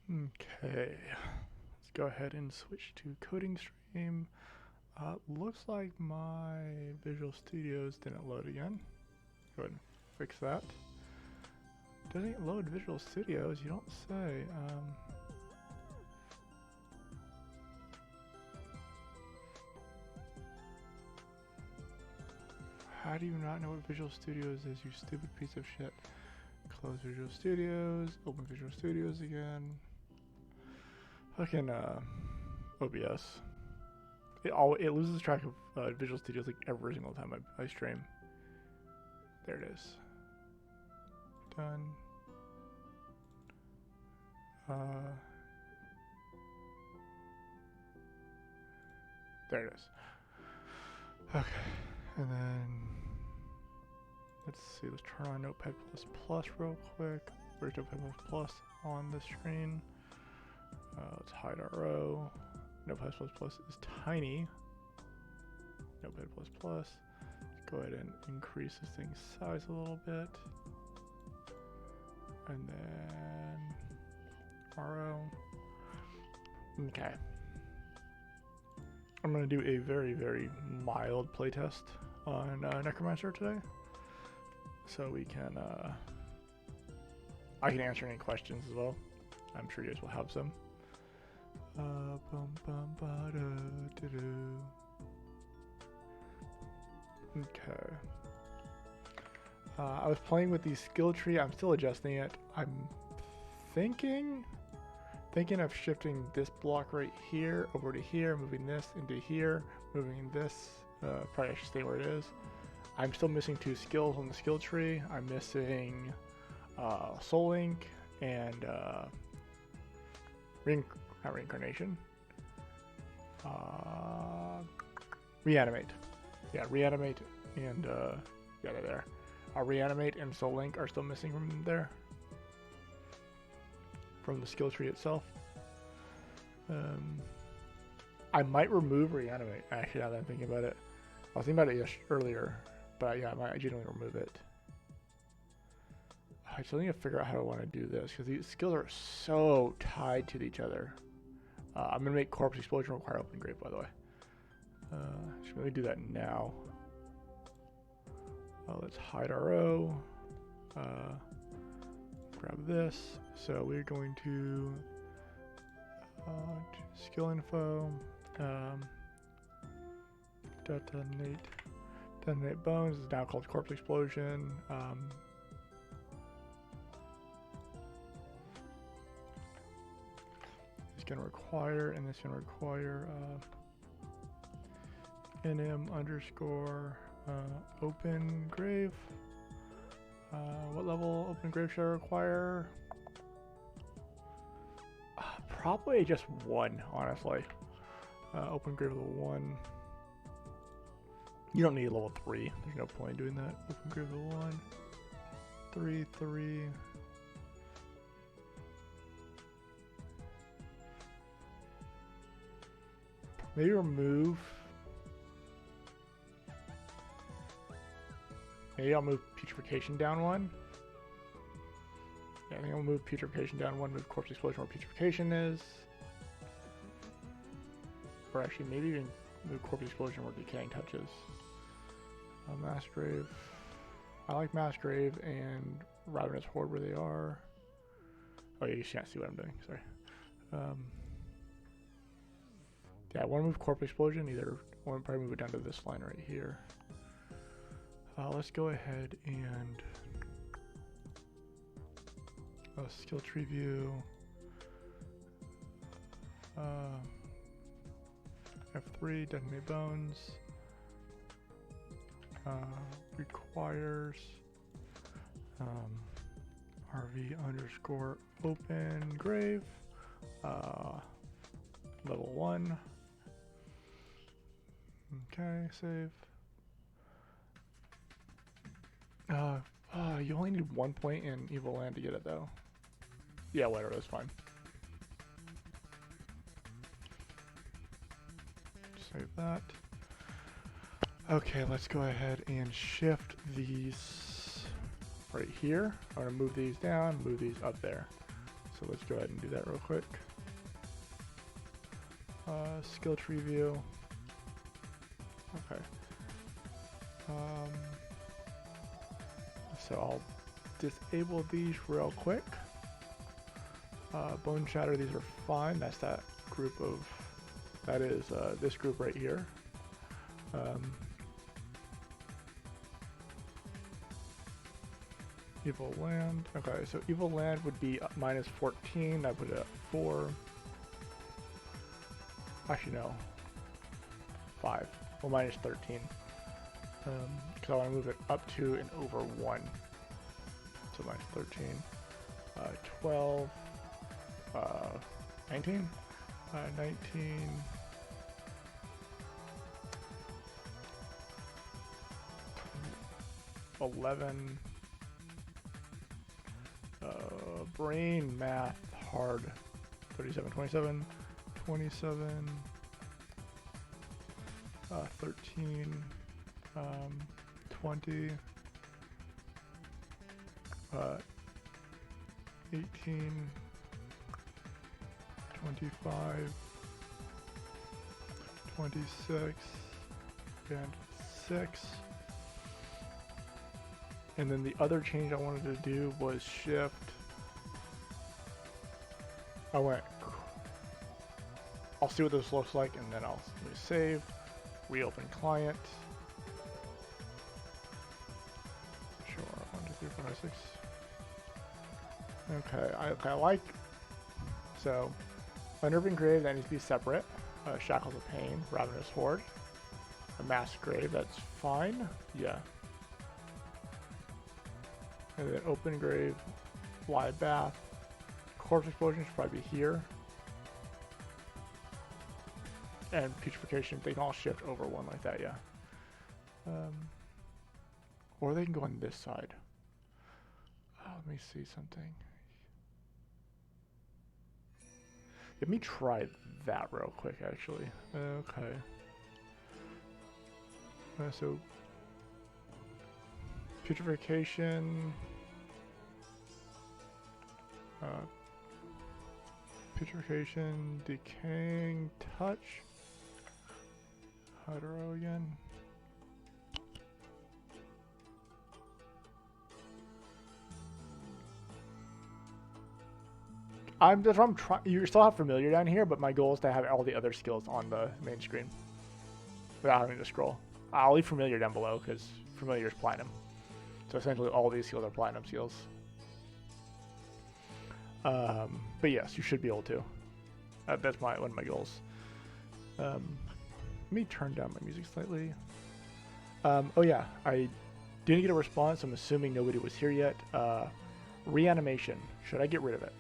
Okay, let's go ahead and switch to Coding Stream. Looks like my Visual Studios didn't load again. Go ahead and fix that. Doesn't load Visual Studios, you don't say. How do you not know what Visual Studios is, you stupid piece of shit? Close Visual Studios, open Visual Studios again. Fucking OBS. It loses track of Visual Studios like every single time I stream. There it is. Done. There it is. Okay, and then let's see. Let's turn on Notepad++ real quick. Where's Notepad++ on the screen? Let's hide our row. Notepad++ is tiny. Notepad++. Let's go ahead and increase this thing's size a little bit. And then RO. Okay. I'm going to do a very, very mild playtest on Necromancer today. So we can, I can answer any questions as well. I'm sure you guys will have some. Okay. I was playing with the skill tree. I'm still adjusting it. I'm thinking of shifting this block right here over to here, moving this into here, moving this. Probably I should stay where it is. I'm still missing 2 skills on the skill tree. I'm missing Soul Link and not reincarnation. Reanimate. Yeah, reanimate and yeah, they're there. Reanimate and Soul Link are still missing from there. From the skill tree itself. I might remove Reanimate, actually, now that I'm thinking about it. I was thinking about it earlier, but yeah, I might genuinely remove it. I still need to figure out how I want to do this, because these skills are so tied to each other. I'm going to make Corpse Explosion require Open Grave, by the way. Let me do that now. Let's hide our row. Grab this. So we're going to skill info. Detonate bones is now called Corpse Explosion. It's going to require, and it's going to require nm underscore open grave. What level open grave should I require? Probably just 1, honestly. Open grave level 1. You don't need level 3. There's no point in doing that. Open grave level 1. 3, 3. Maybe remove. Maybe I'll move Putrefaction down 1. Yeah, I think I'll move Putrefaction down 1, move Corpse Explosion where Putrefaction is. Or actually, maybe even move Corpse Explosion where Decaying touches. Mass Grave. I like Mass Grave and Ravenous Horde where they are. Oh yeah, you can't see what I'm doing, sorry. Yeah, I want to move Corpse Explosion, either I want to probably move it down to this line right here. Let's go ahead and skill tree view. F3, Detonate Bones. Requires RV underscore open grave. Level 1. Okay, save. You only need 1 point in Evil Land to get it though. Yeah, whatever, that's fine. Save that. Okay, let's go ahead and shift these right here. I'm gonna move these down, move these up there. So let's go ahead and do that real quick. Skill tree view. Okay. So I'll disable these real quick. Bone Shatter, these are fine. That's that group of, that is this group right here. Evil Land. Okay, so Evil Land would be minus 14. I put it at 4. Actually, no. 5. Well, minus 13. Because I want to move it up to and over 1. So minus 13. 12. 19. 19. 11. Brain math hard. 37, 27, 27, 13, 20, 18, 25, 26, and 6. And then the other change I wanted to do was shift. I'll see what this looks like, and then I'll save, reopen client. Sure, 1, 2, 3, 4, 5, 6. Okay, I like, so Unnerving Grave, that needs to be separate. Shackles of Pain, Ravenous Horde. A Mass Grave, that's fine, yeah. And then Open Grave, Live Bath. Corpse Explosion should probably be here. And Putrefaction, they can all shift over 1 like that, yeah. Or they can go on this side. Let me see something. Let me try that real quick, actually. Okay. So, Putrefaction. Putrefaction, Decaying Touch. Hydro again. That's what I'm trying. You still have Familiar down here, but my goal is to have all the other skills on the main screen without having to scroll. I'll leave Familiar down below because Familiar is Platinum. So essentially all these skills are Platinum skills. But yes, you should be able to. That's one of my goals. Let me turn down my music slightly. Oh yeah, I didn't get a response. I'm assuming nobody was here yet. Reanimation. Should I get rid of it?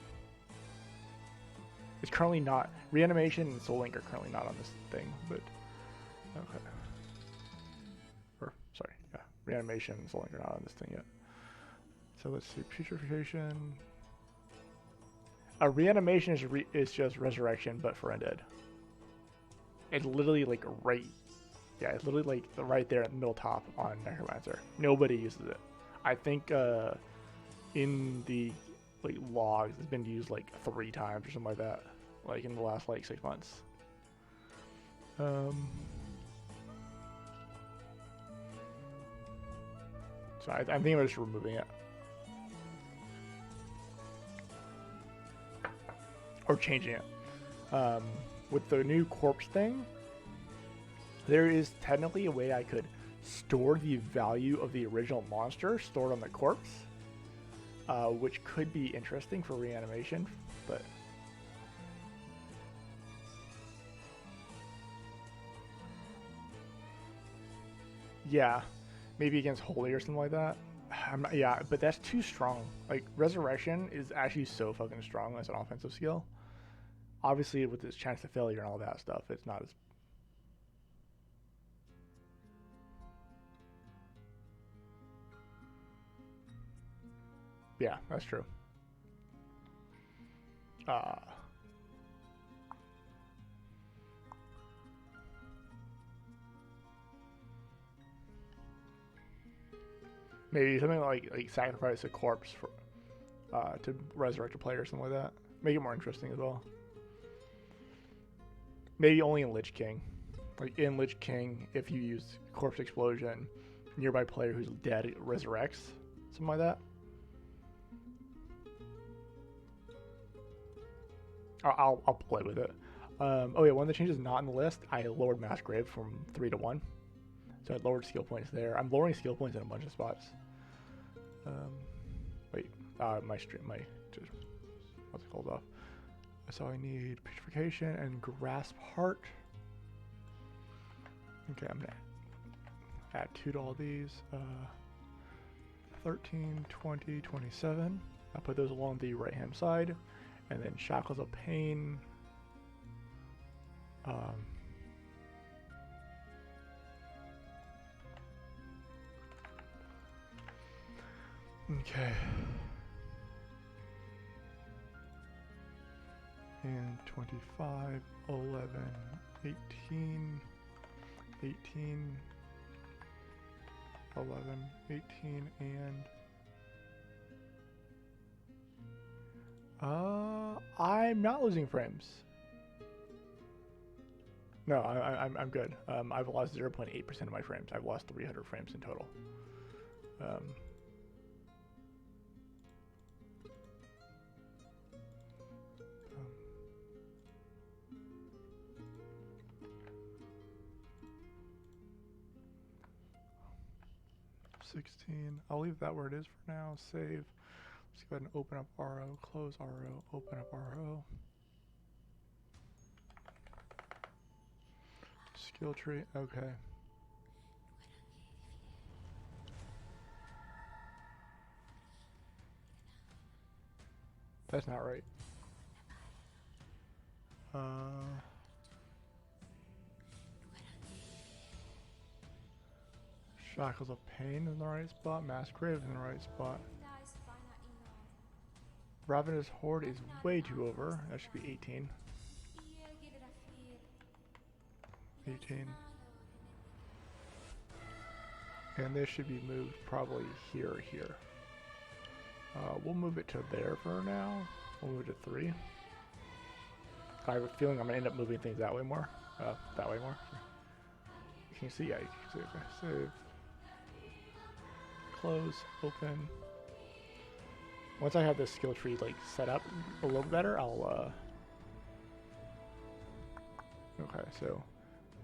It's currently not. Reanimation and Soul Link are currently not on this thing, but okay. Or sorry, yeah, Reanimation and Soul Link are not on this thing yet. So let's see, Putrefaction. Reanimation is just Resurrection, but for Undead. It's literally like right, yeah, it's literally like right there at the middle top on Necromancer. Nobody uses it. I think in the like logs, it's been used like 3 times or something like that, like in the last like 6 months. So I'm thinking about just removing it. Or changing it. With the new corpse thing, there is technically a way I could store the value of the original monster stored on the corpse, which could be interesting for reanimation, but yeah, maybe against Holy or something like that. Yeah, but that's too strong. Like, Resurrection is actually so fucking strong as an offensive skill. Obviously, with its chance to failure and all that stuff, it's not as... Yeah, that's true. Maybe something like sacrifice a corpse for, to resurrect a player or something like that. Make it more interesting as well. Maybe only in Lich King. Like in Lich King, if you use Corpse Explosion, nearby player who's dead resurrects. Something like that. I'll play with it. Oh yeah, one of the changes not in the list, I lowered Mass Grave from 3 to 1. So I lowered skill points there. I'm lowering skill points in a bunch of spots. Wait, just what's it called off? So I need Petrification and Grasp Heart. Okay, I'm gonna add 2 to all these. 13, 20, 27. I'll put those along the right hand side. And then Shackles of Pain. Okay. And 25, 11, 18, 18, 11, 18, and I'm not losing frames. No, I'm good. I've lost 0.8% of my frames. I've lost 300 frames in total. 16. I'll leave that where it is for now. Save. Let's go ahead and open up RO, close RO, open up RO. Skill tree, okay. That's not right. Shackles of Pain in the right spot, Mass Grave in the right spot. Ravenous Horde is way too over. That should be 18. 18. And this should be moved probably here or here. We'll move it to there for now. We'll move it to 3. I have a feeling I'm going to end up moving things that way more. That way more. Can you see? Yeah, you can see. Okay. Save. Close. Open. Once I have this skill tree like set up a little better, I'll okay, so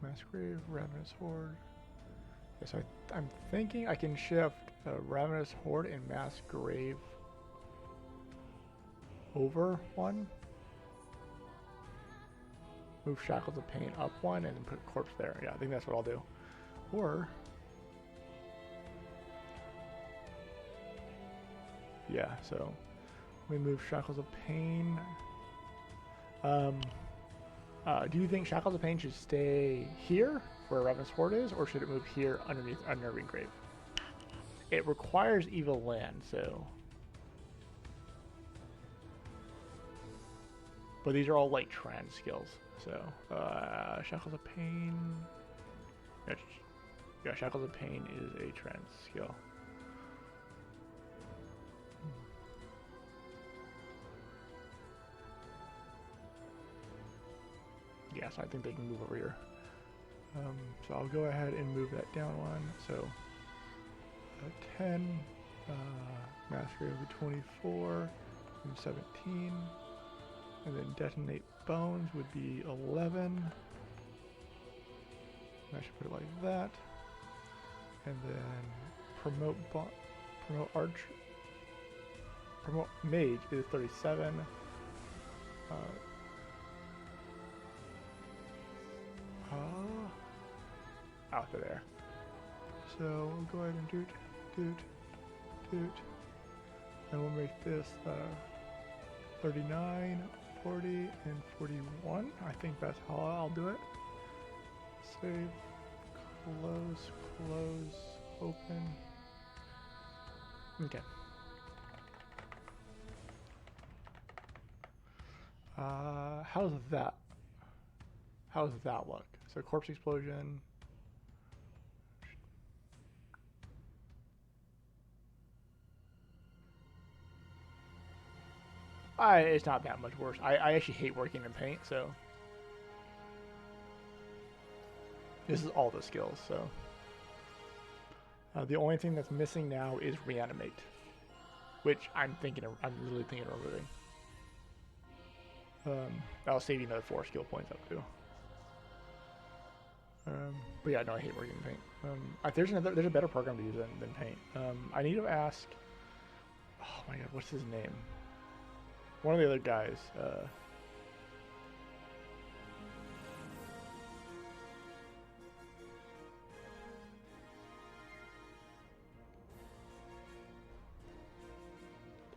Mass Grave, Ravenous Horde. Okay, so I'm thinking I can shift Ravenous Horde and Mass Grave over 1. Move Shackles of Pain up 1 and then put Corpse there. Yeah, I think that's what I'll do. Or yeah, so we move Shackles of Pain. Do you think Shackles of Pain should stay here where Ravenous Horde is, or should it move here underneath Unnerving Grave? It requires Evil Land, so. But these are all like trans skills, so Shackles of Pain. Yeah, Shackles of Pain is a trans skill. Yes, I think they can move over here. So I'll go ahead and move that down 1. So 10, Mastery over 24, and 17, and then Detonate Bones would be 11. I should put it like that. And then Promote Mage is 37. Out of there. So we'll go ahead and doot. And we'll make this 39, 40, and 41. I think that's how I'll do it. Save, close, open. Okay. How's that? How does that look? So Corpse Explosion. It's not that much worse. I actually hate working in paint, so this is all the skills. So the only thing that's missing now is reanimate, which I'm really thinking of removing. That'll save you another 4 skill points up too. But yeah, no, I hate working in paint. There's a better program to use than paint. I need to ask. Oh my god, what's his name? One of the other guys.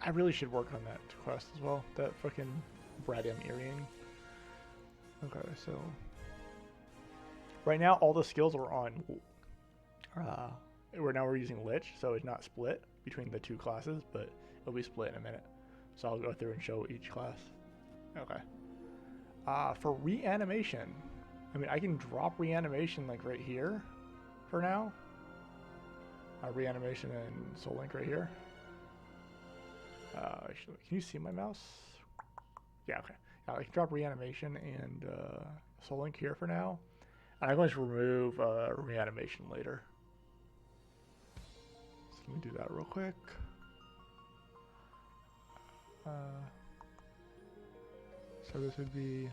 I really should work on that quest as well. That fucking Bradam earring. Okay, so right now all the skills are on. We're using Lich, so it's not split between the 2 classes, but it'll be split in a minute. So I'll go through and show each class. Okay. For reanimation, I mean I can drop reanimation like right here, for now. Reanimation and Soul Link right here. Can you see my mouse? Yeah, okay. I can drop reanimation and Soul Link here for now. And I'm going to remove reanimation later. So let me do that real quick. So this would be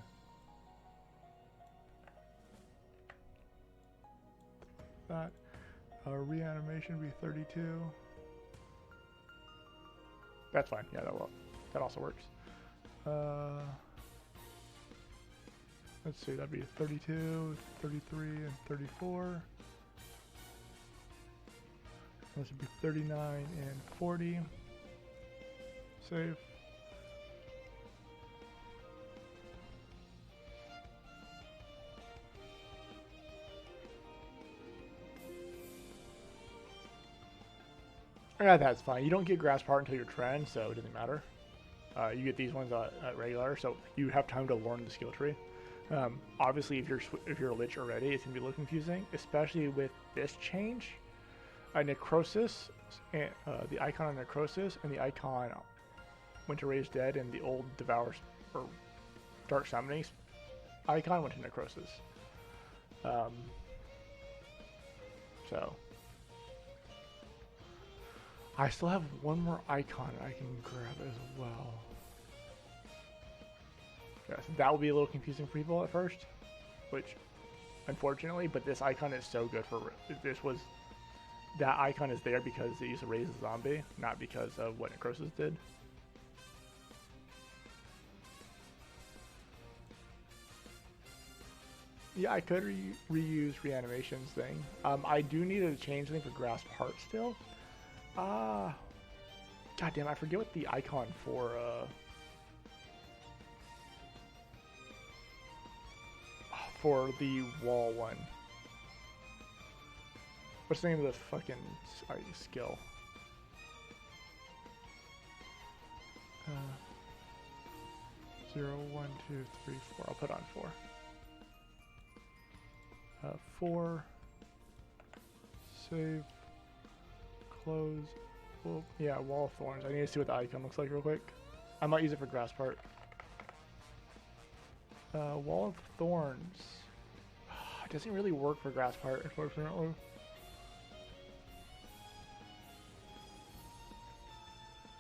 that. Reanimation would be 32. That's fine. Yeah, that also works. Let's see, that'd be 32, 33, and 34. This would be 39 and 40. Save. Yeah, that's fine. You don't get Grasp Heart until you're trend, so it doesn't matter. You get these ones at regular, so you have time to learn the skill tree. Obviously, if you're a Lich already, it's gonna be a little confusing, especially with this change. Necrosis, and, the icon of Necrosis, and the icon Winter Raise Dead, and the old Devour or Dark Summoning icon went to Necrosis. So I still have one more icon I can grab as well. Yes, that will be a little confusing for people at first, which, unfortunately, but this icon is so good for that icon is there because it used to raise a zombie, not because of what Necrosis did. Yeah, I could reuse reanimation's thing. I do need to change something for Grasp Heart still. God damn, I forget what the icon for the wall one. What's the name of the fucking skill? 0, 1, 2, 3, 4. I'll put on 4. 4. Save. Close. Well, yeah, Wall of Thorns. I need to see what the icon looks like real quick. I might use it for Grasp Heart. Wall of Thorns. It doesn't really work for Grasp Heart, unfortunately.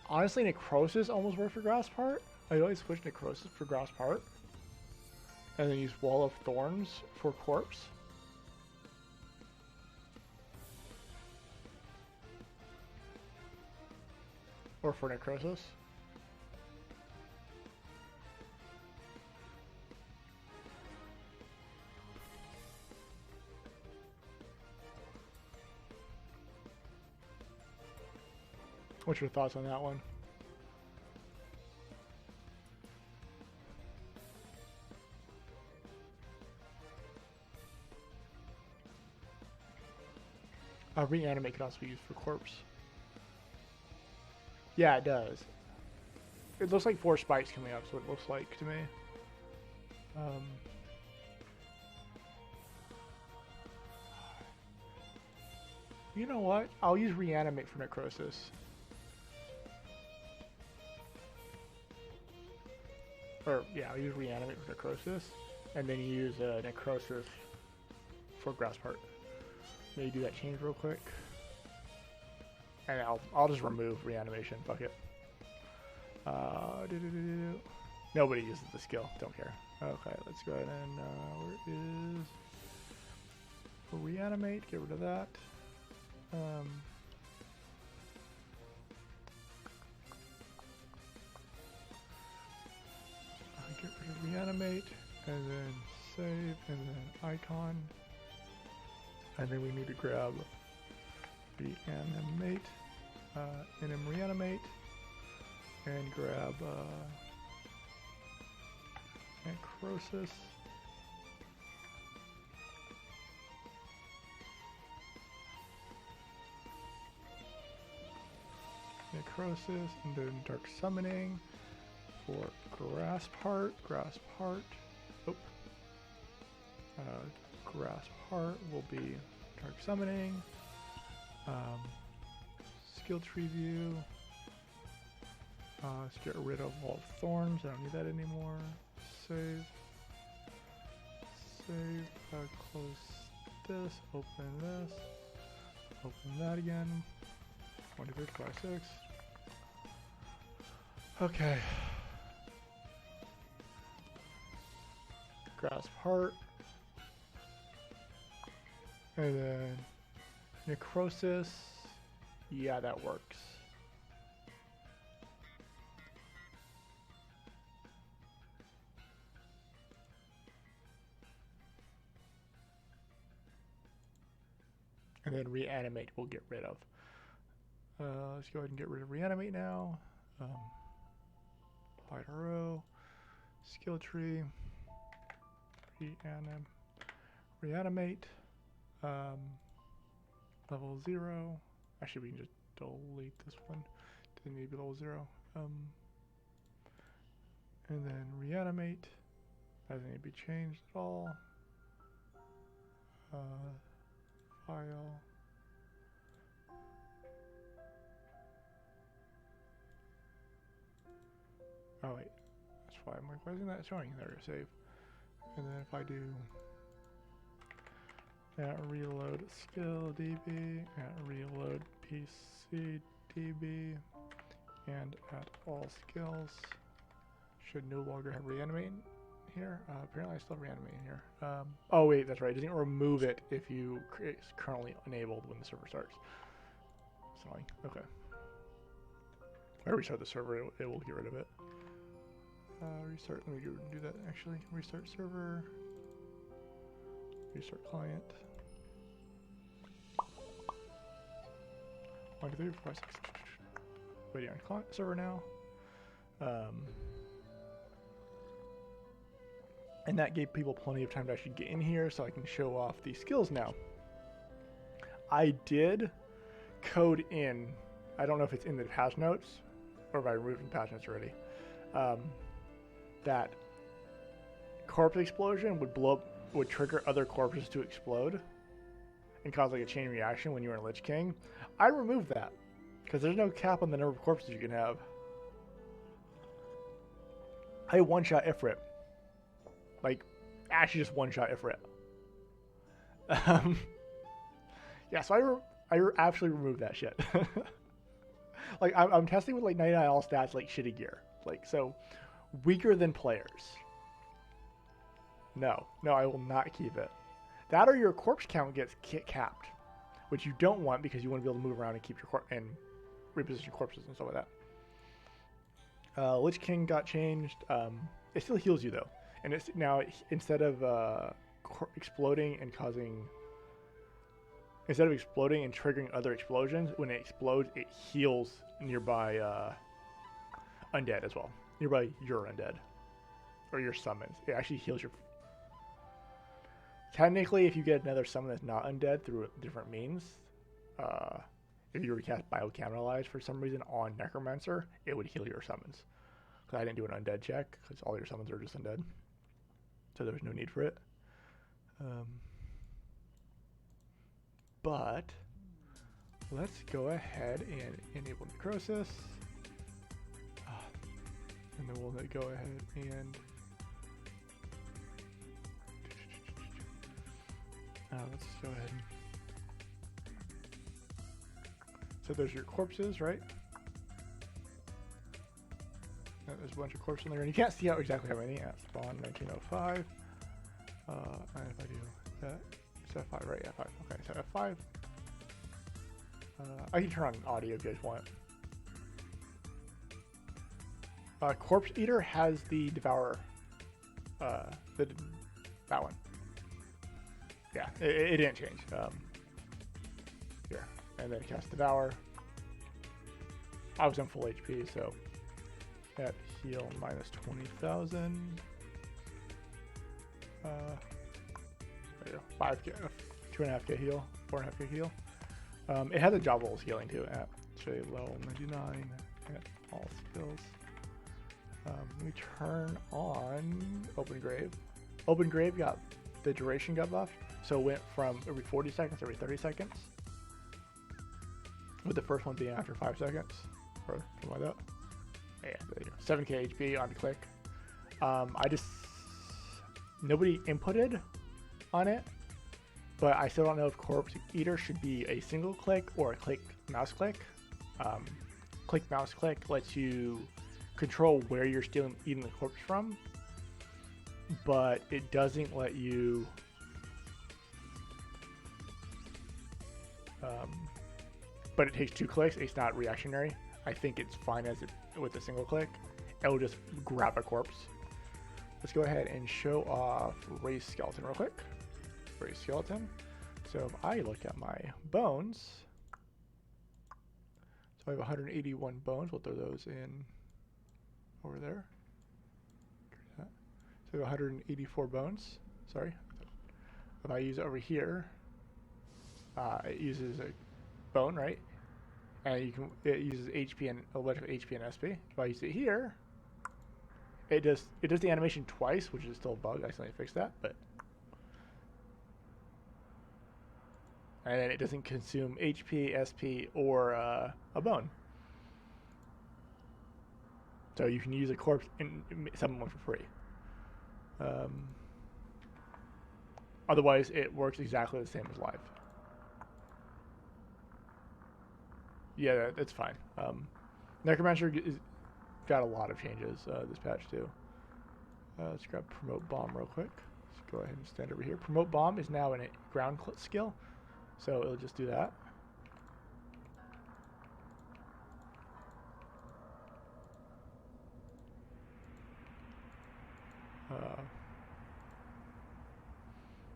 Honestly, Necrosis almost worked for Grasp Heart. I always switch Necrosis for Grasp Heart. And then use Wall of Thorns for Corpse. Or for Necrosis. What's your thoughts on that one? Reanimate can also be used for Corpse. Yeah, it does. It looks like 4 spikes coming up, so it looks like to me. You know what? I'll use Reanimate for Necrosis. or yeah, use reanimate for necrosis, and then you use necrosis for grass part. Maybe do that change real quick, and I'll just remove reanimation. Fuck it. Nobody uses the skill. Don't care. Okay, let's go ahead and where is reanimate? Get rid of that. Get rid of reanimate, and then save, and then icon, and then we need to grab reanimate, reanimate, and grab necrosis. Necrosis, and then dark summoning for grass part. Grass part will be dark summoning. Skill tree view. Let's get rid of all thorns. I don't need that anymore. Save. Close this. Open this. Open that again. 1, 2, 3, 4, 5, 6. Okay. Grass part. And then necrosis. Yeah, that works. And then reanimate we'll get rid of. Let's go ahead and get rid of reanimate now. Apply to row. Skill tree. Reanimate. Level 0. Actually, we can just delete this one. Didn't need to be level 0. And then reanimate. Doesn't need to be changed at all. File. Oh wait, that's why I'm like, why isn't that showing? There, save. And then if I do reload skill DB, reload PC DB, and at all skills, should no longer have reanimate here. Apparently I still have reanimate in here. Oh wait, that's right, it doesn't remove it if it's currently enabled when the server starts. It's annoying. Okay. When I restart the server, it will get rid of it. Restart, let me do that actually. Restart server. Restart client. 1, 2, 3, 4, 5, 6. Waiting on client server now. And that gave people plenty of time to actually get in here so I can show off these skills now. I did code in, I don't know if it's in the patch notes or if I removed from patch notes already, that corpse explosion would trigger other corpses to explode and cause like a chain reaction when you were in Lich King. I removed that because there's no cap on the number of corpses you can have. I one-shot Ifrit. Like, actually just one-shot Ifrit. Yeah, so I absolutely removed that shit. Like, I'm testing with like 99 all stats, like shitty gear. Like, so weaker than players. No, I will not keep it. That or your corpse count gets capped, which you don't want because you want to be able to move around and keep your corpse and reposition corpses and stuff like that. Lich King got changed. It still heals you though, and it's now instead of exploding and triggering other explosions, when it explodes, it heals nearby undead as well. Nearby your undead or your summons. It actually heals your. Technically, if you get another summon that's not undead through different means, if you recast Biocanalize for some reason on Necromancer, it would heal your summons. Because I didn't do an undead check, because all your summons are just undead. So there was no need for it. But let's go ahead and enable necrosis. And then we'll go ahead and let's go ahead. So there's your corpses, right? There's a bunch of corpses in there, and you can't see out exactly how many at spawn 1905. And if I do that, it's F5, right? F5. Okay, so F5. I can turn on audio if you guys want. Corpse Eater has the Devourer. That one. Yeah, it didn't change. Here, and then cast Devour. I was on full HP, so at heal minus 20,000. There you go. 5k, 2.5k heal, 4.5k heal. It has a job roles healing too at level 99 at all skills. Let me turn on Open Grave. Open Grave got the duration got buffed, so it went from every 40 seconds to every 30 seconds. With the first one being after 5 seconds, or something like that. Yeah, there you go. 7k HP on click. Nobody inputted on it, but I still don't know if Corpse Eater should be a single click or a click mouse click. Click mouse click lets you control where you're eating the corpse from, but it doesn't let you but it takes 2 clicks. It's not reactionary. I think it's fine as it with a single click. It'll just grab a corpse. Let's go ahead and show off Race Skeleton real quick. Race Skeleton. So if I look at my bones, so I have 181 bones. We'll throw those in over there. So I have 184 bones. Sorry. If I use it over here, it uses a bone, right? And it uses HP and a bunch of HP and SP. If I use it here, it does the animation twice, which is still a bug. I accidentally fixed that, but and then it doesn't consume HP, SP, or a bone. So you can use a corpse and summon one for free. Otherwise, it works exactly the same as live. Yeah, that's fine. Necromancer got a lot of changes this patch too. Let's grab Promote Bomb real quick. Let's go ahead and stand over here. Promote Bomb is now a ground skill, so it'll just do that.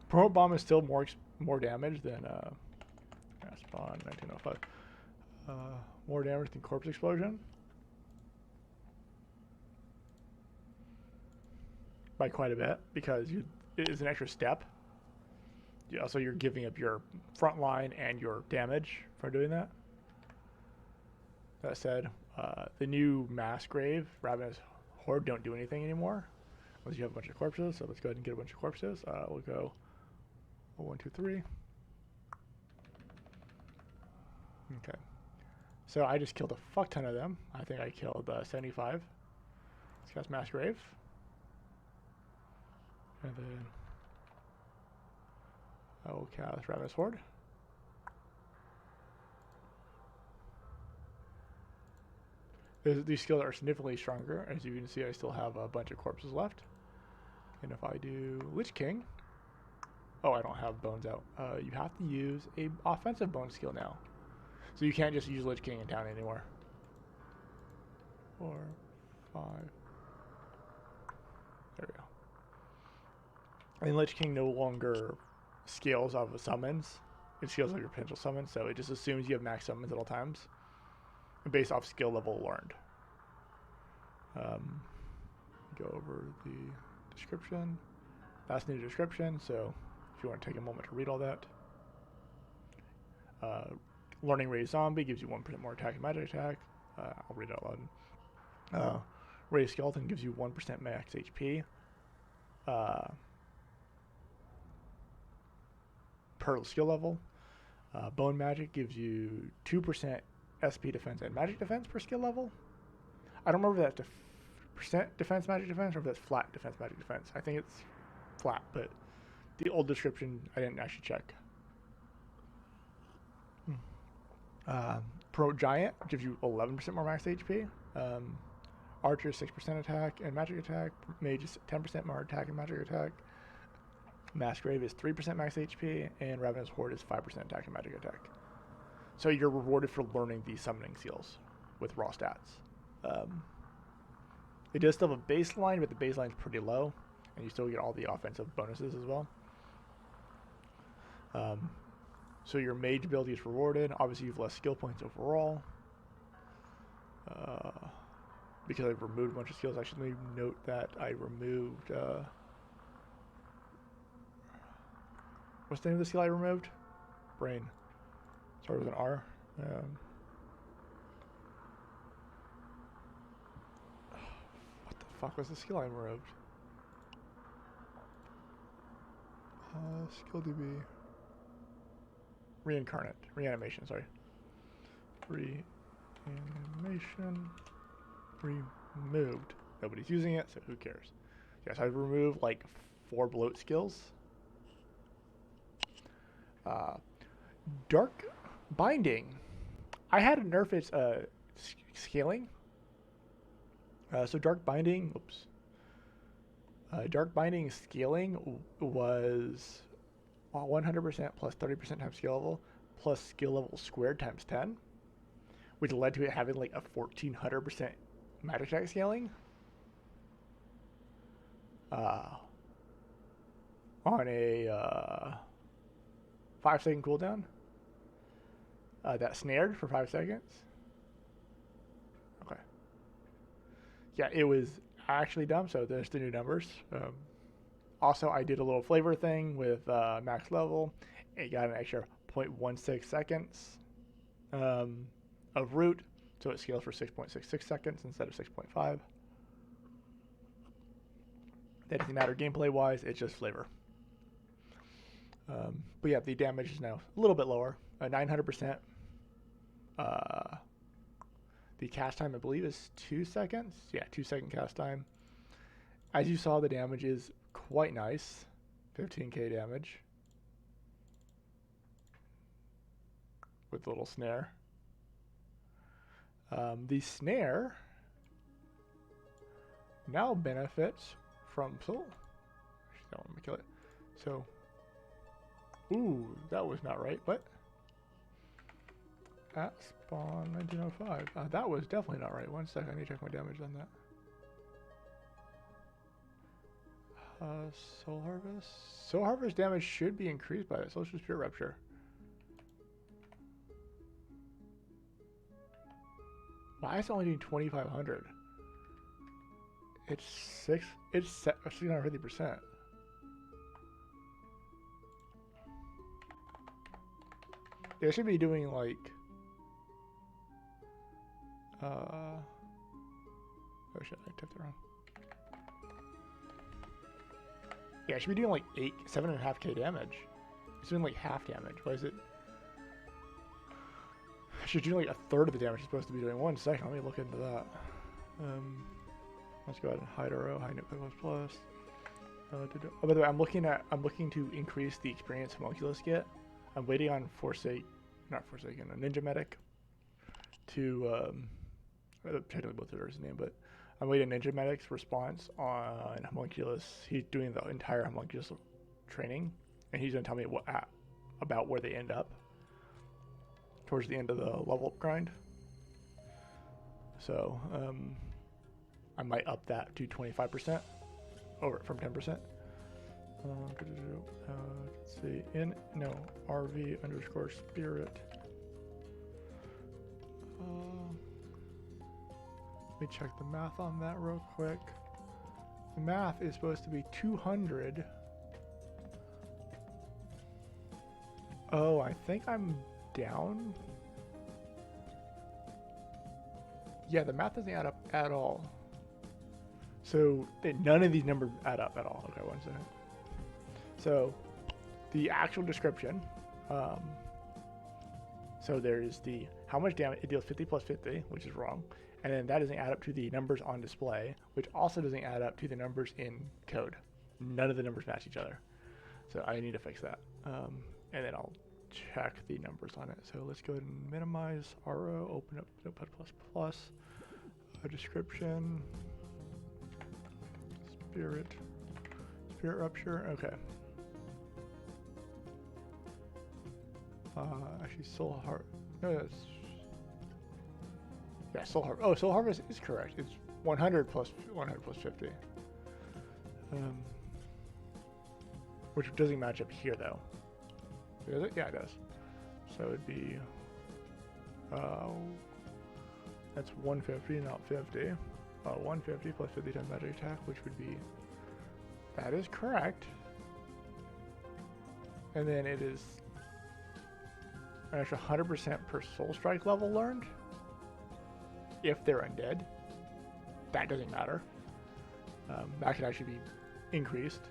Promote Bomb is still more damage than Spawn 1905. More damage than Corpse Explosion by quite a bit, because it is an extra step. So you're giving up your front line and your damage for doing that. That said, the new Mass Grave, Ravenous Horde don't do anything anymore unless you have a bunch of corpses. So let's go ahead and get a bunch of corpses. We'll go 1, 2, 3. Okay. So I just killed a fuck ton of them. I think I killed 75. Let's cast Mass Grave. And then I will cast Ravenous Horde. These skills are significantly stronger. As you can see, I still have a bunch of corpses left. And if I do Lich King, oh, I don't have bones out. You have to use a offensive bone skill now. So you can't just use Lich King in town anymore. 4, 5. There we go. And Lich King no longer scales off of summons. It scales off your potential summons, so it just assumes you have max summons at all times, based off skill level learned. Go over the description. That's new description, so if you want to take a moment to read all that. Learning Raised Zombie gives you 1% more attack and magic attack. I'll read it out loud. Raised Skeleton gives you 1% max HP. Per skill level. Bone Magic gives you 2% SP defense and magic defense per skill level. I don't remember that percent defense magic defense or if that's flat defense magic defense. I think it's flat, but the old description I didn't actually check. Pro Giant gives you 11% more max HP. Archer 6% attack and magic attack. Mage is 10% more attack and magic attack. Massgrave is 3% max HP, and Ravenous Horde is 5% attack and magic attack. So you're rewarded for learning these summoning skills with raw stats. It does still have a baseline, but the baseline's pretty low, and you still get all the offensive bonuses as well. So your mage ability is rewarded. Obviously, you have less skill points overall. Because I've removed a bunch of skills, I should maybe note that I removed... what's the name of the skill I removed? Brain. Started with an R. What the fuck was the skill I removed? Skill DB. Reanimation, sorry. Reanimation. Removed. Nobody's using it, so who cares? Yes, I've removed like 4 bloat skills. Dark Binding. I had to nerf its scaling. So Dark Binding, Dark Binding scaling was 100% plus 30% times skill level plus skill level squared times 10, which led to it having like a 1400% magic attack scaling. On a 5-second cooldown. That snared for 5 seconds. Okay. Yeah, it was actually dumb, so there's the new numbers. Also, I did a little flavor thing with max level. It got an extra 0.16 seconds of root, so it scales for 6.66 seconds instead of 6.5. That doesn't matter gameplay-wise, it's just flavor. But yeah, the damage is now a little bit lower, 900%. The cast time, I believe, is 2 seconds. Yeah, 2-second cast time. As you saw, the damage is quite nice. 15k damage. With a little snare. The snare now benefits from soul. Actually, don't want me to kill it. So, ooh, that was not right. What? At spawn 1905. That was definitely not right. 1 second, I need to check my damage on that. Soul Harvest. Soul Harvest damage should be increased by that. Social Spirit Rupture. Why is it only doing 2,500? It's 650%. It should be doing like oh shit, I typed it wrong. Yeah, it should be doing like 7.5k damage. It's doing like half damage. Why is it? It should do like a third of the damage it's supposed to be doing. 1 second, let me look into that. Let's go ahead and hide our row, hide Notepad++. Oh, by the way, I'm looking to increase the experience Homunculus get. I'm waiting on a Ninja Medic to technically both of his name, but I'm waiting Ninja Medic's response on Homunculus. He's doing the entire Homunculus training, and he's gonna tell me about where they end up towards the end of the level up grind. So I might up that to 25% over from 10%. Let's see, RV_spirit. Let me check the math on that real quick. The math is supposed to be 200. Oh, I think I'm down. Yeah, the math doesn't add up at all. So none of these numbers add up at all. Okay, 1 second. So the actual description. So there's the how much damage it deals 50 plus 50, which is wrong, and then that doesn't add up to the numbers on display, which also doesn't add up to the numbers in code. None of the numbers match each other. So I need to fix that. And then I'll check the numbers on it. So let's go ahead and minimize RO, open up Notepad++, a description, Spirit Rupture, okay. Actually Soul Harvest, no, that's, yeah, Soul Harvest, oh, Soul Harvest is correct. It's 100 plus 50. Which doesn't match up here though. Does it? Yeah, it does. So it'd be, that's 150, not 50. 150 plus 50 times magic attack, which would be, that is correct. And then it is an extra 100% per soul strike level learned. If they're undead, that doesn't matter. That could actually be increased.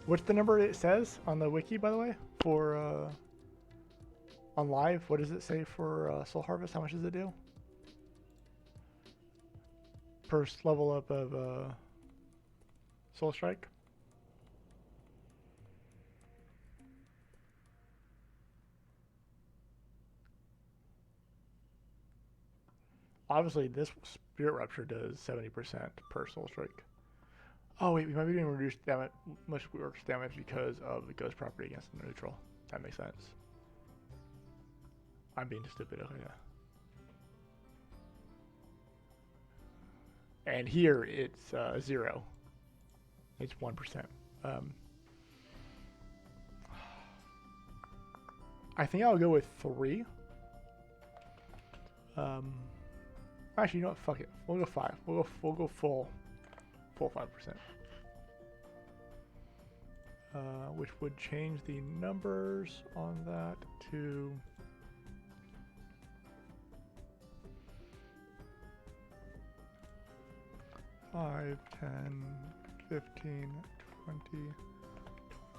What's the number it says on the wiki, by the way, for on live? What does it say for Soul Harvest? How much does it do per level up of Soul Strike? Obviously, this Spirit Rupture does 70% per Soul Strike. Oh wait, we might be doing reduced damage, much worse damage because of the ghost property against the neutral. That makes sense. I'm being stupid. Okay, yeah. And here it's 0. It's 1%. I think I'll go with 3. Actually, you know what? Fuck it. We'll go 5. We'll go full 5%. Which would change the numbers on that to 5, 10, 15, 20,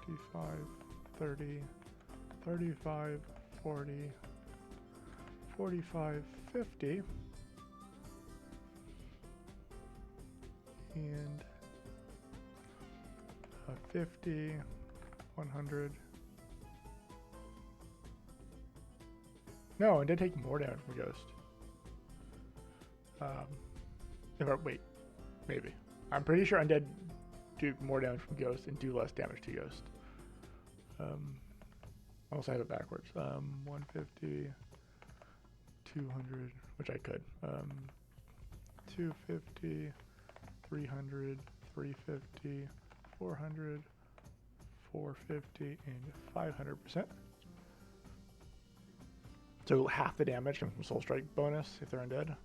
25, 30, 35, 40, 45, 50, and 50, 100. No, it did take more damage from Ghost. Wait, maybe. I'm pretty sure Undead do more damage from Ghost and do less damage to Ghost. Unless I have it backwards. 150, 200, which I could. 250, 300, 350, 400, 450, and 500%. So half the damage comes from Soul Strike bonus if they're undead.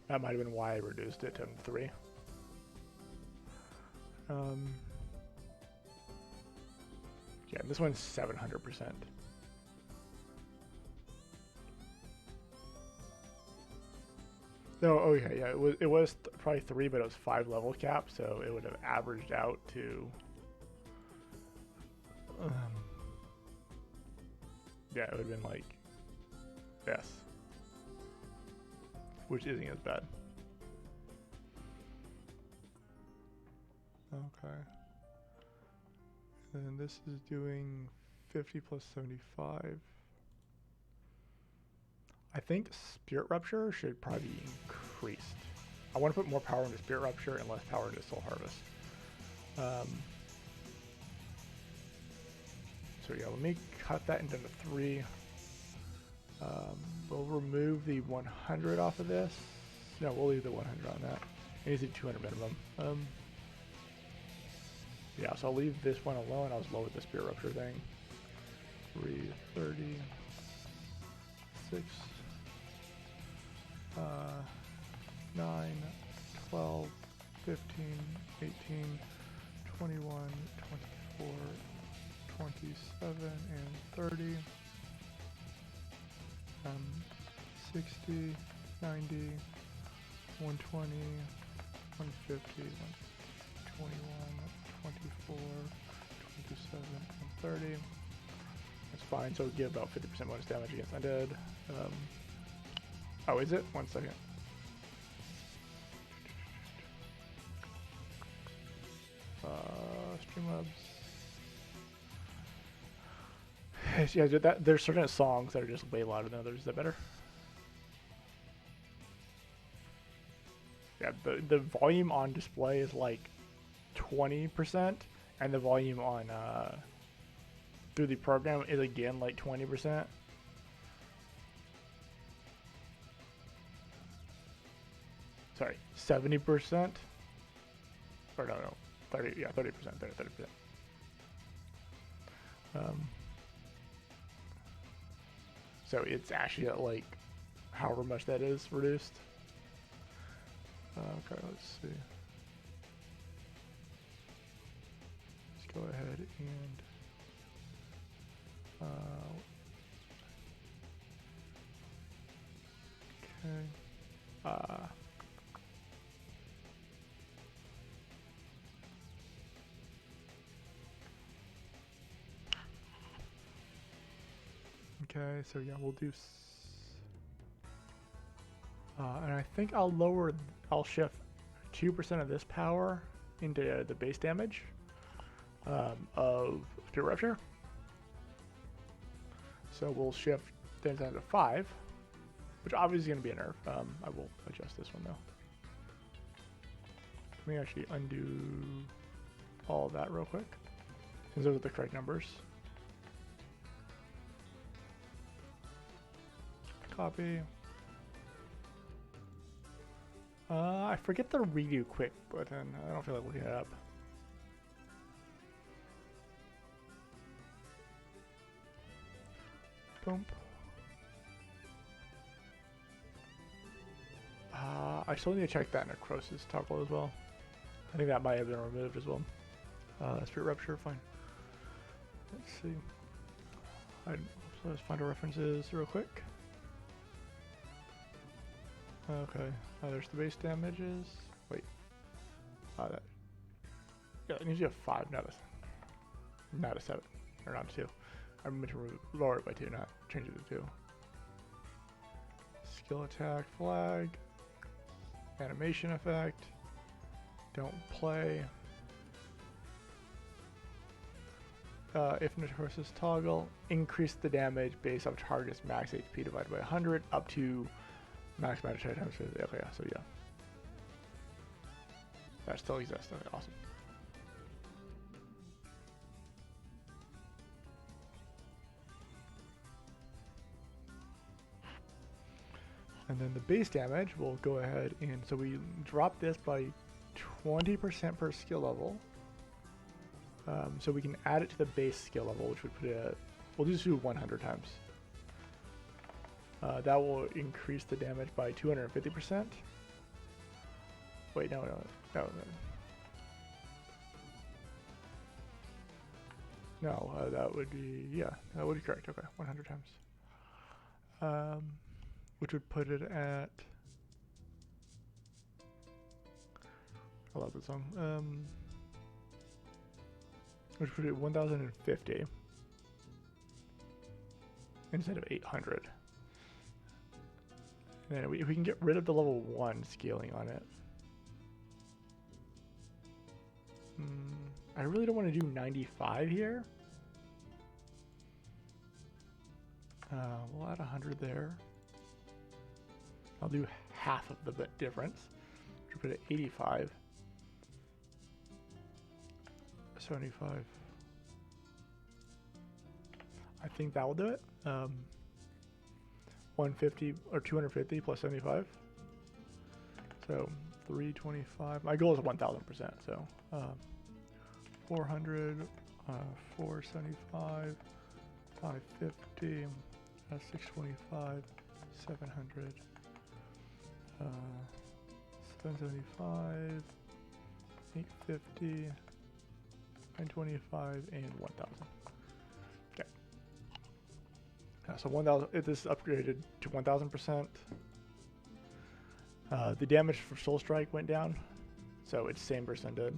That might have been why I reduced it to 3. Yeah, this one's 700%. No, oh yeah, it was probably 3, but it was 5 level cap, so it would have averaged out to. Yeah, it would have been like this, which isn't as bad. Okay. And this is doing 50 plus 75. I think Spirit Rupture should probably be increased. I want to put more power into Spirit Rupture and less power into Soul Harvest. So yeah, let me cut that into 3. We'll remove the 100 off of this. No, we'll leave the 100 on that. It needs to be 200 minimum. Yeah, so I'll leave this one alone. I'll just lower the Spirit Rupture thing. 330, 6, 9, 12, 15, 18, 21, 24, 27, and 30. 60, 90, 120, 150, 21, 24, 27, and 30. That's fine, so we get about 50% bonus damage against undead. Oh, is it? 1 second. Streamlabs. Yeah, there's certain songs that are just way louder than others. Is that better? Yeah, the volume on display is like 20%, and the volume on through the program is again like 20%. Sorry, 70%. Or no, 30. Yeah, 30%. 30%. So it's actually at like however much that is reduced. Okay, let's see. Let's go ahead and okay. Okay, so yeah, we'll do. And I think I'll shift 2% of this power into the base damage of Spirit Rupture. So we'll shift things down to 5, which obviously is going to be a nerf. I will adjust this one though. Let me actually undo all of that real quick, since those are the correct numbers. Copy. I forget the redo quick button. I don't feel like looking it up. Boom. I still need to check that necrosis toggle as well. I think that might have been removed as well. Spirit Rupture, fine. Let's see. So let's find our references real quick. Okay, there's the base damages. Wait, that. Yeah, it needs to be a 5, not a 7, or not a 2. I meant to lower it by 2, not change it to 2. Skill attack flag, animation effect, don't play. If necrosis toggle, increase the damage based on target's max HP divided by 100 up to max amount of times. Okay, yeah, so yeah. That still exists. Okay, awesome. And then the base damage, we'll go ahead and so we drop this by 20% per skill level. So we can add it to the base skill level, which would put it at, we'll just do 100 times. That will increase the damage by 250%. Wait, no. No, that would be, yeah, that would be correct. Okay, 100 times. Which would put it at, I love this song. Which would put it at 1050 instead of 800. And then we can get rid of the level 1 scaling on it. I really don't want to do 95 here. We'll add 100 there. I'll do half of the difference. We'll put it at 85. 75. I think that will do it. 150 or 250 plus 75. So 325. My goal is 1000%. So 400, 475, 550, 625, 700, 775, 850, 925, and 1000. Okay. So 1000. If this is upgraded to 1000%, the damage for Soul Strike went down, so it's same percent did.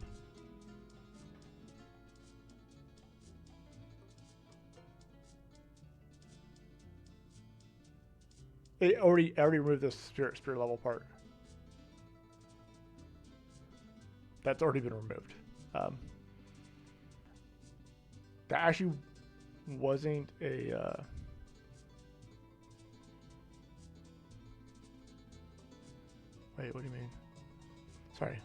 It already removed the spirit level part. That's already been removed. That actually wasn't a. Wait, what do you mean? Sorry.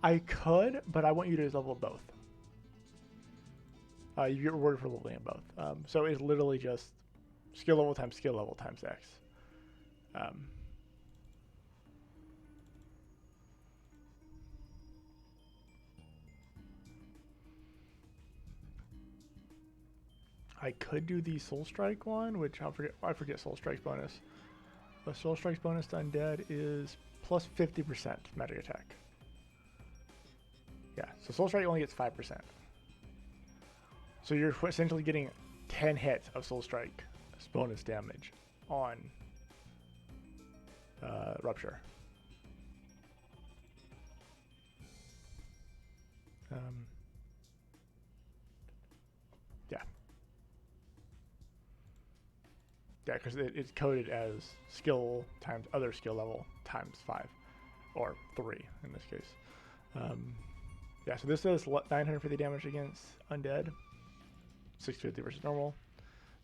I could, but I want you to level both. You get rewarded for leveling both. So it's literally just skill level times X. I could do the Soul Strike one, which I forget Soul Strike's bonus. The Soul Strike's bonus to Undead is plus 50% magic attack. Yeah, so Soul Strike only gets 5%. So you're essentially getting 10 hits of Soul Strike bonus damage on Rupture. Yeah. Yeah, because it's coded as skill times other skill level times 5. Or 3 in this case. Yeah, so this does 950 damage against Undead. 650 versus normal.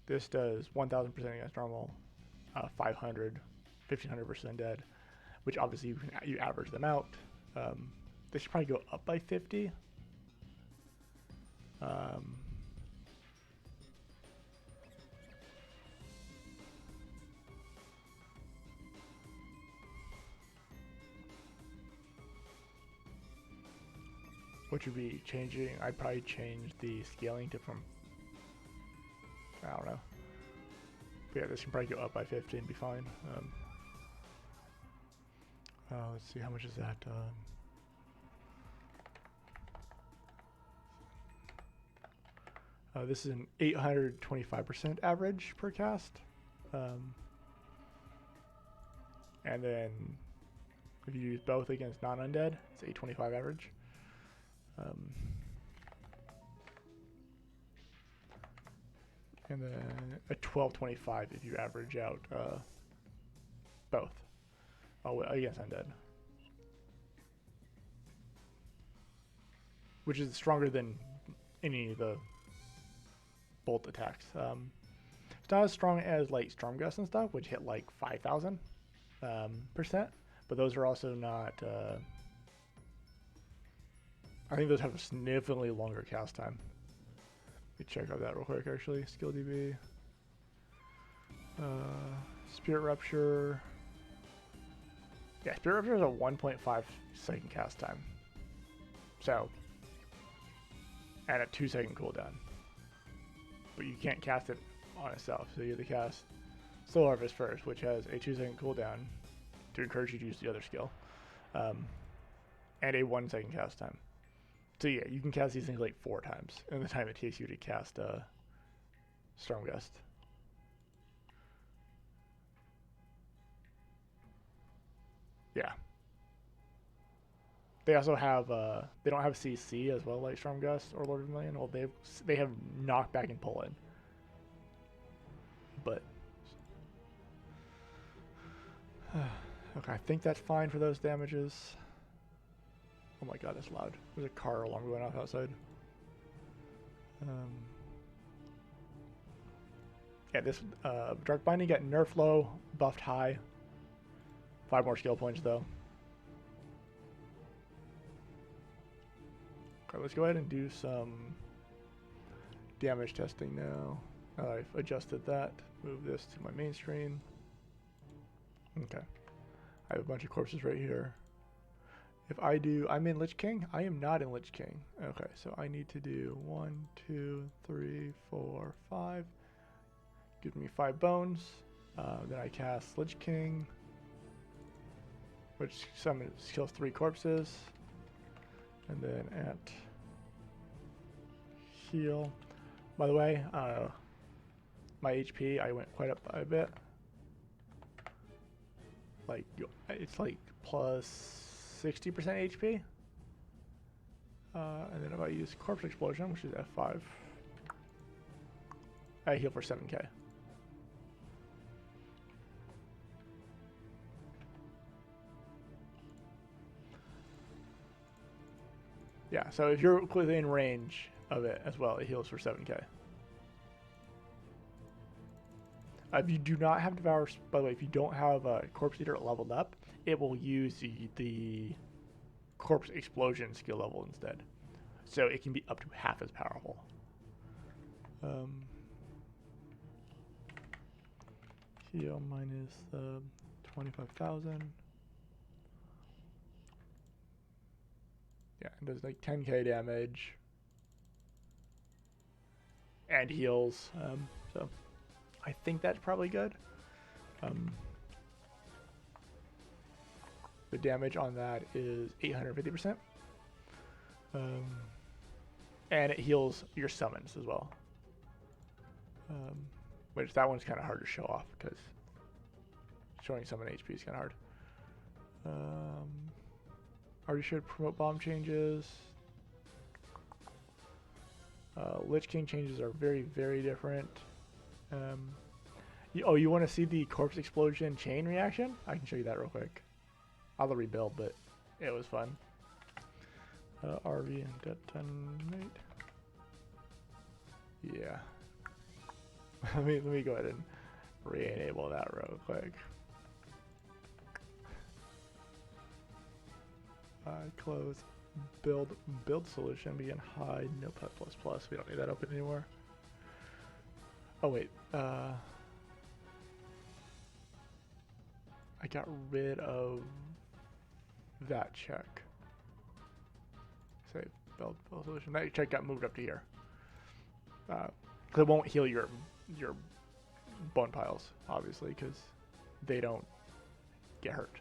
This does 1000% against normal. 500, 1500 versus Undead. Which obviously you average them out. They should probably go up by 50. What would be changing? I'd probably change the scaling to from, I don't know. But yeah, this can probably go up by 50 and be fine. Let's see, how much is that? This is an 825% average per cast. And then if you use both against non-undead, it's 825 average. And then a 1225 if you average out both against undead, which is stronger than any of the bolt attacks. It's not as strong as like Stormgust and stuff, which hit like 5,000%, but those are also not. I think those have a significantly longer cast time. Let me check out that real quick, actually. Skill DB. Spirit Rupture. Yeah, Spirit Rupture is a 1.5 second cast time. So, and a 2 second cooldown. But you can't cast it on itself, so you have to cast Soul Harvest first, which has a 2 second cooldown to encourage you to use the other skill. And a 1 second cast time. So yeah, you can cast these things like 4 times in the time it takes you to cast Stormgust. Yeah. They also have they don't have CC as well like Stormgust or Lord of Vermilion. Well, they have knockback and pull in. But okay, I think that's fine for those damages. Oh my god, that's loud. There's a car alarm going off outside. Yeah, this Dark Binding got nerf low, buffed high. 5 more skill points though. Okay, let's go ahead and do some damage testing now. I've adjusted that. Move this to my main screen. Okay. I have a bunch of corpses right here. If I'm in Lich King. I am not in Lich King. Okay, so I need to do 1, 2, 3, 4, 5. Gives me 5 bones. Then I cast Lich King, which kills 3 corpses. And then at heal. By the way, my HP, I went quite up by a bit. Like, it's like plus 60% HP. And then if I use Corpse Explosion, which is F5, I heal for 7k. Yeah, so if you're within range of it as well, it heals for 7k. If you do not have Devour, by the way, if you don't have a Corpse Eater leveled up, it will use the Corpse Explosion skill level instead. So it can be up to half as powerful. Heal minus 25,000. Yeah, it does like 10k damage. And heals. So I think that's probably good. The damage on that is 850%. And it heals your summons as well. Which that one's kind of hard to show off because showing summon HP is kind of hard. Already showed promote bomb changes. Lich King changes are very, very different. You want to see the Corpse Explosion chain reaction? I can show you that real quick. I'll rebuild, but it was fun. RV and detonate. Yeah. let me go ahead and re-enable that real quick. Close build solution, begin hide, notepad++. We don't need that open anymore. Oh wait, I got rid of that check. Save build solution. That check got moved up to here. It won't heal your bone piles, obviously, because they don't get hurt.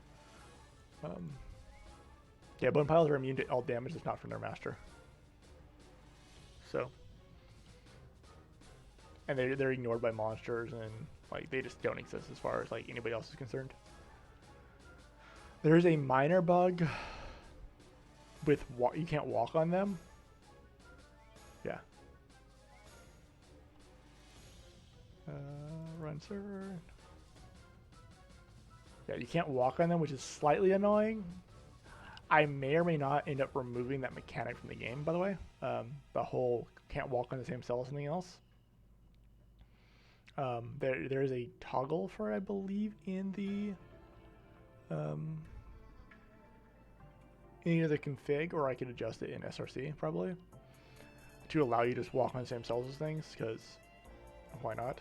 Yeah, bone piles are immune to all damage that's not from their master. So, and they're ignored by monsters, and like they just don't exist as far as like anybody else is concerned. There is a minor bug with you can't walk on them. Yeah. Run server. Yeah, you can't walk on them, which is slightly annoying. I may or may not end up removing that mechanic from the game, by the way. The whole can't walk on the same cell as something else. There is a toggle for it, I believe, in the either the config, or I could adjust it in SRC probably to allow you to just walk on the same cells as things, because why not?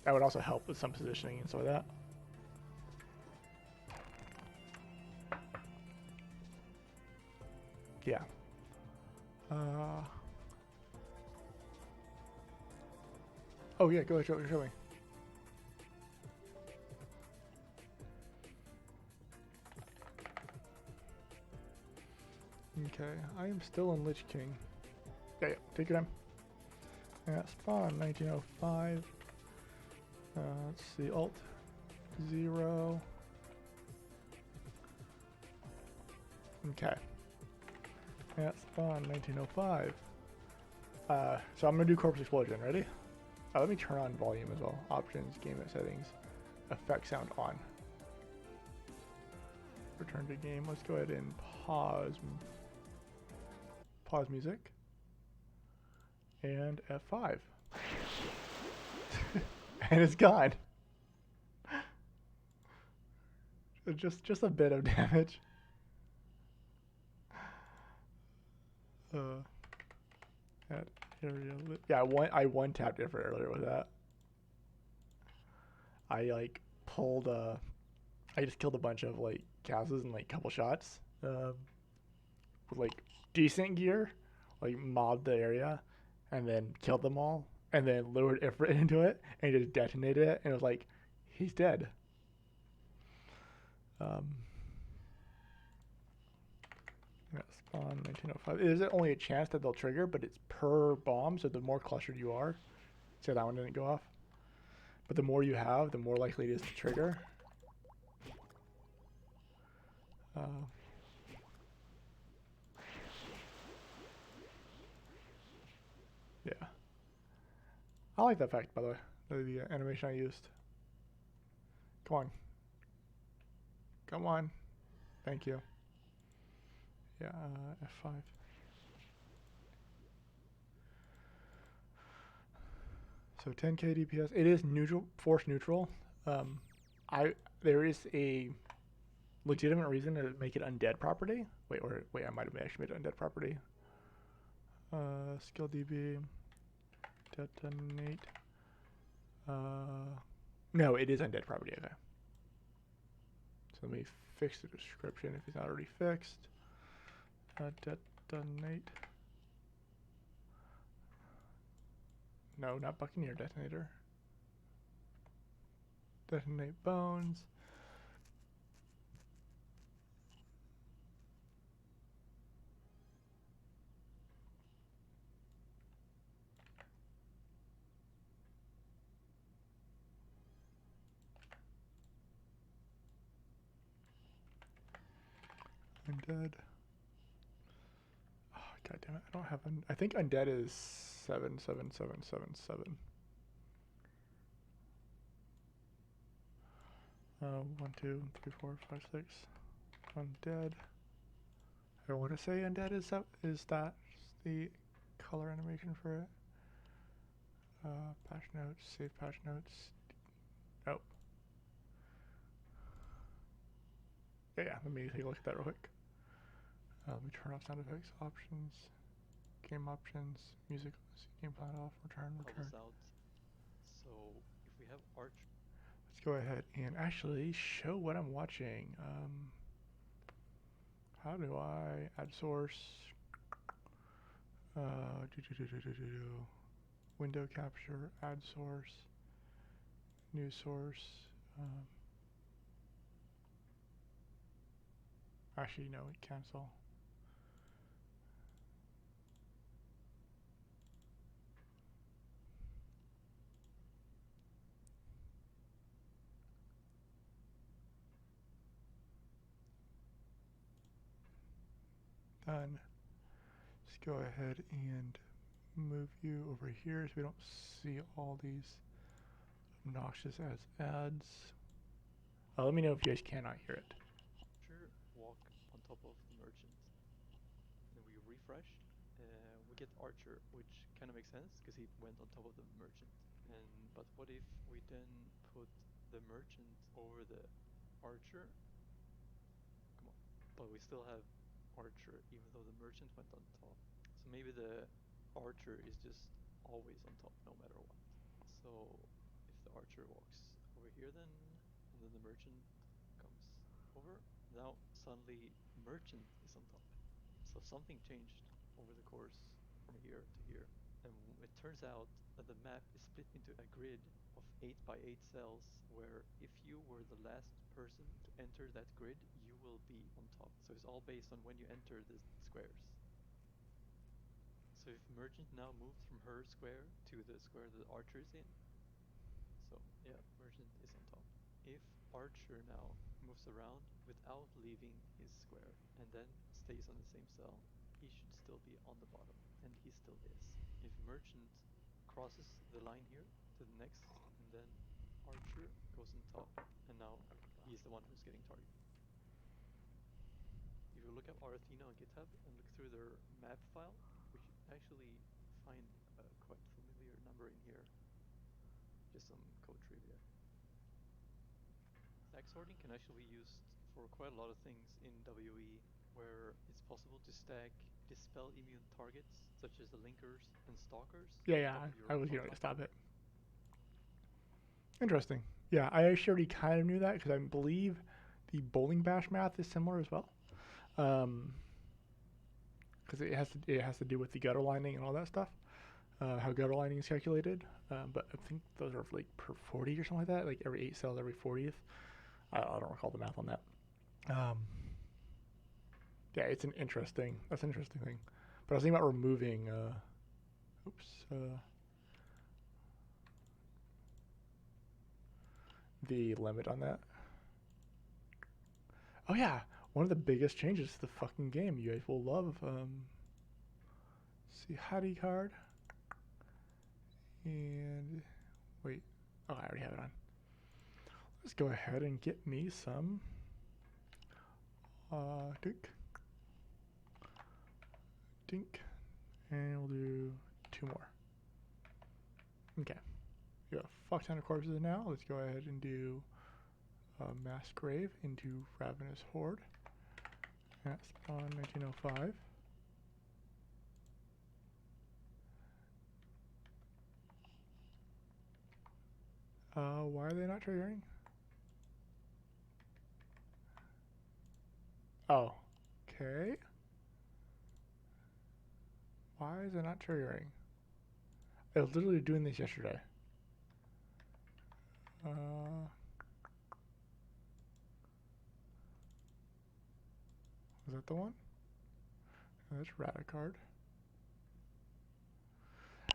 That would also help with some positioning and stuff like that. Yeah. Oh yeah, go ahead, show me. Okay, I am still in Lich King. Yeah, take your time. Yeah, spawn 1905. Let's see, alt 0. Okay. Yeah, spawn 1905. So I'm gonna do Corpse Explosion. Ready? Let me turn on volume as well. Options, game settings, effect sound on. Return to game. Let's go ahead and pause music. And F5. And it's gone. Just a bit of damage. That area. Yeah, I one tapped it for earlier with that. I like pulled I just killed a bunch of like castles in like a couple shots. With like decent gear, like mobbed the area, and then killed them all, and then lured Ifrit into it, and just detonated it, and it was like, he's dead. Yeah, spawn 1905. Is it only a chance that they'll trigger, but it's per bomb, so the more clustered you are. So that one didn't go off. But the more you have, the more likely it is to trigger. Yeah. I like that fact, by the way. The animation I used. Come on. Come on. Thank you. Yeah, F5. So 10k DPS. It is neutral, force neutral. Um, there is a legitimate reason to make it undead property. Wait, I might have actually made it undead property. Skill DB, detonate. No, it is undead property. Okay. So let me fix the description if it's not already fixed. Detonate. No, not Buccaneer detonator. Detonate bones. Undead. Oh, God damn it! I don't have. I think undead is 77777. 1, 2, 3, 4, 5, 6. Undead. I want to say undead is that the color animation for it. Patch notes, save patch notes. Oh. Yeah, let me take a look at that real quick. Let me turn off sound effects, options, game options, music, game plan off, return. Out. So if we have Arch, let's go ahead and actually show what I'm watching. How do I add source? Window capture, add source, new source. Actually, no, cancel. Done. Let's go ahead and move you over here so we don't see all these obnoxious ads. Let me know if you guys cannot hear it. Walk on top of the merchant. Then we refresh. We get Archer, which kind of makes sense because he went on top of the merchant. But what if we then put the merchant over the Archer? Come on. But we still have Archer even though the merchant went on top. So maybe the Archer is just always on top no matter what. So if the Archer walks over here then, and then the merchant comes over, now suddenly merchant is on top. So something changed over the course from here to here. And it turns out that the map is split into a grid of 8 by 8 cells where if you were the last person to enter that grid, you will be on top. So it's all based on when you enter the squares. So if merchant now moves from her square to the square that Archer is in, so yeah, merchant is on top. If Archer now moves around without leaving his square and then stays on the same cell, he should still be on the bottom, and he still is. If merchant crosses the line here to the next, and then Archer goes on top, and now he's the one who's getting targeted. If you look up Arathena on GitHub and look through their map file, we should actually find a quite familiar number in here. Just some code trivia. Stack sorting can actually be used for quite a lot of things in WE, where it's possible to stack dispel immune targets, such as the linkers and stalkers. Yeah, I was going to stop it. Interesting. Yeah, I actually already kind of knew that because I believe the bowling bash math is similar as well. Because it has to do with the gutter lining and all that stuff. How gutter lining is calculated. But I think those are like per 40 or something like that. Like every 8 cells, every 40th. I don't recall the math on that. Yeah, it's an interesting. That's an interesting thing. But I was thinking about removing. The limit on that. Oh yeah. one of the biggest changes to the fucking game. You guys will love. See, Hattie card. And wait. Oh, I already have it on. Let's go ahead and get me some. Dink. Dink. And we'll do 2 more. Okay. We got a fuck ton of corpses now. Let's go ahead and do Mass Grave into Ravenous Horde. At spawn 1905. Why are they not triggering? Oh, okay. Why is it not triggering? I was literally doing this yesterday. Was that the one? Oh, that's Radicard.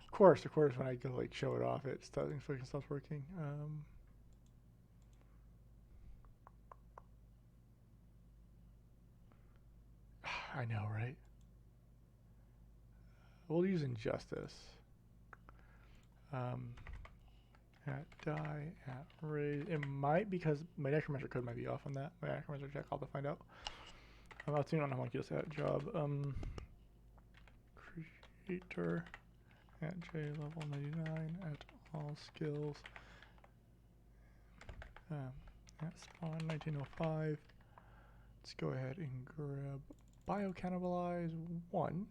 Of course, when I go like show it off, it fucking stops working. I know, right? We'll use Injustice. At die, at raise. It might, because my Necromancer code might be off on that. My Necromancer check, I'll have to find out. I'll see on how much this at job. Creator at J level 99 at all skills. At spawn 1905. Let's go ahead and grab Biocannibalize 1,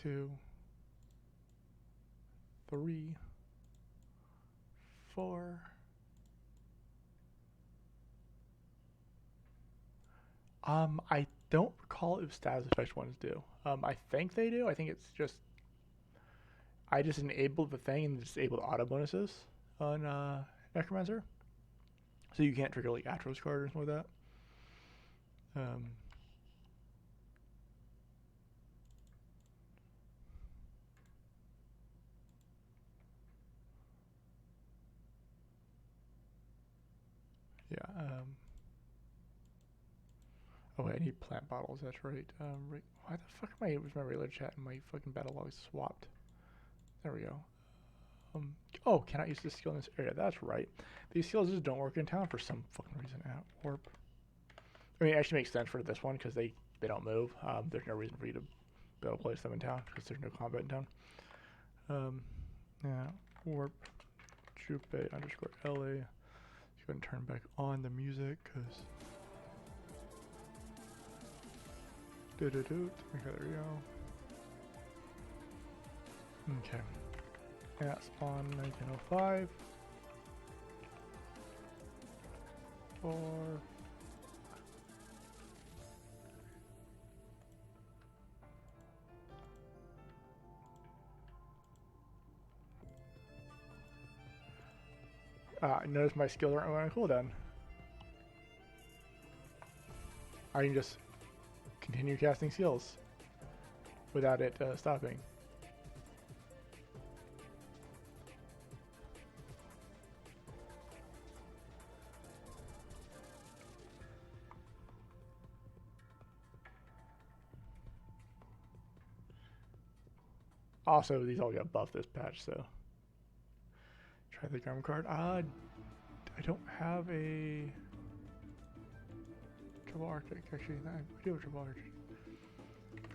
2, 3, 4. I don't recall if status effect ones do. I think they do. I think it's just I just enabled the thing and disabled auto bonuses on Necromancer, so you can't trigger like Atros card or something like that. Yeah. Oh wait, I need plant bottles. That's right. Right. Why the fuck am I? Was my regular chat and my fucking battle log swapped? There we go. Oh, cannot use this skill in this area. That's right. These skills just don't work in town for some fucking reason. At warp. I mean, it actually makes sense for this one because they don't move. There's no reason for you to be able to place them in town because there's no combat in town. Yeah. Warp. Jupe underscore LA. Let's go ahead and turn back on the music because. Okay, there we go. Okay. At spawn 1905. 4. Notice my skills aren't on cooldown. I can just continue casting skills without it stopping. Also, these all got buffed this patch, so try the Garm card. I don't have a Triple Arctic. Actually, I do have a Triple Arctic.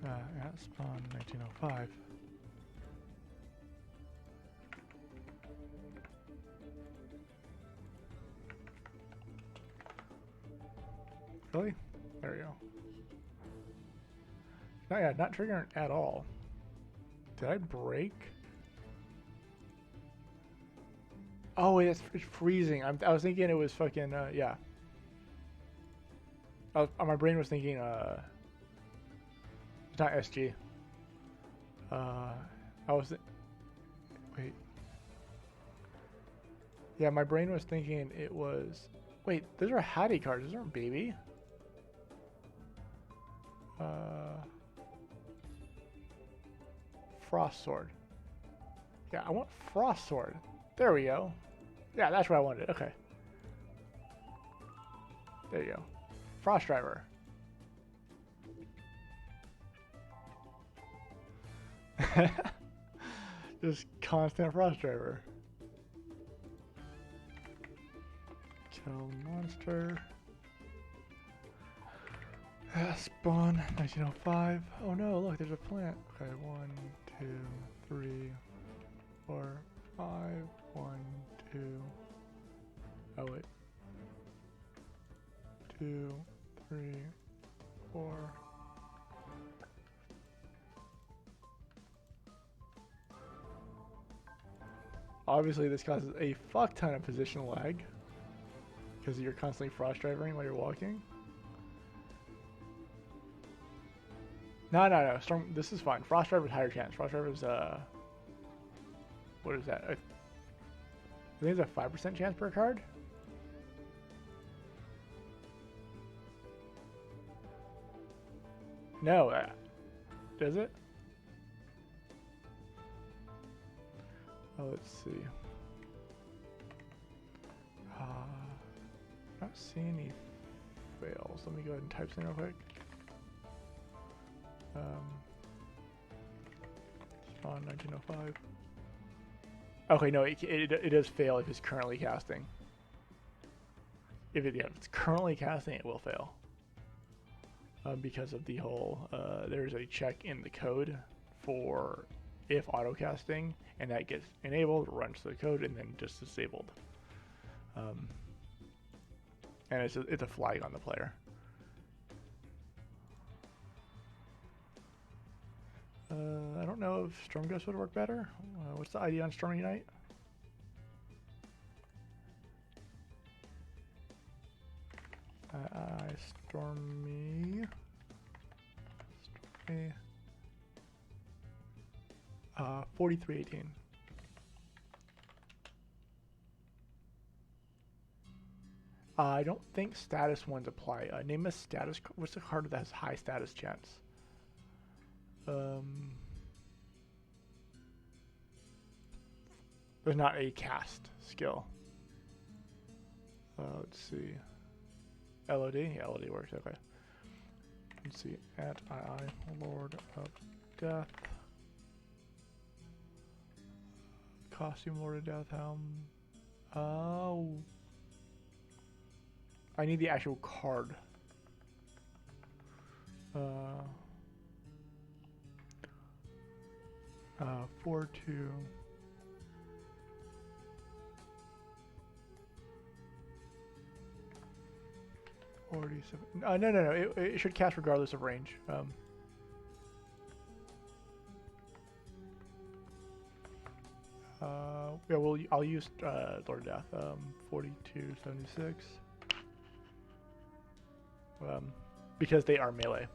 At spawn 1905. Really? There we go. Not triggering at all. Did I break? Oh wait, it's freezing. I was thinking it was fucking yeah. My brain was thinking it's not SG. Wait. Yeah, my brain was thinking it was. Wait, those are Hattie cards. Those aren't baby. Frost Sword. Yeah, I want Frost Sword. There we go. Yeah, that's what I wanted. Okay. There you go. Frost Driver. Just constant Frost Driver. Kill monster. Spawn 1905. Oh no, look, there's a plant. Okay, 1, 2, 3, 4, 5. 1, 2. Oh wait. 2, 3, 4. Obviously, this causes a fuck ton of positional lag because you're constantly frost driving while you're walking. No. Storm. This is fine. Frost driver's higher chance. Frost driver's what is that? I think it's a 5% chance per card. No, does it? Oh, let's see. Not seeing any fails. Let me go ahead and type something real quick. Spawn 1905. Okay, no, it does fail if it's currently casting. If it's currently casting, it will fail. Because of the whole, there's a check in the code for if auto casting, and that gets enabled, runs the code, and then just disabled. And it's a flag on the player. I don't know if Storm Ghost would work better. What's the ID on Stormy Night? Stormy. 4318. I don't think status ones apply. Name a status. What's the card that has high status chance? There's not a cast skill. Let's see. LOD? Yeah, LOD works. Okay. Let's see. At II, Lord of Death. Costume Lord of Death Helm. Oh. I need the actual card. 4-2. No. It should cast regardless of range. Yeah, well, I'll use Lord of Death. 4276. Because they are melee.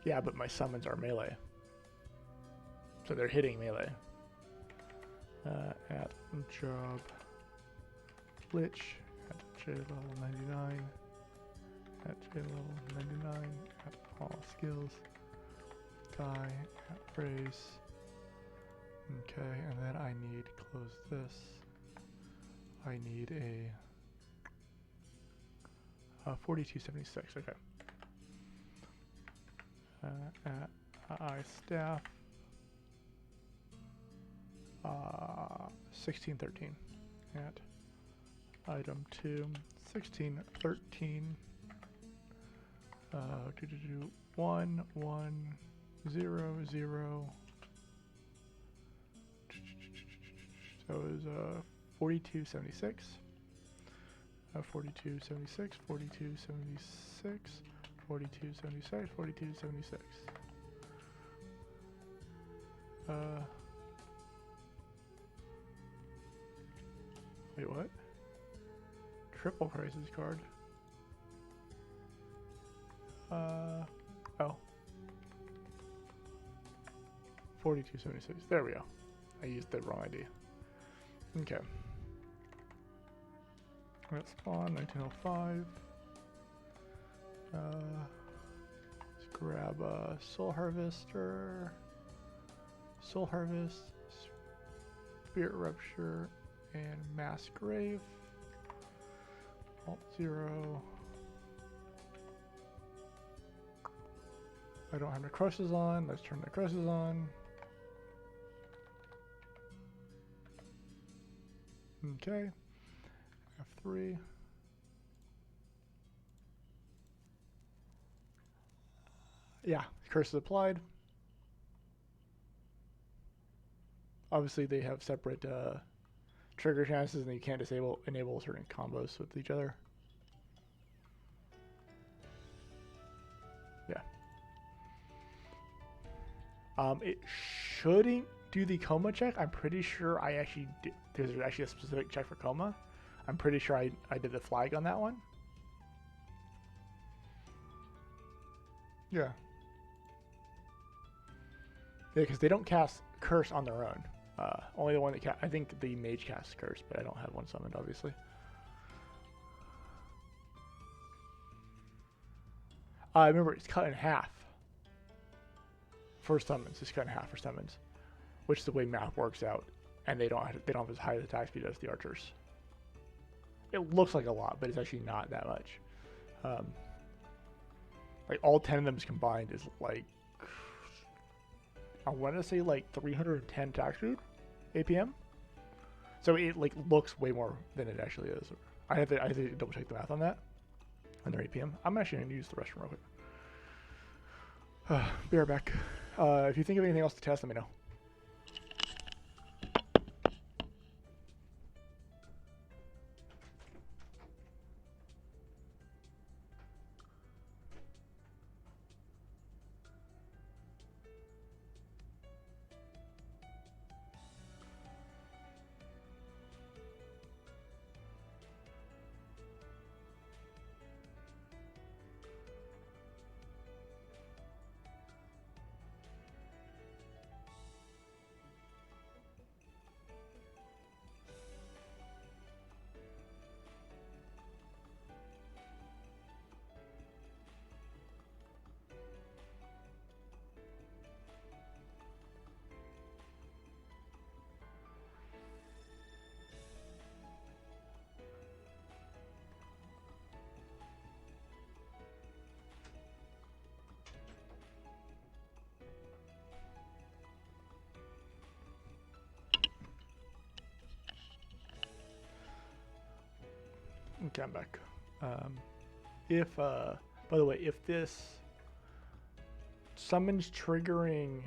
Yeah, but my summons are melee. So they're hitting melee. At job Lich at J level 99. At J level 99. At all skills. Guy at phrase. Okay, and then I need to close this. I need a 4276. Okay. At I staff 1613. At item 2 1613. 1 1 0 0. So it was 4276. 4276, 4276, 4276, 4276. Wait, what? Triple crisis card. Oh. 4276. There we go. I used the wrong ID. Okay. Let's spawn 1905. Let's grab a Soul Harvester, Soul Harvest, Spirit Rupture, and Mass Grave. Alt 0. I don't have necrosis on. Let's turn necrosis on. Okay. F3. Yeah, curse is applied. Obviously, they have separate trigger chances, and you can't enable certain combos with each other. Yeah. It shouldn't do the coma check. I'm pretty sure I actually did. There's actually a specific check for coma. I'm pretty sure I did the flag on that one. Yeah. Yeah, because they don't cast curse on their own. Only the one that I think the mage casts curse, but I don't have one summoned, obviously. Remember, it's cut in half for summons. It's cut in half for summons, which is the way math works out, and they don't have as high attack speed as the archers. It looks like a lot, but it's actually not that much. Like all 10 of them combined is like, I want to say like 310 attack speed, APM. So it like looks way more than it actually is. I have to double check the math on that. And their APM. I'm actually going to use the restroom real quick. Be right back. If you think of anything else to test, let me know. Okay, I'm back. By the way, if this summons triggering,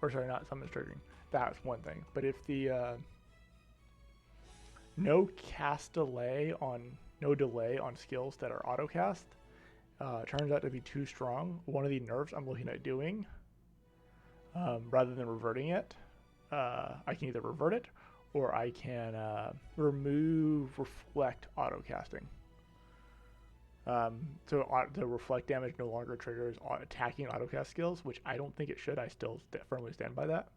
or sorry, not summons triggering, that's one thing. But if the no delay on skills that are auto cast turns out to be too strong, one of the nerfs I'm looking at doing, rather than reverting it, I can either revert it or I can remove reflect auto casting. So the reflect damage no longer triggers attacking autocast skills, which I don't think it should. I still firmly stand by that.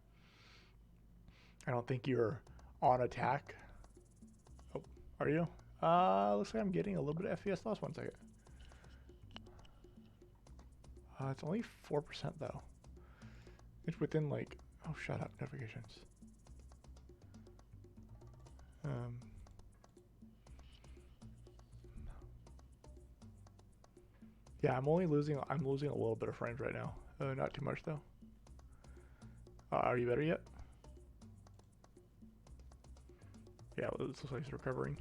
I don't think you're on attack. Oh, are you? Looks like I'm getting a little bit of FPS loss. 1 second. It's only 4% though. It's within like, oh, shut up, notifications. Yeah, I'm losing a little bit of frames right now. Not too much though. Are you better yet? Yeah, well, this looks like it's recovering.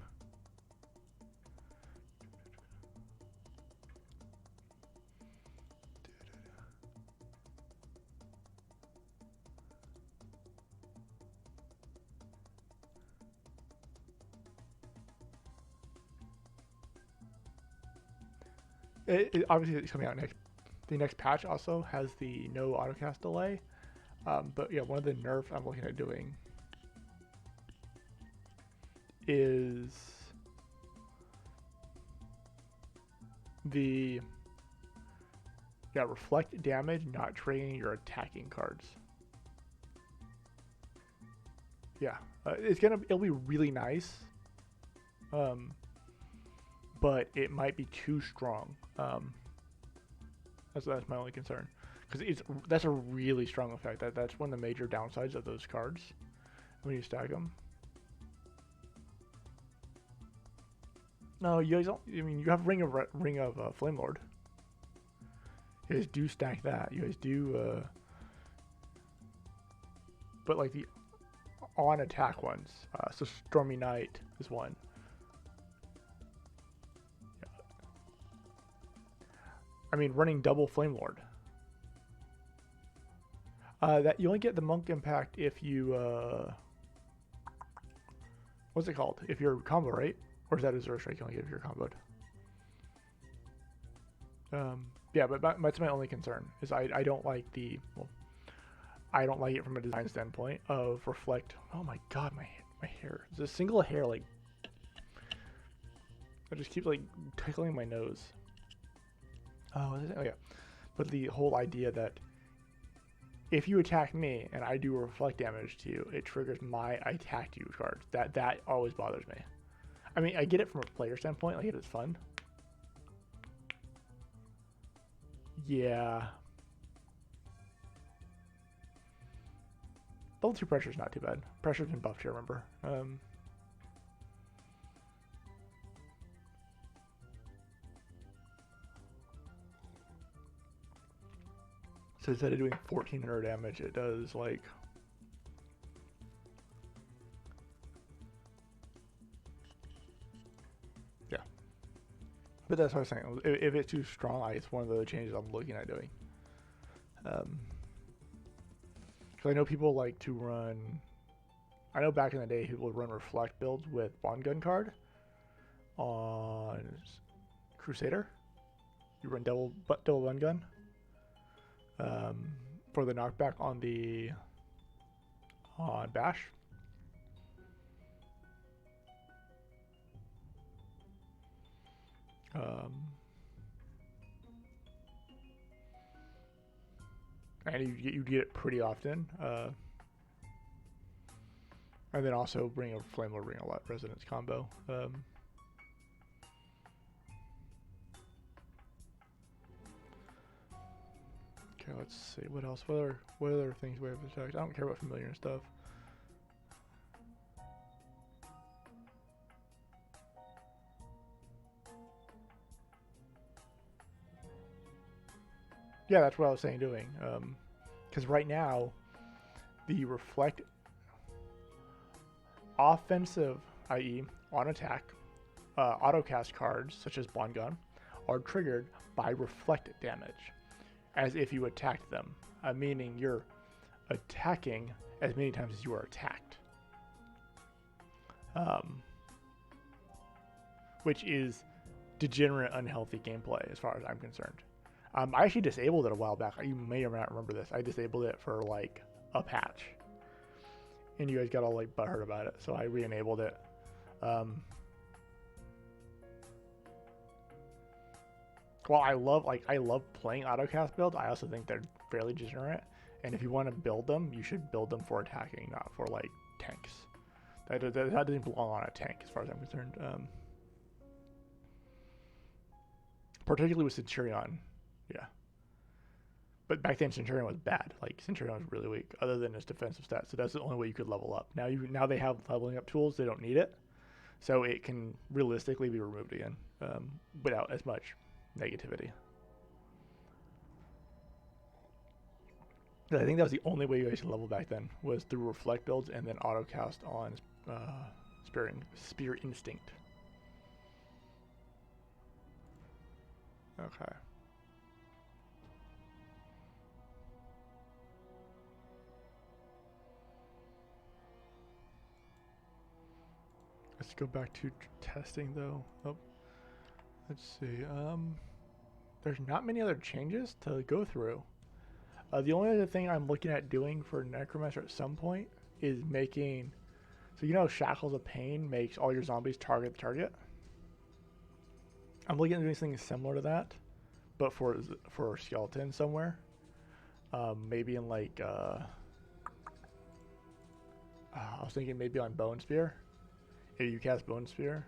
Obviously it's coming out next. The next patch also has the no autocast delay. But yeah, one of the nerfs I'm looking at doing is the reflect damage not triggering your attacking cards. Yeah, it'll be really nice. But it might be too strong. That's my only concern, because that's a really strong effect. That's one of the major downsides of those cards when you stack them. No, you guys don't. I mean, you have Ring of Flame Lord. You guys do stack that. You guys do. But like the on attack ones. So Stormy Knight is one. Yeah. I mean, running double Flame Lord. That you only get the monk impact if you what's it called? If you're combo, right? Or is that a Zero Strike you only get if you're comboed? Yeah, but that's my only concern is I don't like the I don't like it from a design standpoint of reflect. Oh my god, my hair. It's a single hair like I just keep like tickling my nose. Oh yeah, but the whole idea that if you attack me and I do reflect damage to you, it triggers my I attacked you card. That always bothers me. I mean, I get it from a player standpoint, like it is fun. Yeah. Level 2 pressure is not too bad. Pressure's been buffed here, remember. So instead of doing 1400 damage, it does like... Yeah. But that's what I was saying. If it's too strong, it's one of the changes I'm looking at doing. Because I know people like to run... I know back in the day, people would run Reflect builds with Bond Gun card on Crusader. You run double Bond Gun. For the knockback on Bash. And you get it pretty often. And then also bring a Flame Lord, Ring of Resonance combo. Okay, let's see what else. What other things we have attacked? I don't care about familiar and stuff. Yeah, that's what I was saying doing. Because right now, the reflect offensive, i.e., on attack, autocast cards such as Bond Gun are triggered by reflect damage, as if you attacked them, meaning you're attacking as many times as you are attacked. Which is degenerate, unhealthy gameplay as far as I'm concerned. I actually disabled it a while back. You may or may not remember this. I disabled it for like a patch, and you guys got all like butthurt about it, so I re-enabled it. Well, I love playing autocast builds. I also think they're fairly degenerate, and if you want to build them, you should build them for attacking, not for like tanks. That doesn't belong on a tank as far as I'm concerned. Particularly with Centurion, yeah. But back then Centurion was bad. Like Centurion was really weak, other than his defensive stats. So that's the only way you could level up. Now they have leveling up tools. They don't need it, so it can realistically be removed again without as much negativity. I think that was the only way you guys could level back then, was through reflect builds and then autocast on Spear Instinct. Okay. Let's go back to testing though. Oh, let's see. There's not many other changes to go through. The only other thing I'm looking at doing for Necromancer at some point is making... So you know Shackles of Pain makes all your zombies target the target? I'm looking at doing something similar to that, but for skeleton somewhere. Maybe in like... I was thinking maybe on Bone Spear. If you cast Bone Spear.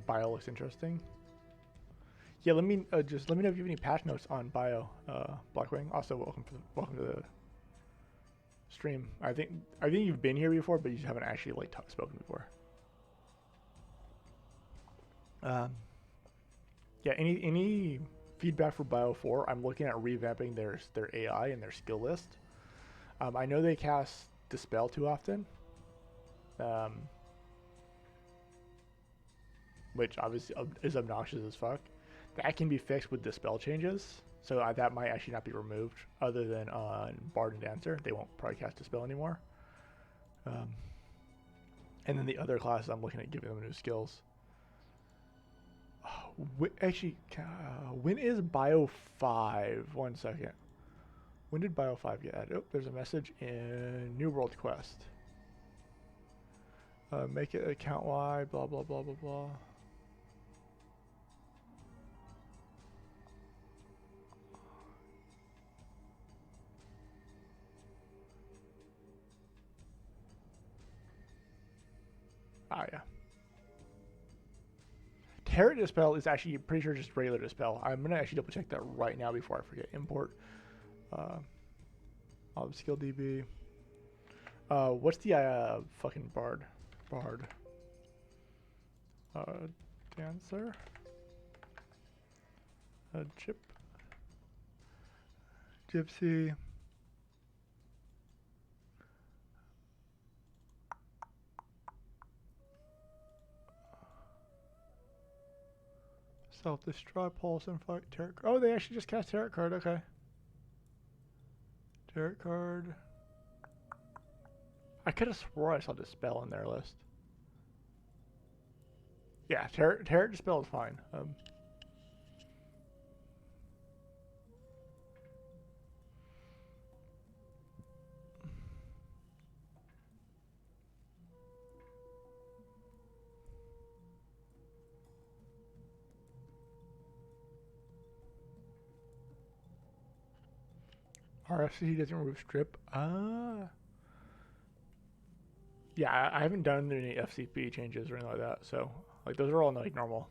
Bio looks interesting. Yeah, let me know if you have any patch notes on Bio, Blackwing. Also, welcome to the stream. I think you've been here before, but you haven't actually like spoken before. Um, yeah, any feedback for Bio 4? I'm looking at revamping their AI and their skill list. I know they cast Dispel too often, which obviously is obnoxious as fuck. That can be fixed with Dispel changes, so that might actually not be removed. Other than on Bard and Dancer, they won't probably cast Dispel anymore. And then the other classes, I'm looking at giving them new skills. Actually, when is Bio 5? 1 second. When did Bio 5 get added? Oh, there's a message in New World Quest. Make it account wide, blah, blah, blah, blah, blah. Ah, yeah. Terra Dispel is actually pretty sure just regular Dispel. I'm going to actually double check that right now before I forget. Import. I'll have skill DB. What's the fucking Bard? Dancer. Chip. Gypsy. Self-destruct, pulse, and fight. Tarot. Oh, they actually just cast Tarot card. Okay. Tarot card. I could have swore I saw Dispel in their list. Yeah, Tarot Dispel is fine. RFC doesn't remove strip. Yeah, I haven't done any FCP changes or anything like that. So, like, those are all like normal.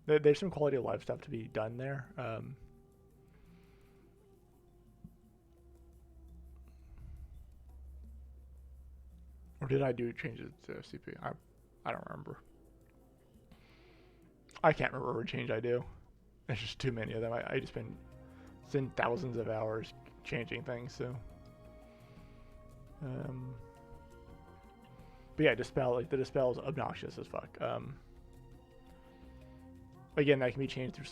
There's some quality of life stuff to be done there. Or did I do changes to FCP? I don't remember. I can't remember what change I do. There's just too many of them. I just spend thousands of hours changing things, so. But yeah, Dispel, like the Dispel is obnoxious as fuck. Again, that can be changed through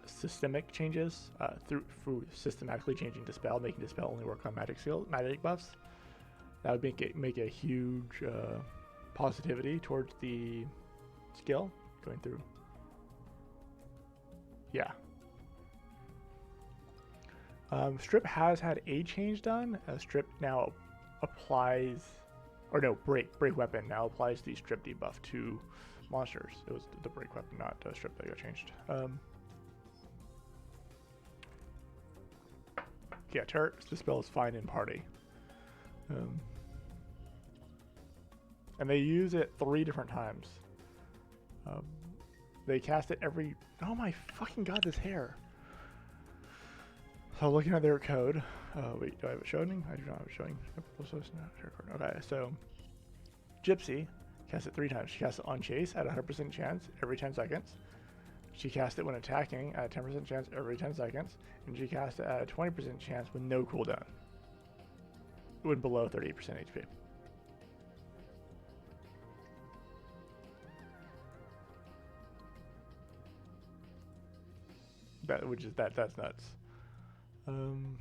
systemic changes, through systematically changing Dispel, making Dispel only work on magic buffs. That would make a huge positivity towards the skill going through. Yeah. Strip has had a change done. Strip now applies, or no, break weapon now applies the strip debuff to monsters. It was the break weapon, not strip, that got changed. Yeah, Turret's Dispel is fine in party. And they use it 3 different times. They cast it every... Oh my fucking god, this hair. So looking at their code... wait, do I have it showing? I do not have it showing. Okay, so... Gypsy casts it 3 times. She casts it on chase at a 100% chance every 10 seconds. She casts it when attacking at a 10% chance every 10 seconds. And she casts it at a 20% chance with no cooldown. When below 38% HP. That's nuts. And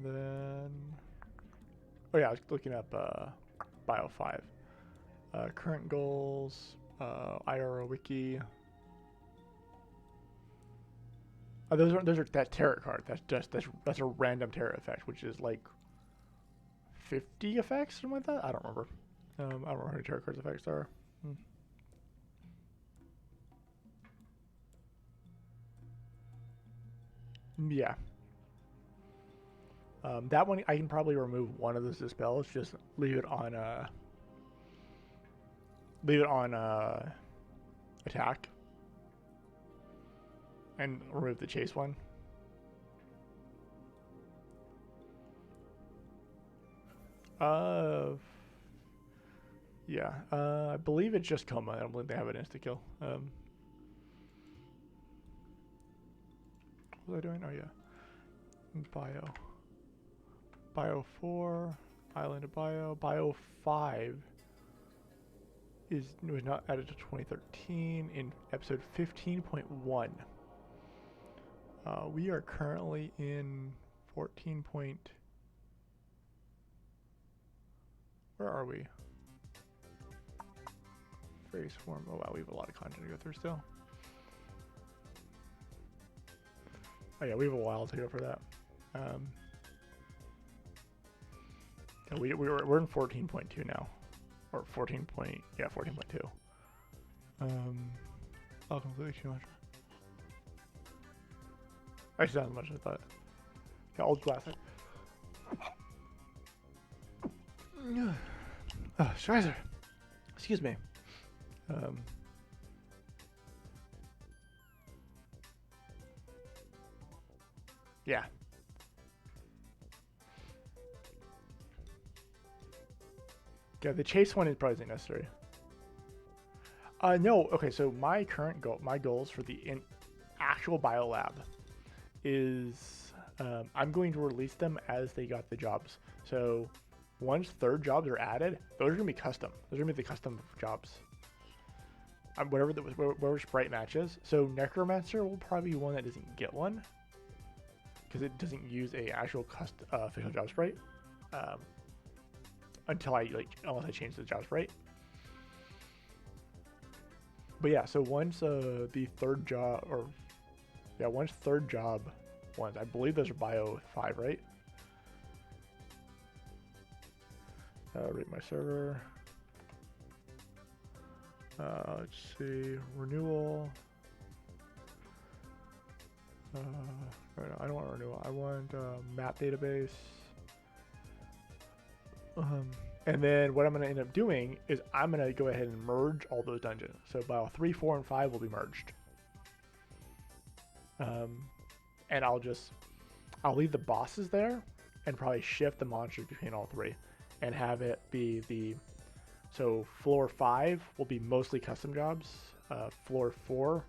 then, oh yeah, I was looking up Bio 5. Current goals, IRO wiki. Those are that tarot card. That's a random tarot effect, which is like 50 effects, something like that. I don't remember. I don't remember how many tarot cards effects are. Yeah. That one I can probably remove one of those dispels. Just leave it on attack, and remove the chase one. Yeah, I believe it's just coma. I don't believe they have an insta kill. What was I doing? Oh yeah, bio 4, island of bio 5 was not added to 2013 in episode 15.1. We are currently in 14. Where are we? Phrase form. Oh wow, we have a lot of content to go through still. Oh yeah, we have a while to go for that. Yeah, we're in 14.2 now, or 14.2. I'll completely too much. Actually, not as much as I thought. Yeah, old classic. Schweizer. Excuse me. Yeah. Yeah, the chase one is probably necessary. No. Okay, so my current goals for the actual biolab is I'm going to release them as they got the jobs. So once third jobs are added, those are gonna be custom. Those are gonna be the custom jobs. Whatever sprite matches. So Necromancer will probably be one that doesn't get one because it doesn't use a actual official job sprite unless I change the job sprite. But yeah, so once the third job once third job ones, I believe those are bio 5, right? Rate my server. Let's see, renewal. No, I don't want renewal. I want map database. And then what I'm going to end up doing is I'm going to go ahead and merge all those dungeons. So bio 3, 4, and 5 will be merged. And I'll leave the bosses there and probably shift the monsters between all three and have it be so floor 5 will be mostly custom jobs. Floor 4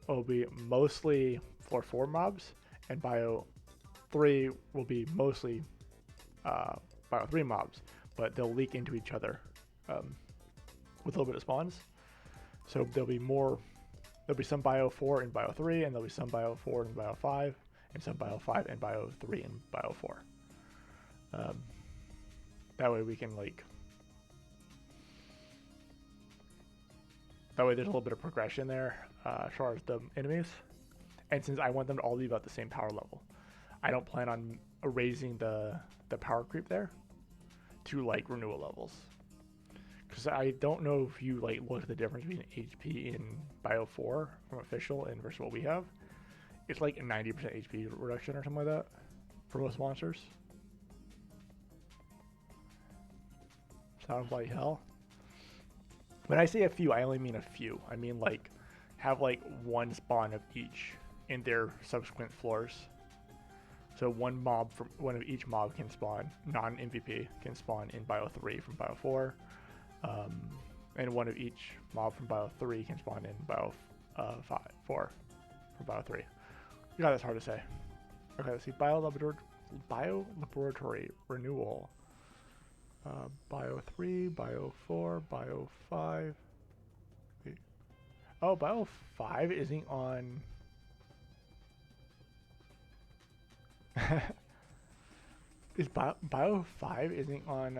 will be mostly floor 4 mobs, and bio 3 will be mostly bio 3 mobs, but they'll leak into each other with a little bit of spawns. So there'll be some bio 4 in bio 3, and there'll be some bio 4 in bio 5, and some bio 5 and bio 3 and bio 4. That way we can that way there's a little bit of progression there as far as the enemies. And since I want them to all be about the same power level, I don't plan on raising the power creep there to renewal levels. Because I don't know if you look at the difference between HP in bio 4 from official and versus what we have. It's like a 90% HP reduction or something like that for most monsters. Sounds like hell. When I say a few, I only mean a few. I mean have one spawn of each in their subsequent floors. So one of each mob can spawn, non-MVP can spawn in bio 3 from bio 4. And one of each mob from bio 3 can spawn in bio 4 from bio 3. God, that's hard to say. Okay, let's see. Bio laboratory renewal. Bio 3, bio 4, bio 5. Wait. Oh, bio 5 isn't on. Is bio 5 isn't on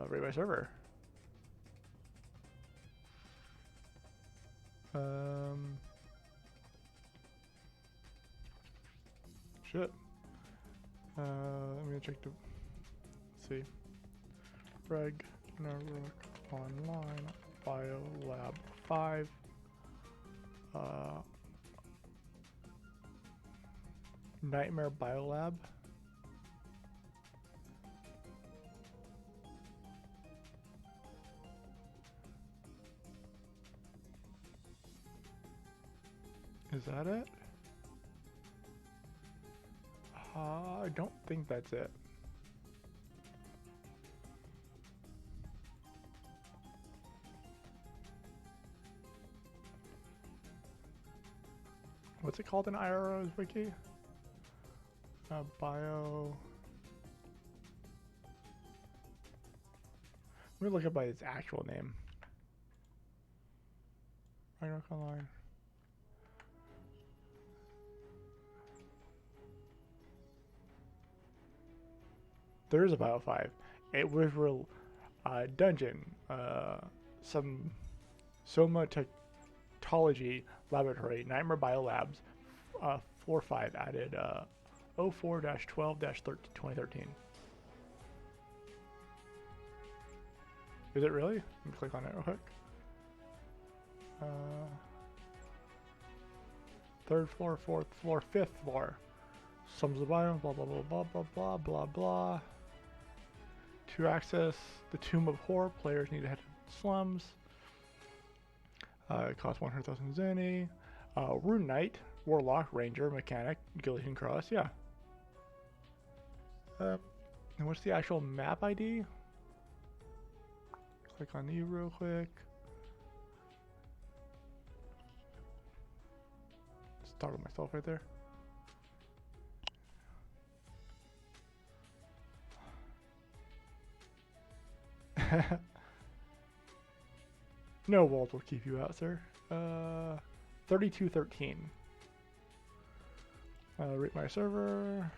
Rate My Server. Shit. Let me check let's see. Reg Naruk Online Biolab 5. Nightmare Biolab. Is that it? I don't think that's it. what's it called in IRO's wiki? Bio. Let me look up by its actual name. Ragnarok Online. There is a Bio 5. It was real dungeon. Some Soma Technology Laboratory, Nightmare Biolabs, 4.5 added 04-12-2013. Is it really? Let me click on it real quick. Third floor, fourth floor, fifth floor. Sums of biomes, blah blah blah blah blah blah blah blah. To access the Tomb of Horror, players need to head to slums. It costs 100,000 zeni. Rune Knight, Warlock, Ranger, Mechanic, Gillian Cross, yeah. And what's the actual map ID? Click on you real quick. Just talk to myself right there. No walls will keep you out, sir. 3213. Rate my server.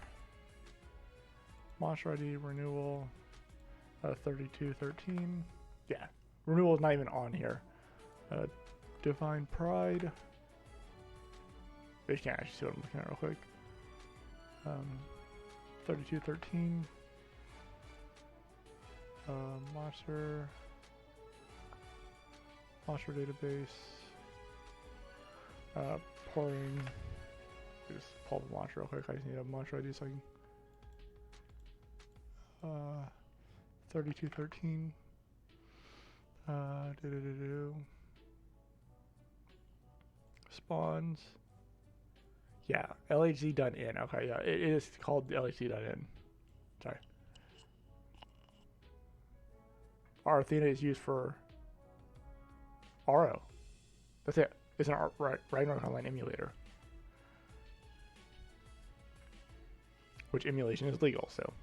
Monster ID renewal. 3213. Yeah, renewal is not even on here. Divine Pride. You can't actually see what I'm looking at real quick. 3213. Monster database. Pouring. Just pull the launcher real quick. I just need a monster ID so I can. 3213. Spawns. Yeah, LHC done in. Okay, yeah, it is called LHC done in. Sorry. Our Athena is used for RO. That's it. It's an Ragnarok Online emulator. Which emulation is legal, so.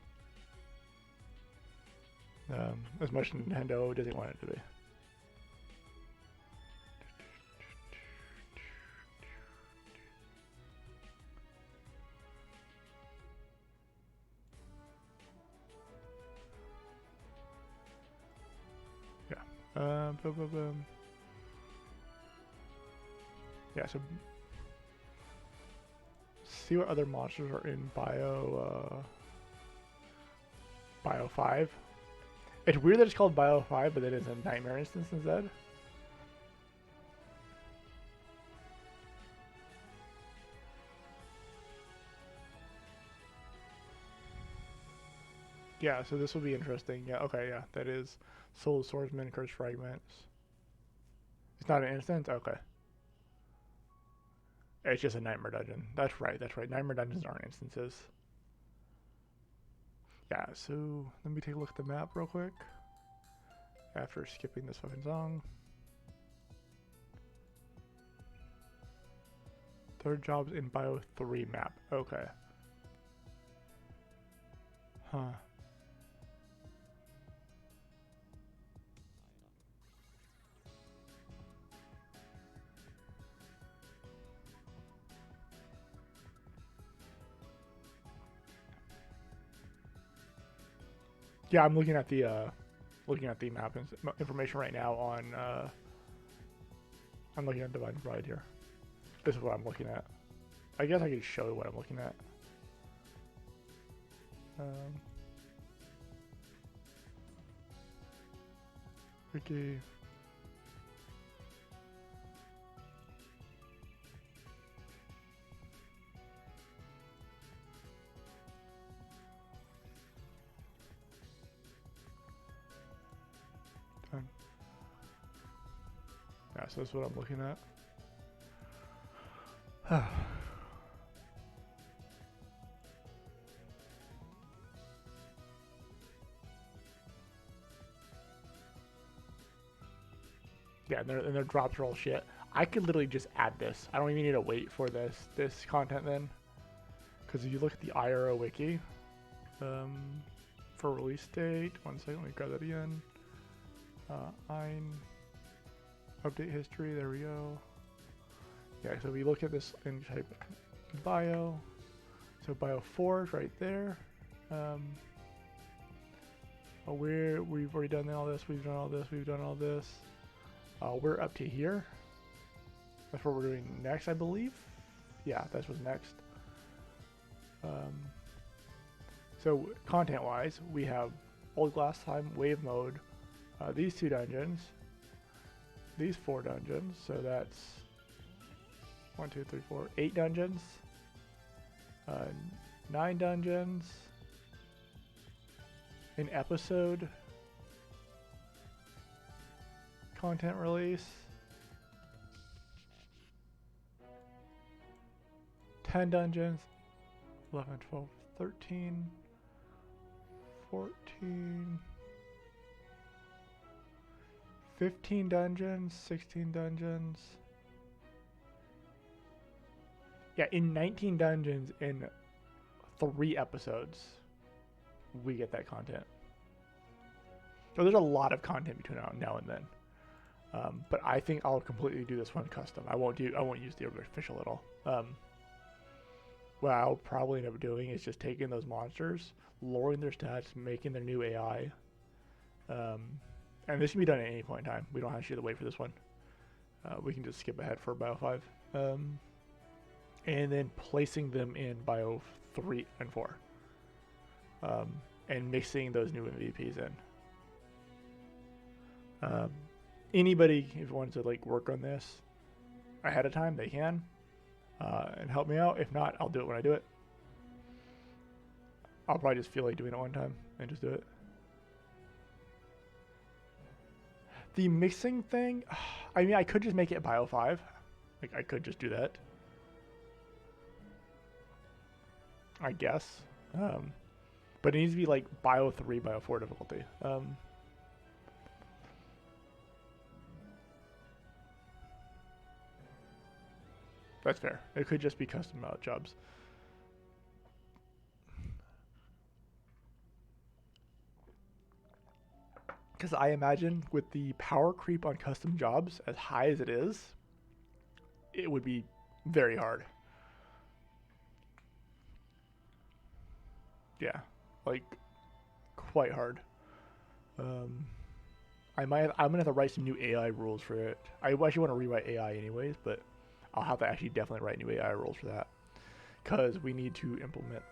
As much as Nintendo doesn't want it to be. Yeah. Yeah, so see what other monsters are in Bio 5. It's weird that it's called Bio 5, but it is a Nightmare instance instead. Yeah, so this will be interesting. Yeah, okay, yeah, that is Soul Swordsman, Cursed Fragments. It's not an instance? Okay. It's just a Nightmare Dungeon. That's right, that's right. Nightmare Dungeons aren't instances. Yeah, so let me take a look at the map real quick. After skipping this fucking song. Third job's in Bio 3 map. Okay. Huh. Yeah, I'm looking at the map information right now on I'm looking at Divine Pride here. This is what I'm looking at. I guess I could show you what I'm looking at. Wiki. Yeah, so that's what I'm looking at. Yeah, and their drops are all shit. I could literally just add this. I don't even need to wait for this content then. Because if you look at the IRO wiki, for release date, one second, let me grab that again. Ein, update history, there we go. Yeah, so we look at this and type bio. So bio 4 is right there. We've already done all this, we've done all this, we've done all this. We're up to here. That's what we're doing next, I believe. Yeah, that's what's next. So content-wise, we have Old Glass Time, Wave Mode, these 2 dungeons, these 4 dungeons, so that's 1, 2, 3, 4, 8 dungeons, 9 dungeons, an episode, content release, 10 dungeons, 11, 12, 13, 14, 15 dungeons, 16 dungeons. Yeah, in 19 dungeons in 3 episodes, we get that content. So there's a lot of content between now and then. But I think I'll completely do this one custom. I won't use the official at all. What I'll probably end up doing is just taking those monsters, lowering their stats, making their new AI. And this can be done at any point in time. We don't actually have to wait for this one. We can just skip ahead for Bio 5. And then placing them in Bio 3 and 4. And mixing those new MVPs in. Anybody, if you wanted to like work on this ahead of time, they can. And help me out. If not, I'll do it when I do it. I'll probably just feel like doing it one time and just do it. The mixing thing, I mean, I could just make it Bio 5. Like, I could just do that. I guess. But it needs to be like Bio 3, Bio 4 difficulty. That's fair. It could just be custom jobs. Because I imagine with the power creep on custom jobs as high as it is, it would be very hard. Yeah, like quite hard. I'm gonna have to write some new AI rules for it. I actually want to rewrite AI anyways, but I'll have to actually definitely write new AI rules for that because we need to implement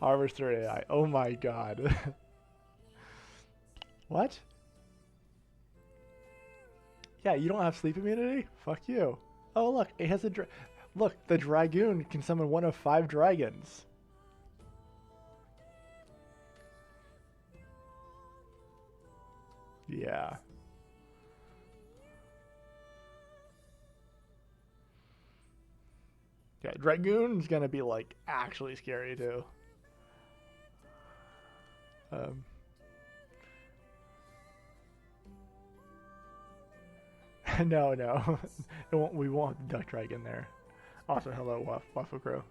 Harvester AI. Oh my god. What? Yeah, you don't have sleep immunity? Fuck you. Oh look, it has a look, the Dragoon can summon 1 of 5 dragons. Yeah. Yeah, Dragoon's gonna be like actually scary too. No. We won't have the Duck Dragon there. Also, hello, Waffle Crow.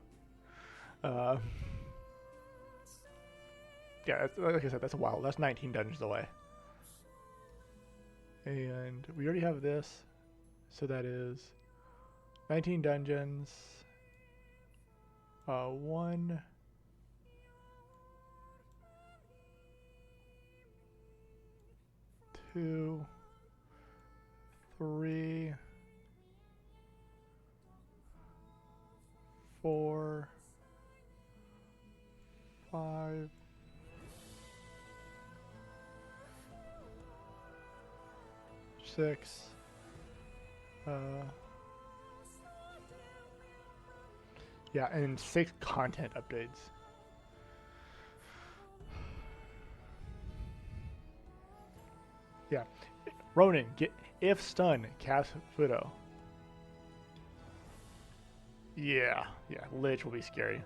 Yeah, like I said, that's a while. That's 19 dungeons away. And we already have this. So that is 19 dungeons. 1, 2, 3, 4, 5, 6. Yeah, and 6 content updates. Yeah. Ronin, get if stun, cast Fudo. Yeah, Lich will be scary.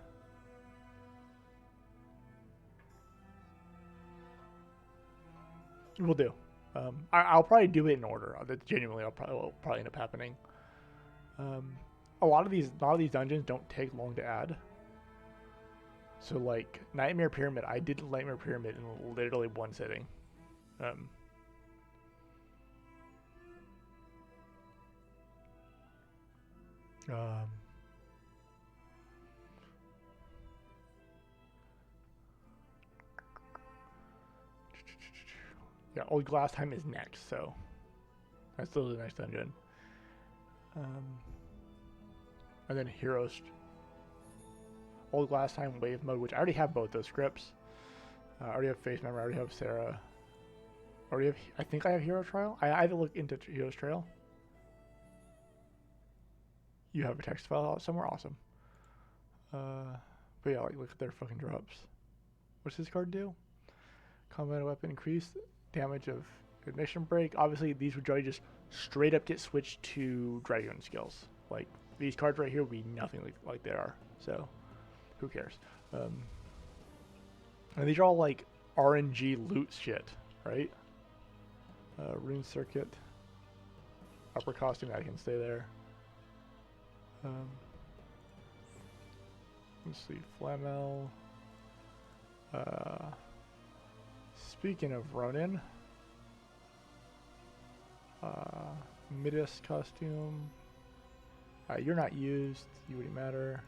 We'll do. I'll probably do it in order. That genuinely, will probably end up happening. A lot of these dungeons don't take long to add. So like Nightmare Pyramid, I did Nightmare Pyramid in literally one sitting. Yeah, Old Glass Time is next, so that's still the next dungeon. And then Heroes. Old Glass Time Wave Mode, which I already have both those scripts. I already have Face Memory, I already have Sarah. I think I have Hero Trial. I had to look into Heroes Trail. You have a text file out somewhere? Awesome. But yeah, like look at their fucking drops. What's this card do? Combat weapon increase damage of admission break. Obviously these would just straight up get switched to Dragon skills. Like these cards right here would be nothing like they are. So who cares? And these are all like RNG loot shit, right? Rune Circuit. Upper costume, I can stay there. Let's see, Flamel. Speaking of Ronin, Midas costume. You're not used. You wouldn't matter.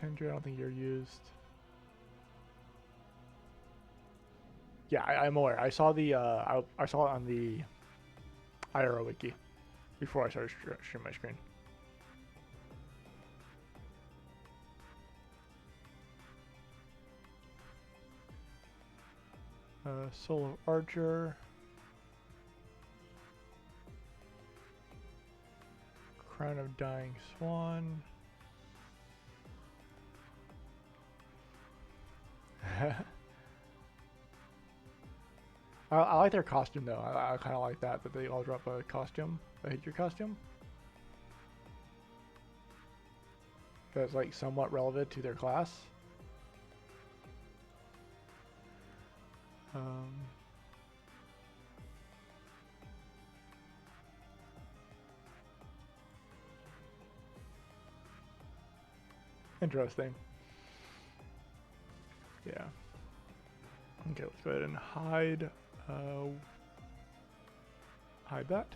Tendra, I don't think you're used. Yeah, I'm aware. I saw the I saw it on the IRO wiki before I started sharing my screen. Soul of Archer. Crown of Dying Swan. I like their costume though. I kind of like that they all drop a costume. I hate your costume. That's like somewhat relevant to their class. Interesting. Yeah. Okay, let's go ahead and hide that,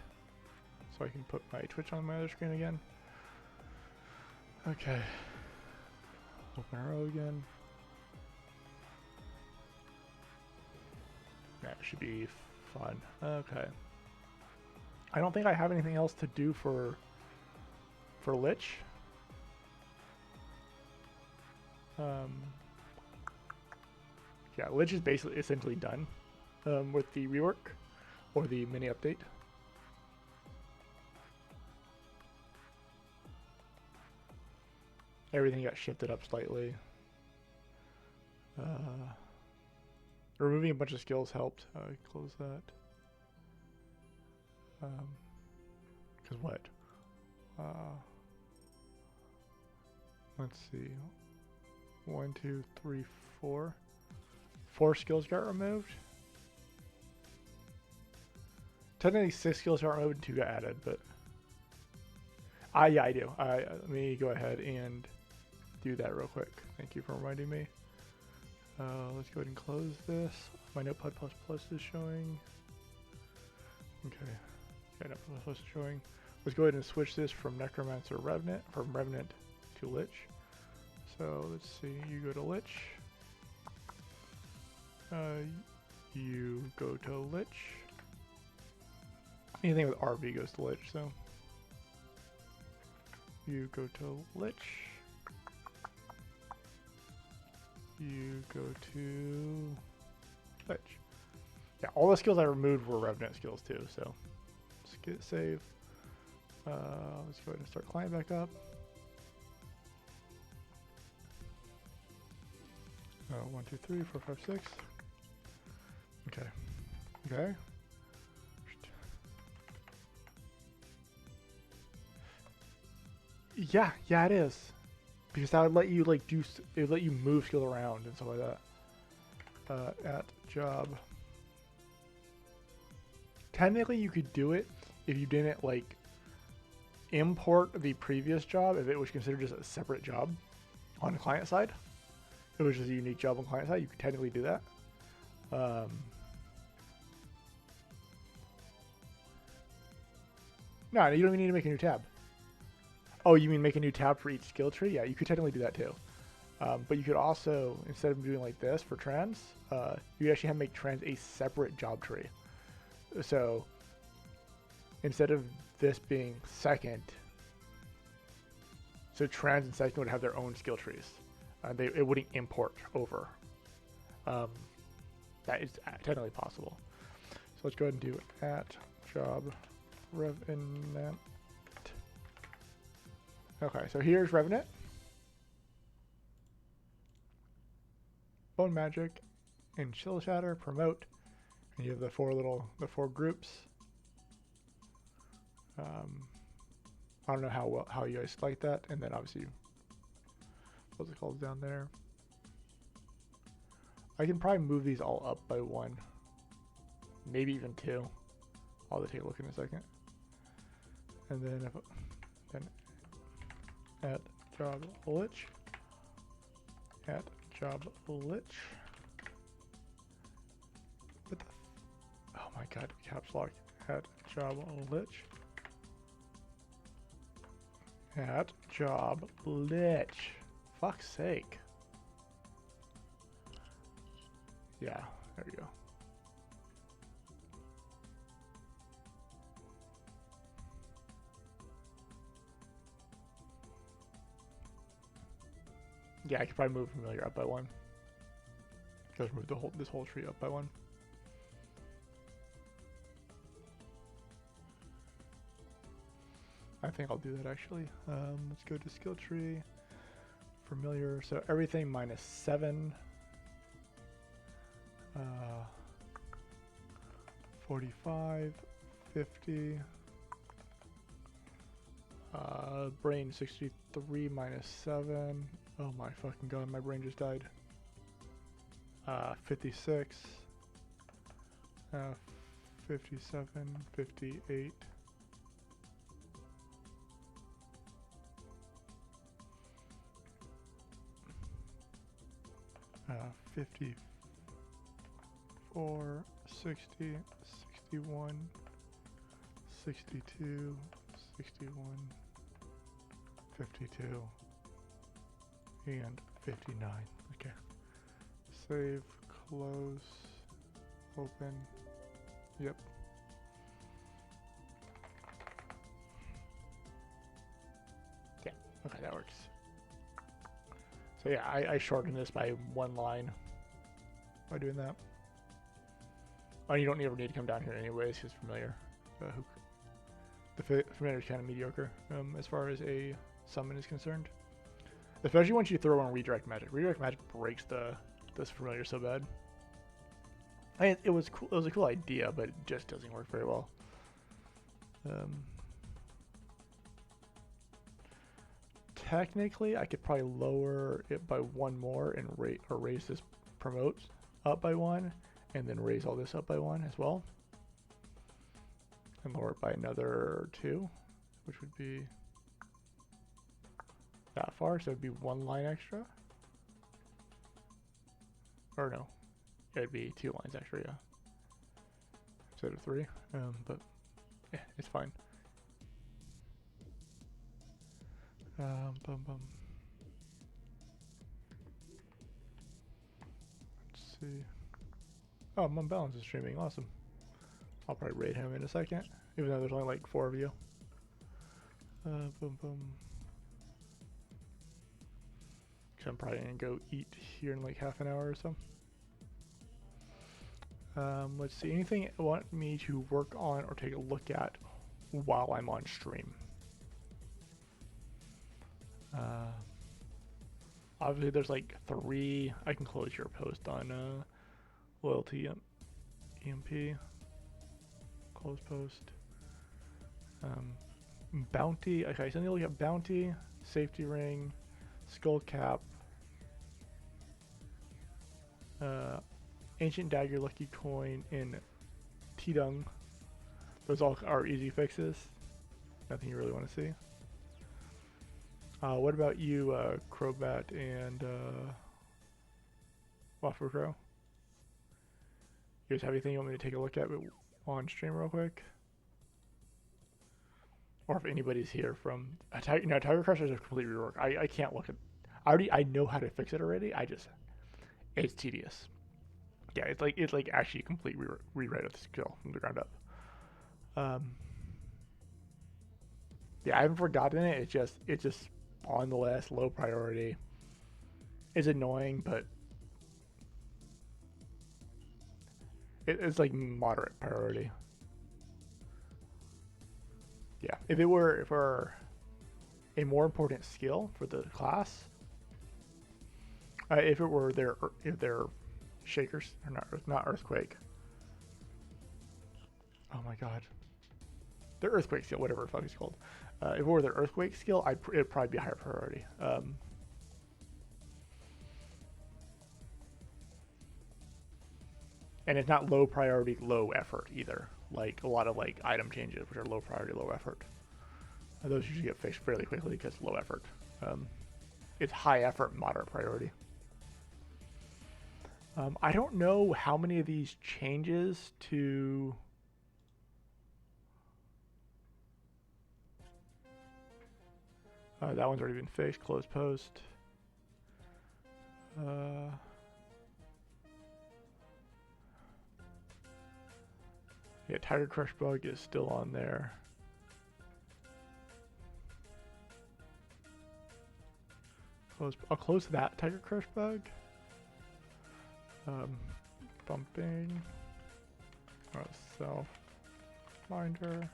so I can put my Twitch on my other screen again. Okay. Open arrow again. That should be fun. Okay. I don't think I have anything else to do for Lich. Yeah, Lich is basically essentially done with the rework or the mini update. Everything got shifted up slightly. Removing a bunch of skills helped. Close that. Because what? Let's see. 1, 2, 3, 4. 4 skills got removed. Technically 6 skills got removed and 2 got added, but yeah, I do. Let me go ahead and do that real quick. Thank you for reminding me. Let's go ahead and close this. My Notepad++ is showing. Okay. Yeah, Notepad++ is showing. Let's go ahead and switch this from Necromancer Revenant, from Revenant to Lich. So let's see, you go to Lich. You go to Lich. Anything with RV goes to Lich, so. You go to Lich. You go to Lich. Yeah, all the skills I removed were Revenant skills too, so. Let's get it save. Let's go ahead and start client back up. 1, 2, 3, 4, 5, 6. Okay. Okay. Yeah, it is. Because that would let you like it would let you move skills around and stuff like that. At job. technically you could do it if you didn't like import the previous job, if it was considered just a separate job on the client side. If it was just a unique job on client side, you could technically do that. No, you don't even need to make a new tab. Oh, you mean make a new tab for each skill tree? Yeah, you could technically do that too. But you could also, instead of doing like this for trans, you could actually have make trans a separate job tree. So instead of this being second, so trans and second would have their own skill trees. It wouldn't import over. That is technically possible. So let's go ahead and do at job revenant. Okay, so here's revenant. Bone Magic and Chill Shatter, promote, and you have the four groups. I don't know how you guys like that, and then obviously what's it called down there. I can probably move these all up by 1, maybe even 2. I'll take a look in a second. And then at job lich, at job lich. What the? Oh my god! Caps lock. At job lich. At job lich. Fuck's sake. Yeah, there we go. Yeah, I could probably move familiar up by 1. Just move this whole tree up by 1. I think I'll do that actually. Let's go to skill tree. Familiar. So everything -7. 45, 50. Brain 63 -7. Oh my fucking god, my brain just died. 56. 57, 58. 54, 60, 61, 62, 61, 52, and 59. Okay. Save, close, open. Yep. Yeah, okay, that works. So yeah, I shortened this by 1 line by doing that. Oh, you don't ever need to come down here anyways, because familiar. The familiar is kind of mediocre as far as a summon is concerned. Especially once you throw on redirect magic. Redirect magic breaks this familiar so bad. I mean, it was cool. It was a cool idea, but it just doesn't work very well. Technically, I could probably lower it by 1 more and raise this promote up by 1, and then raise all this up by 1 as well, and lower it by another 2, which would be that far. So it'd be 1 line extra, or no, it'd be 2 lines extra, yeah, instead of 3. But yeah, it's fine. Let's see. Oh, Mumbalance is streaming. Awesome. I'll probably raid him in a second, even though there's only like 4 of you. Cause I'm probably gonna go eat here in like half an hour or so. Let's see. Anything you want me to work on or take a look at while I'm on stream? Obviously there's like 3. I can close your post on loyalty EMP. Close post. Bounty. Okay, so I'm gonna look at bounty, safety ring, skull cap, ancient dagger, lucky coin in Tidung. Those all are easy fixes. Nothing you really want to see. What about you, Crobat and Waffle Crow? You guys have anything you want me to take a look at on stream real quick? Or if anybody's here from Tiger Crush is a complete rework. I can't look at. I know how to fix it already. It's tedious. Yeah, it's like actually a complete rewrite of the skill from the ground up. Yeah, I haven't forgotten it. It's just on the list, low priority. It's annoying, but it's like moderate priority. Yeah, if it were a more important skill for the class, if they're shakers or not earthquake. Oh my god, their earthquake skill, whatever the fuck it's called. If it were their earthquake skill, it'd probably be higher priority. And it's not low priority, low effort either. Like a lot of like item changes, which are low priority, low effort. Those usually get fixed fairly quickly because low effort. It's high effort, moderate priority. I don't know how many of these changes to that one's already been fixed. Close post. Yeah, Tiger Crush bug is still on there. I'll close that Tiger Crush bug. Bumping. Self minder.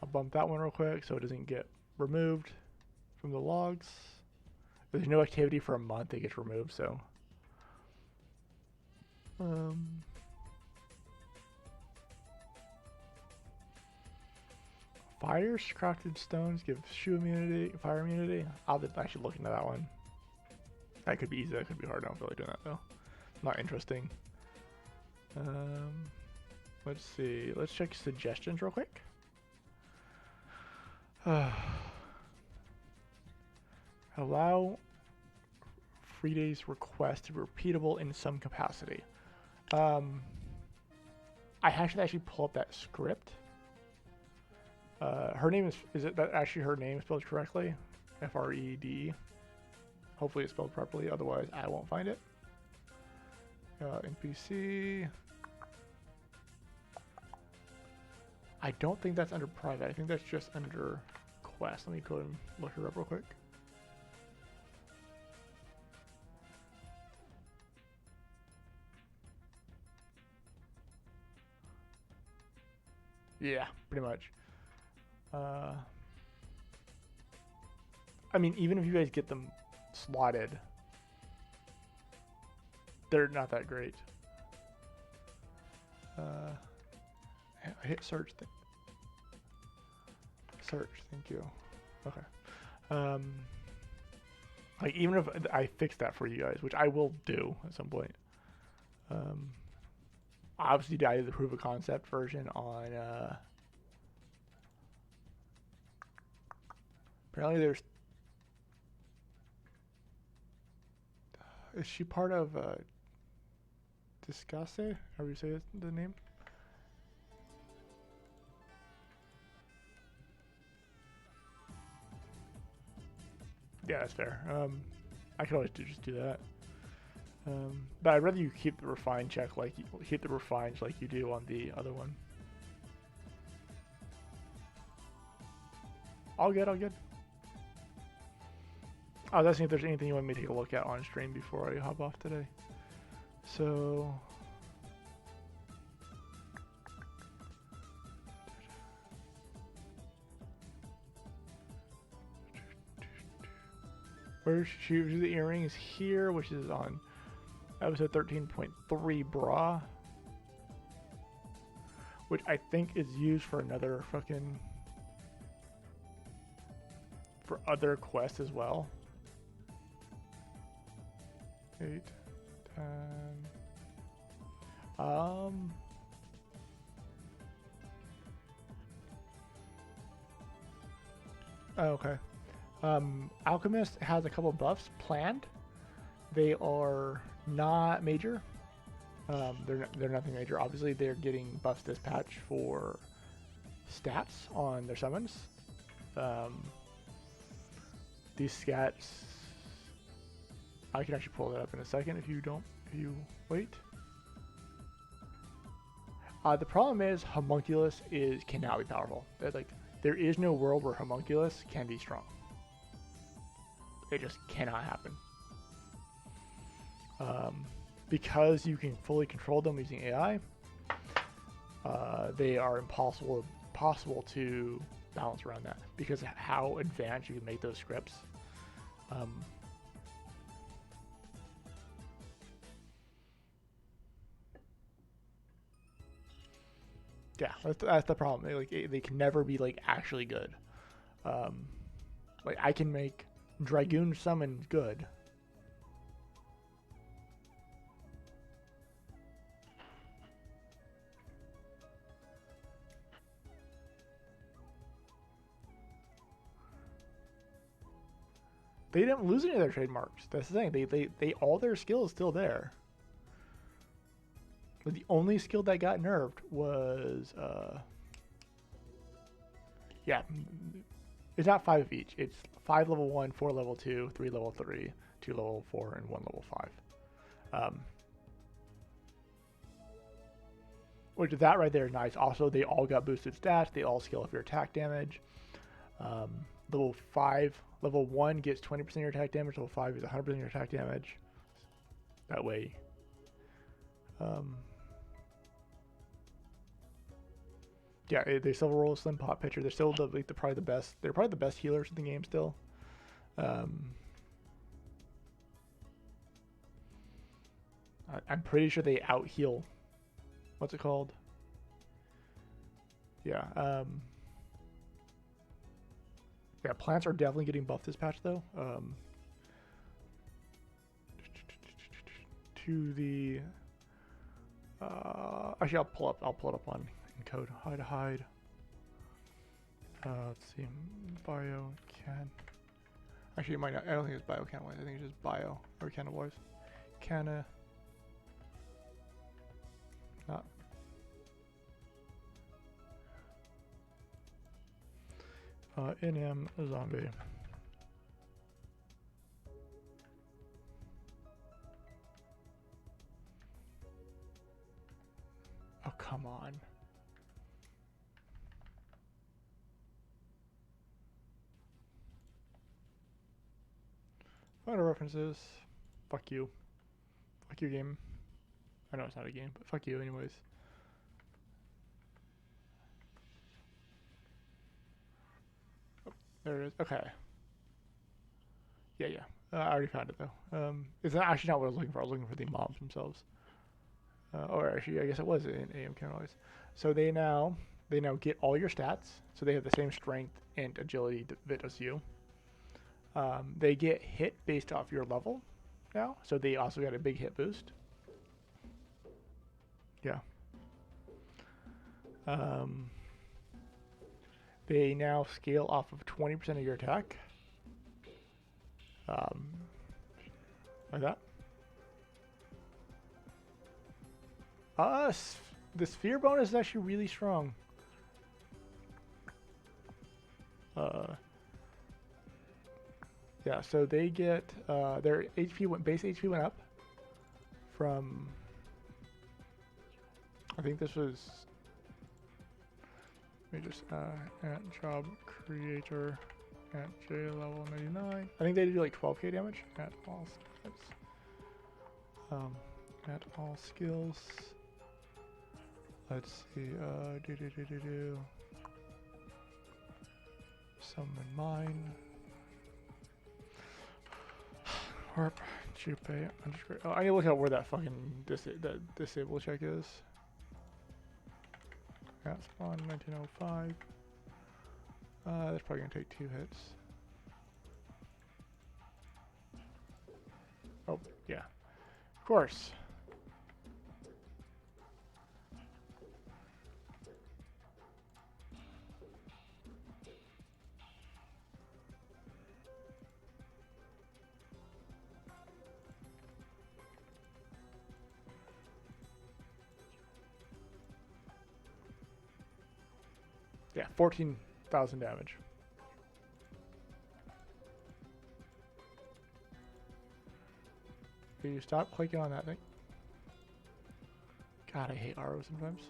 I'll bump that one real quick so it doesn't get removed from the logs. If there's no activity for a month, it gets removed. So. Fires, crafted stones give shoe immunity, fire immunity. I'll actually look into that one. That could be easy, that could be hard. I don't feel like doing that though. Not interesting. Let's see. Let's check suggestions real quick. Allow Frida's request to be repeatable in some capacity. I actually pull up that script. Her name is it that actually her name spelled correctly? F-R-E-D. Hopefully it's spelled properly, otherwise I won't find it. NPC. I don't think that's under private. I think that's just under quest. Let me go and look her up real quick. Yeah, pretty much. I mean, even if you guys get them slotted, they're not that great. I hit search. Search, thank you. Okay. Like even if I fix that for you guys, which I will do at some point. Obviously, I did the proof of concept version on. Apparently, there's. Is she part of Disgaste? How do you say the name? Yeah, that's fair. I could always just do that. But I'd rather you keep the refine check like keep the refines like you do on the other one. All good, all good. I was asking if there's anything you want me to take a look at on stream before I hop off today. So where's the earrings here, which is on episode 13.3 bra, which I think is used for another fucking for other quests as well. 8, 10. Oh, okay. Alchemist has a couple buffs planned. They are not major. They're nothing major. Obviously, they're getting buffs this patch for stats on their summons. These stats, I can actually pull that up in a second if you wait. The problem is Homunculus cannot be powerful. There is no world where Homunculus can be strong. It just cannot happen. Because you can fully control them using AI, they are impossible to balance around that because of how advanced you can make those scripts. Yeah, that's the problem. They can never be actually good. I can make Dragoon summon good. They didn't lose any of their trademarks. That's the thing. They all their skill is still there. But the only skill that got nerfed was yeah, it's not 5 of each. It's 5 level 1, 4 level 2, 3 level 3, 2 level 4, and 1 level 5. Which that right there is nice. Also, they all got boosted stats. They all scale up your attack damage. Level 1 gets 20% of your attack damage. Level 5 is 100% of your attack damage. That way. Yeah, they still roll a slim pot pitcher. They're still probably the best. They're probably the best healers in the game still. I'm pretty sure they out heal. What's it called? Yeah. Yeah, plants are definitely getting buffed this patch though. To the actually, I'll pull it up on code. Hide. Let's see. Bio can. Actually, it might not. I don't think it's bio can wise. I think it's just bio or can wise. Canna. Not. NM zombie. Oh, come on. Find references. Fuck you. Fuck your game. I know it's not a game, but fuck you anyways. Oh, there it is. Okay. Yeah. I already found it though. It's actually not what I was looking for. I was looking for the mobs themselves. Or actually, I guess it was in AM Counterwise. So they now get all your stats. So they have the same strength and agility that as you. They get hit based off your level now. So they also got a big hit boost. Yeah. They now scale off of 20% of your attack. Like that. The sphere bonus is actually really strong. Yeah, so they get their base HP went up from, I think this was, let me just at job creator at J level 99. I think they do like 12k damage at all skills. At all skills. Let's see, summon mine. Warp, Jupe, underscore. Oh, I need to look at where that fucking disable check is. Yeah, spawn 1905. That's probably gonna take 2 hits. Oh, yeah. Of course. Yeah, 14,000 damage. Can you stop clicking on that thing? God, I hate RO sometimes.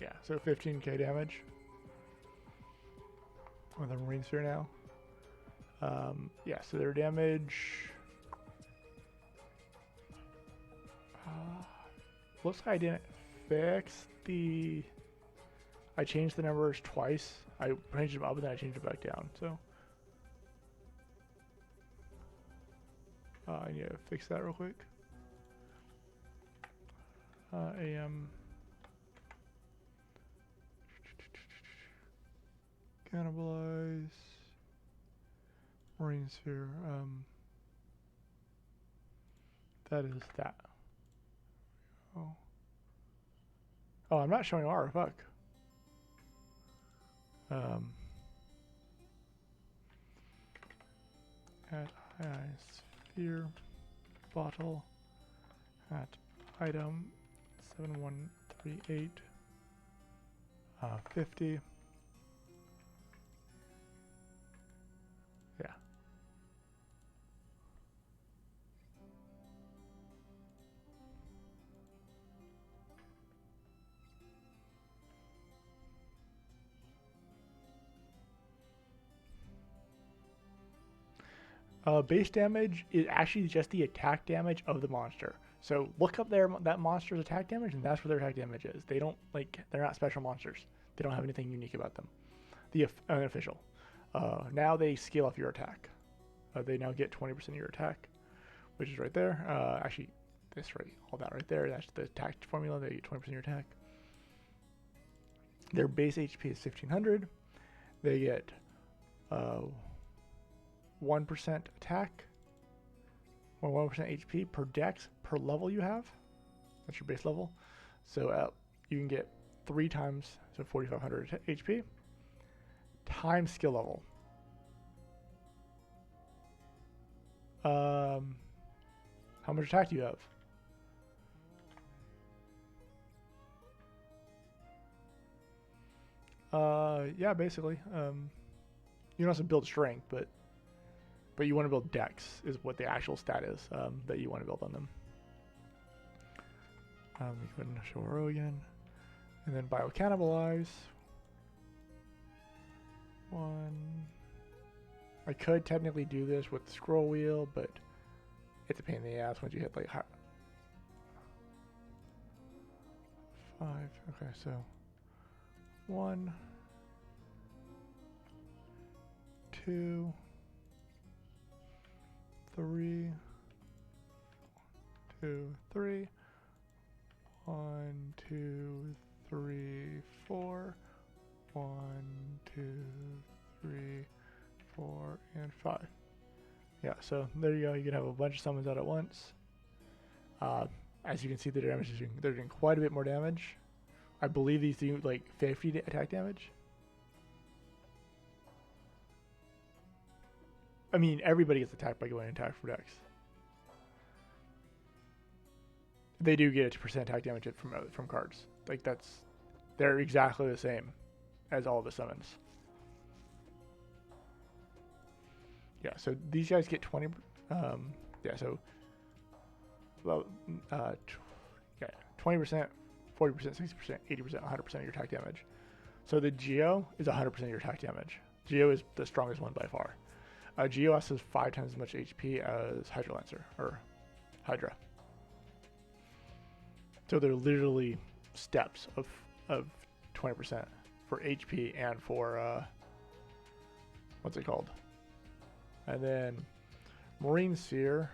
Yeah, so 15k damage with the Marine Sphere now. Yeah, so their damage. Looks like I didn't fix the. I changed the numbers twice. I changed them up and then I changed it back down. So I need to fix that real quick. AM. Cannibalize. Marine Sphere. That is that. Oh. Oh, I'm not showing R. Fuck. At sphere bottle at item 7138 50. Yeah. Base damage is actually just the attack damage of the monster. So look up that monster's attack damage, and that's what their attack damage is. They don't they're not special monsters. They don't have anything unique about them. The unofficial. Now they scale up your attack. They now get 20% of your attack, which is right there. Actually, this right, all that right there. That's the attack formula. They get 20% of your attack. Their base HP is 1500. They get 1% attack, or 1% HP per dex per level you have. That's your base level. So you can get 3 times, so 4500 HP, times skill level. How much attack do you have? Yeah, basically. You don't have to build strength, but you want to build dex is what the actual stat is that you want to build on them. We go ahead and show RO again, and then biocannibalize. 1. I could technically do this with the scroll wheel, but it's a pain in the ass once you hit like 5. Okay, so 1, 2, 3, 2, 3, 1, 2, 3, 4, 1, 2, 3, 4, and 5. Yeah, so there you go. You can have a bunch of summons out at once. As you can see, the damage is they're doing quite a bit more damage. I believe these do like 50 attack damage. I mean, everybody gets attacked by going attack for dex. They do get a percent attack damage from cards. Like they're exactly the same as all the summons. Yeah, so these guys get 20. Yeah, so well, 20%, 40%, 60%, 80%, 100% of your attack damage. So the Geo is 100% of your attack damage. Geo is the strongest one by far. Geos has 5 times as much HP as Hydra Lancer, or Hydra. So they're literally steps of 20% for HP and for, what's it called? And then Marine Sphere.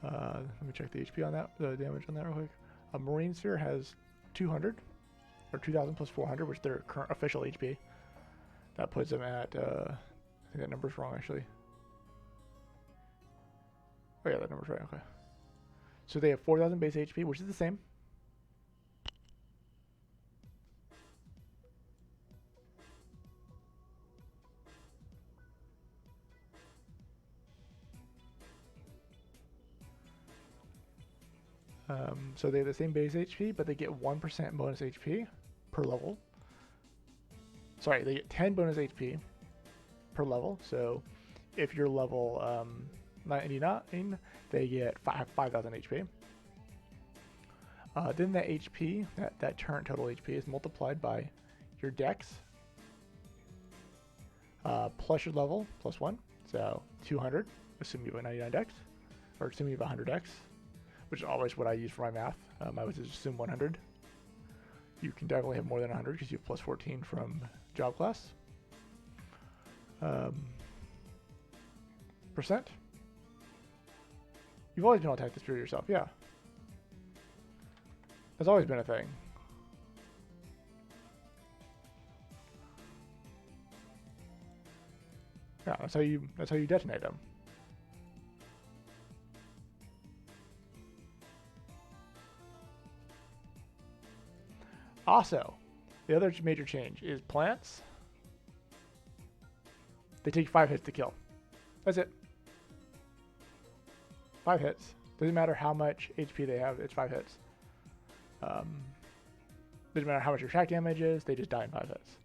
Let me check the HP on that, the damage on that real quick. A Marine Sphere has 200, or 2000 plus 400, which is their current official HP. That puts them at, I think that number's wrong actually. Oh yeah, that number's right, okay. So they have 4000 base HP, which is the same. So they have the same base HP, but they get 1% bonus HP per level. Sorry, they get 10 bonus HP per level. So if you're level 99, they get 5,000 HP. Then that HP, that turn total HP, is multiplied by your dex plus your level plus 1. So 200, assuming you have a 99 dex, or assuming you have 100 dex, which is always what I use for my math. I would just assume 100. You can definitely have more than 100 because you have plus 14 from job class. Percent. You've always been able to attack the spirit yourself, yeah. That's always been a thing. Yeah, that's how you detonate them. Also, the other major change is plants. They take 5 hits to kill. That's it. 5 hits. Doesn't matter how much HP they have, it's 5 hits. Doesn't matter how much your attack damage is, they just die in 5 hits.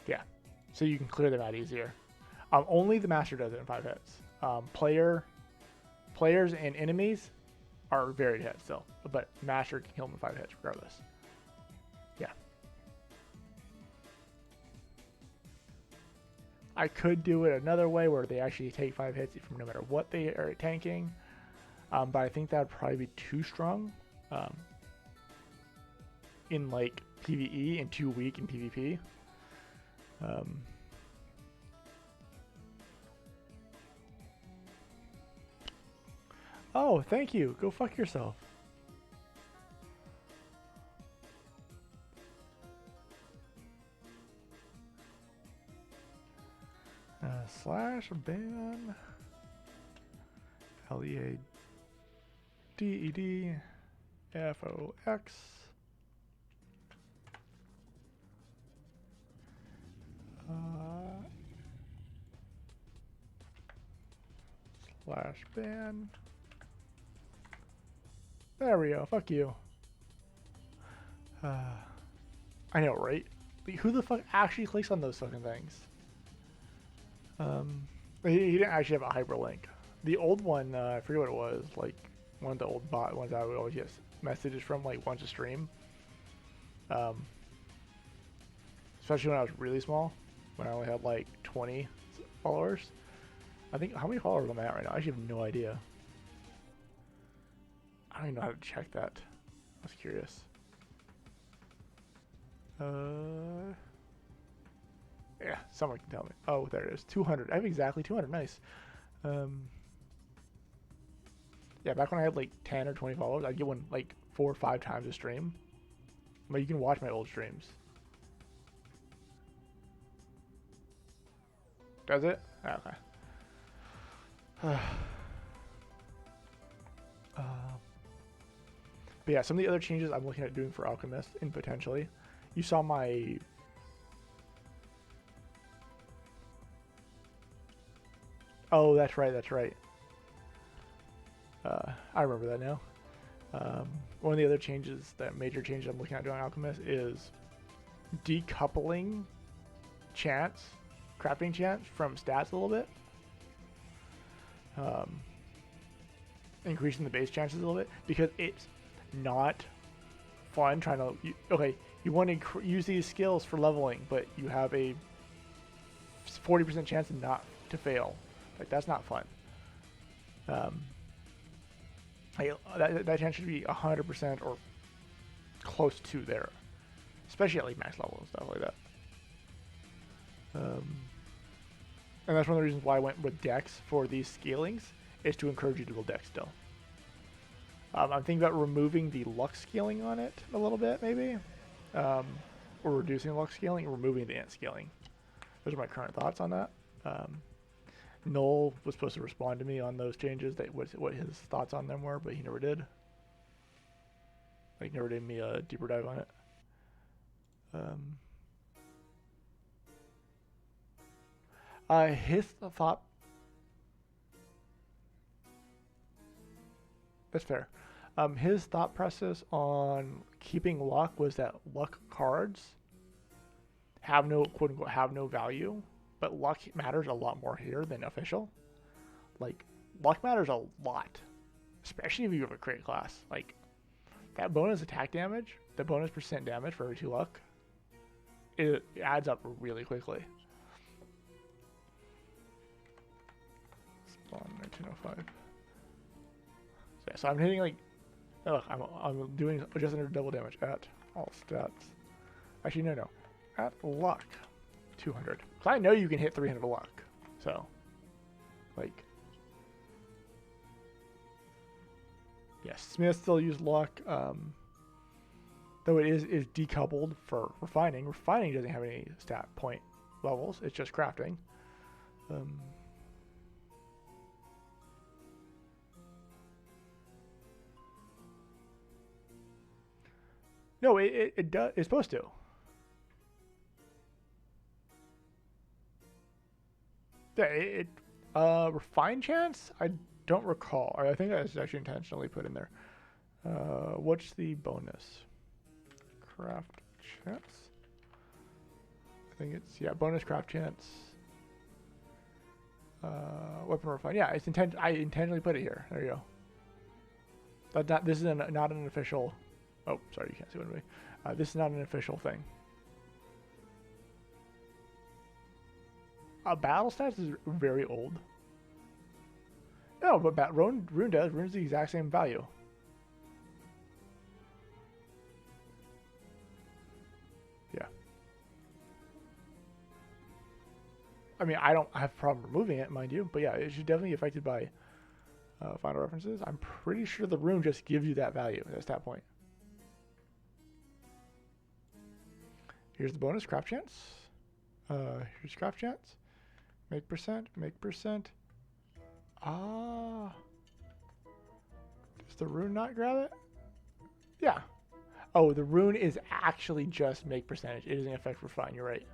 Yeah, so you can clear them out easier. Only the master does it in 5 hits. Players and enemies are varied hits still, but master can kill them in 5 hits regardless. Yeah. I could do it another way where they actually take 5 hits from no matter what they are tanking, but I think that would probably be too strong in like PvE and too weak in PvP. Oh, thank you. Go fuck yourself. Slash ban LEADEDFOX slash ban. There we go. Fuck you. I know, right? Like, who the fuck actually clicks on those fucking things? He didn't actually have a hyperlink. The old one, I forget what it was. Like one of the old bot ones I would always get messages from, like once a stream. Especially when I was really small, when I only had like 20 followers. I think, how many followers am I at right now? I actually have no idea. I don't even know how to check that. I was curious. Yeah, someone can tell me. Oh, there it is. 200. I have exactly 200. Nice. Yeah, back when I had like 10 or 20 followers, I'd get one like 4 or 5 times a stream. But you can watch my old streams. Does it? Okay. But yeah, some of the other changes I'm looking at doing for Alchemist, and potentially, you saw my... Oh, that's right, that's right. I remember that now. One of the other changes, that major change I'm looking at doing Alchemist, is decoupling chance, crafting chance, from stats a little bit. Increasing the base chances a little bit, because it's not fun trying to... Okay, you want to use these skills for leveling, but you have a 40% chance not to fail. Like, that's not fun. That chance should be 100% or close to there, especially at like max level and stuff like that. And that's one of the reasons why I went with Dex for these scalings, is to encourage you to build Dex still. I'm thinking about removing the luck scaling on it a little bit, maybe, or reducing luck scaling, and removing the int scaling. Those are my current thoughts on that. Noel was supposed to respond to me on those changes, what his thoughts on them were, but he never did. Like, never gave me a deeper dive on it. His thought. That's fair. His thought process on keeping luck was that luck cards have no quote unquote have no value, but luck matters a lot more here than official. Like luck matters a lot, especially if you have a crit class. Like that bonus attack damage, the bonus percent damage for every 2 luck, it adds up really quickly. Spawn 1905. So I'm hitting like, look, I'm doing just under double damage at all stats. Actually, no, at luck, 200. Cause I know you can hit 300 luck, so like, yes, Smith still use luck, though it is decoupled for refining. Refining doesn't have any stat point levels; it's just crafting. No, it does. It's supposed to. Yeah, refine chance? I don't recall. I think that's actually intentionally put in there. What's the bonus? Craft chance? I think it's, yeah, bonus craft chance. Weapon refine. Yeah, it's I intentionally put it here. There you go. This is not an official. Oh, sorry, you can't see what I'm doing. This is not an official thing. Battle stats is very old. No, but Rune does. Rune's the exact same value. Yeah. I mean, I don't have a problem removing it, mind you, but yeah, it should definitely be affected by final references. I'm pretty sure the rune just gives you that value, that stat point. Here's the bonus, craft chance. Here's craft chance. Make percent, make percent. Ah. Does the rune not grab it? Yeah. Oh, the rune is actually just make percentage. It doesn't affect refine, you're right.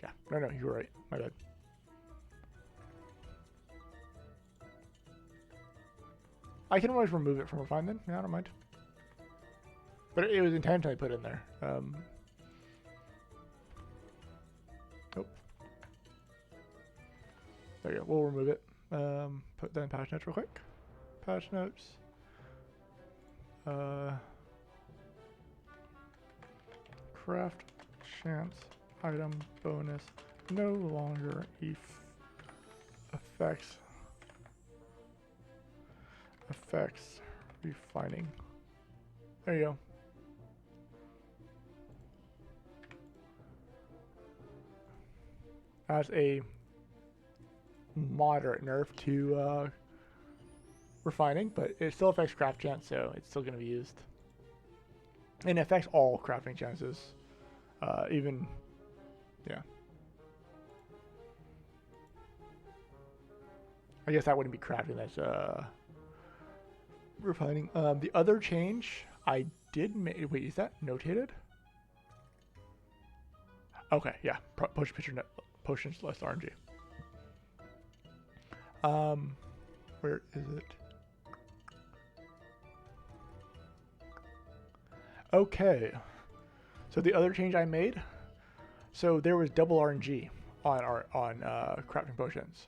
Yeah, no, you're right. My bad. I can always remove it from refine then. Yeah, I don't mind. But it was intentionally put in there. Oh. There you go. We'll remove it. Put that in patch notes real quick. Patch notes. Craft chance item bonus no longer affects refining. There you go. As a moderate nerf to refining, but it still affects craft chance, so it's still going to be used. And it affects all crafting chances. Even, yeah. I guess that wouldn't be crafting, that's refining. The other change I did make, wait, is that notated? Okay, yeah, potion pitcher potions less RNG. Where is it? Okay, so the other change I made, so there was double RNG on crafting potions.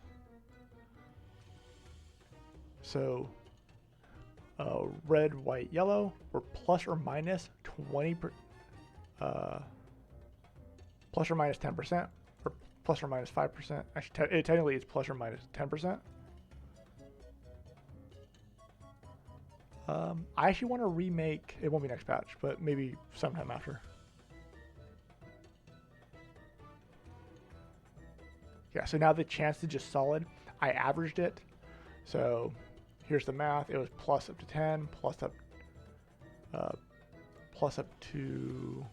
So red, white, yellow were plus or minus 20 plus or minus 10%, or plus or minus 5%. Actually, technically it's plus or minus 10%. I actually want to remake, it won't be next patch, but maybe sometime after. Yeah, so now the chance is just solid. I averaged it. So here's the math. It was plus up to 10, plus up to,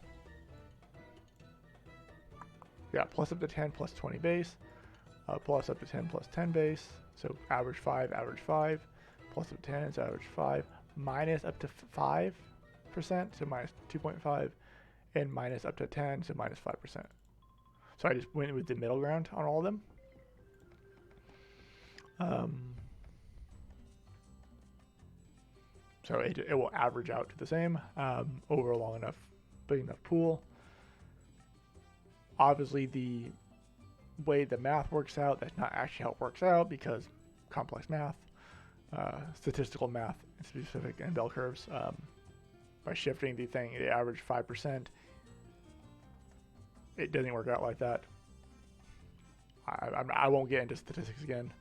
yeah, plus up to 10 plus 20 base, plus up to 10 plus 10 base. So average 5, plus up to 10, so average 5, minus up to 5%, so minus 2.5, and minus up to 10, so minus 5%. So I just went with the middle ground on all of them, Um, so it will average out to the same over a big enough pool. Obviously, the way the math works out, that's not actually how it works out because complex math, statistical math in specific, and bell curves. By shifting the thing, the average 5%, it doesn't work out like that. I won't get into statistics again.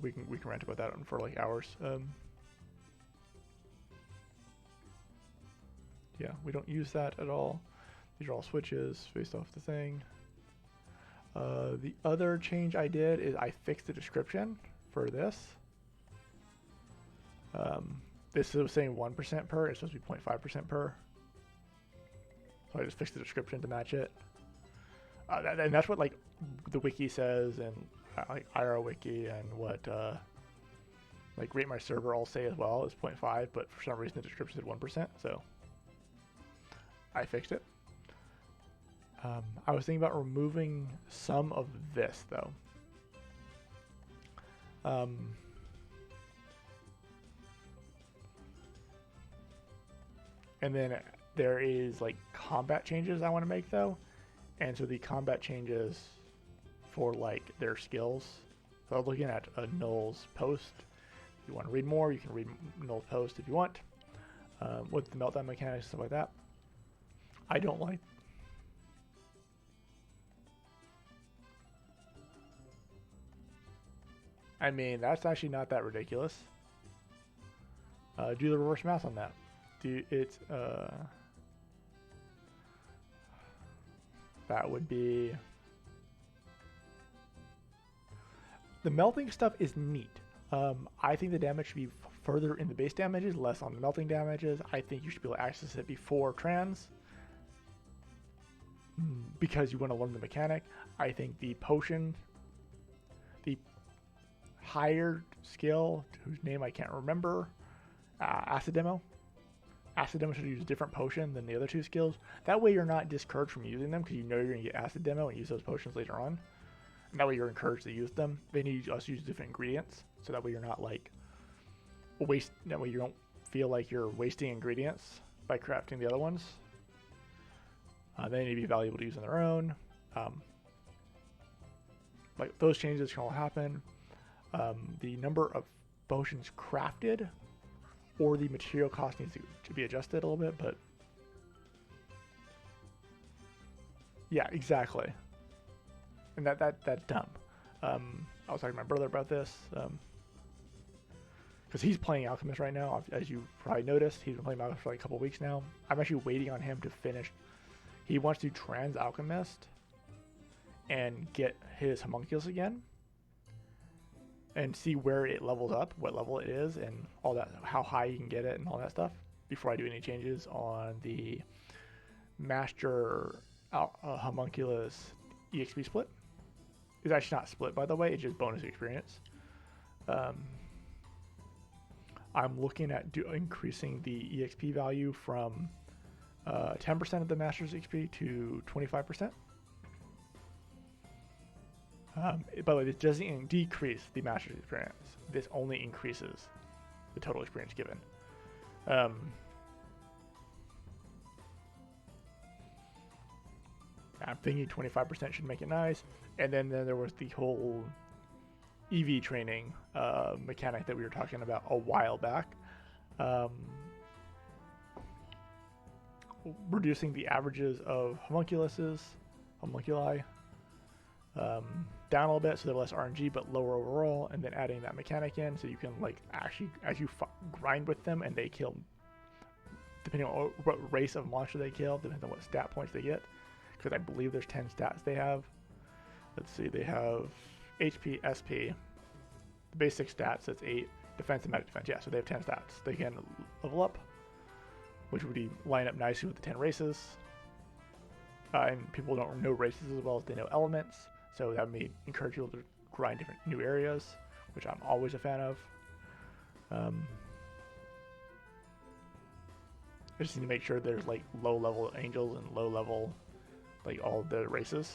We can rant about that for like hours. Yeah, we don't use that at all. These are all switches based off the thing. The other change I did is I fixed the description for this. This was saying 1% per. It's supposed to be 0.5% per. So I just fixed the description to match it. And that's what like the wiki says, and like IRL wiki, and what like Rate My Server all say as well is 0.5, but for some reason the description said 1%. So I fixed it. I was thinking about removing some of this though. And then there is like combat changes I want to make though. And so the combat changes for like their skills. So I was looking at Null's post. If you want to read more, you can read Null's post if you want. With the meltdown mechanics, stuff like that. I don't like. I mean, that's actually not that ridiculous. Do the reverse math on that. That would be... The melting stuff is neat. I think the damage should be further in the base damages, less on the melting damages. I think you should be able to access it before trans, because you want to learn the mechanic. I think the potion, the higher skill, whose name I can't remember, Acid Demo should use a different potion than the other two skills. That way you're not discouraged from using them, because you know you're going to get Acid Demo and use those potions later on. And that way you're encouraged to use them. They need us to use different ingredients, so that way you're not like that way you don't feel like you're wasting ingredients by crafting the other ones. They need to be valuable to use on their own. Like those changes can all happen. The number of potions crafted or the material cost needs to be adjusted a little bit, but yeah, exactly. And that's dumb. I was talking to my brother about this, because he's playing Alchemist right now. As you probably noticed, he's been playing Alchemist for like a couple weeks now. I'm actually waiting on him to finish. He wants to trans Alchemist and get his homunculus again, and see where it levels up, what level it is, and all that, how high you can get it, and all that stuff, before I do any changes on the Master Homunculus EXP split. It's actually not split, by the way, it's just bonus experience. I'm looking at increasing the EXP value from 10% of the Master's XP to 25%. By the way, this doesn't decrease the Master's experience. This only increases the total experience given. I'm thinking 25% should make it nice. And then there was the whole EV training mechanic that we were talking about a while back. Reducing the averages of homunculi down a little bit, so they're less RNG but lower overall, and then adding that mechanic in so you can like actually, as you grind with them and they kill, depending on what race of monster they kill, depends on what stat points they get, because I believe there's 10 stats they have. Let's see, they have HP, SP, the basic stats, that's 8, defense and magic defense, yeah, so they have 10 stats. They can level up, which would line up nicely with the 10 races. And people don't know races as well as they know elements, so that may encourage people to grind different new areas, which I'm always a fan of. I just need to make sure there's like low level angels and low level like all the races,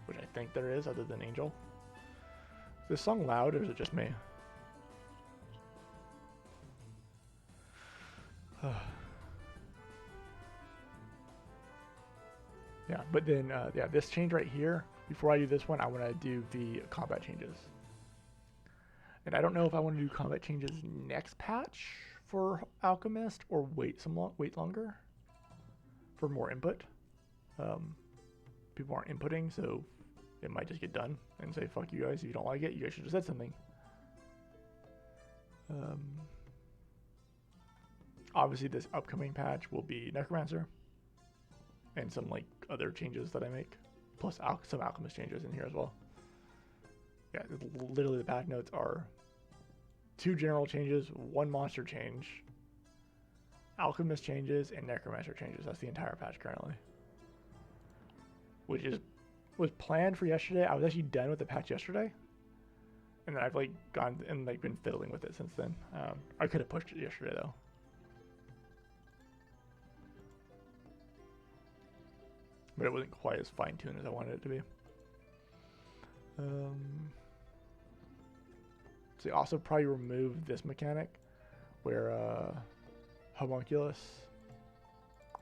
which I think there is other than angel. this song loud or is it just me? Yeah, but then yeah, this change right here, before I do this one, I want to do the combat changes. And I don't know if I want to do combat changes next patch for Alchemist or wait longer for more input. People aren't inputting, so it might just get done and say, fuck you guys, if you don't like it, you guys should have said something. Obviously this upcoming patch will be Necromancer and some like other changes that I make, plus some Alchemist changes in here as well. Yeah, literally the patch notes are 2 general changes, 1 monster change, Alchemist changes, and Necromancer changes. That's the entire patch currently, which was planned for yesterday. I was actually done with the patch yesterday, and then I've like gone and like been fiddling with it since then. I could have pushed it yesterday though. But it wasn't quite as fine-tuned as I wanted it to be. So you also probably remove this mechanic where Homunculus,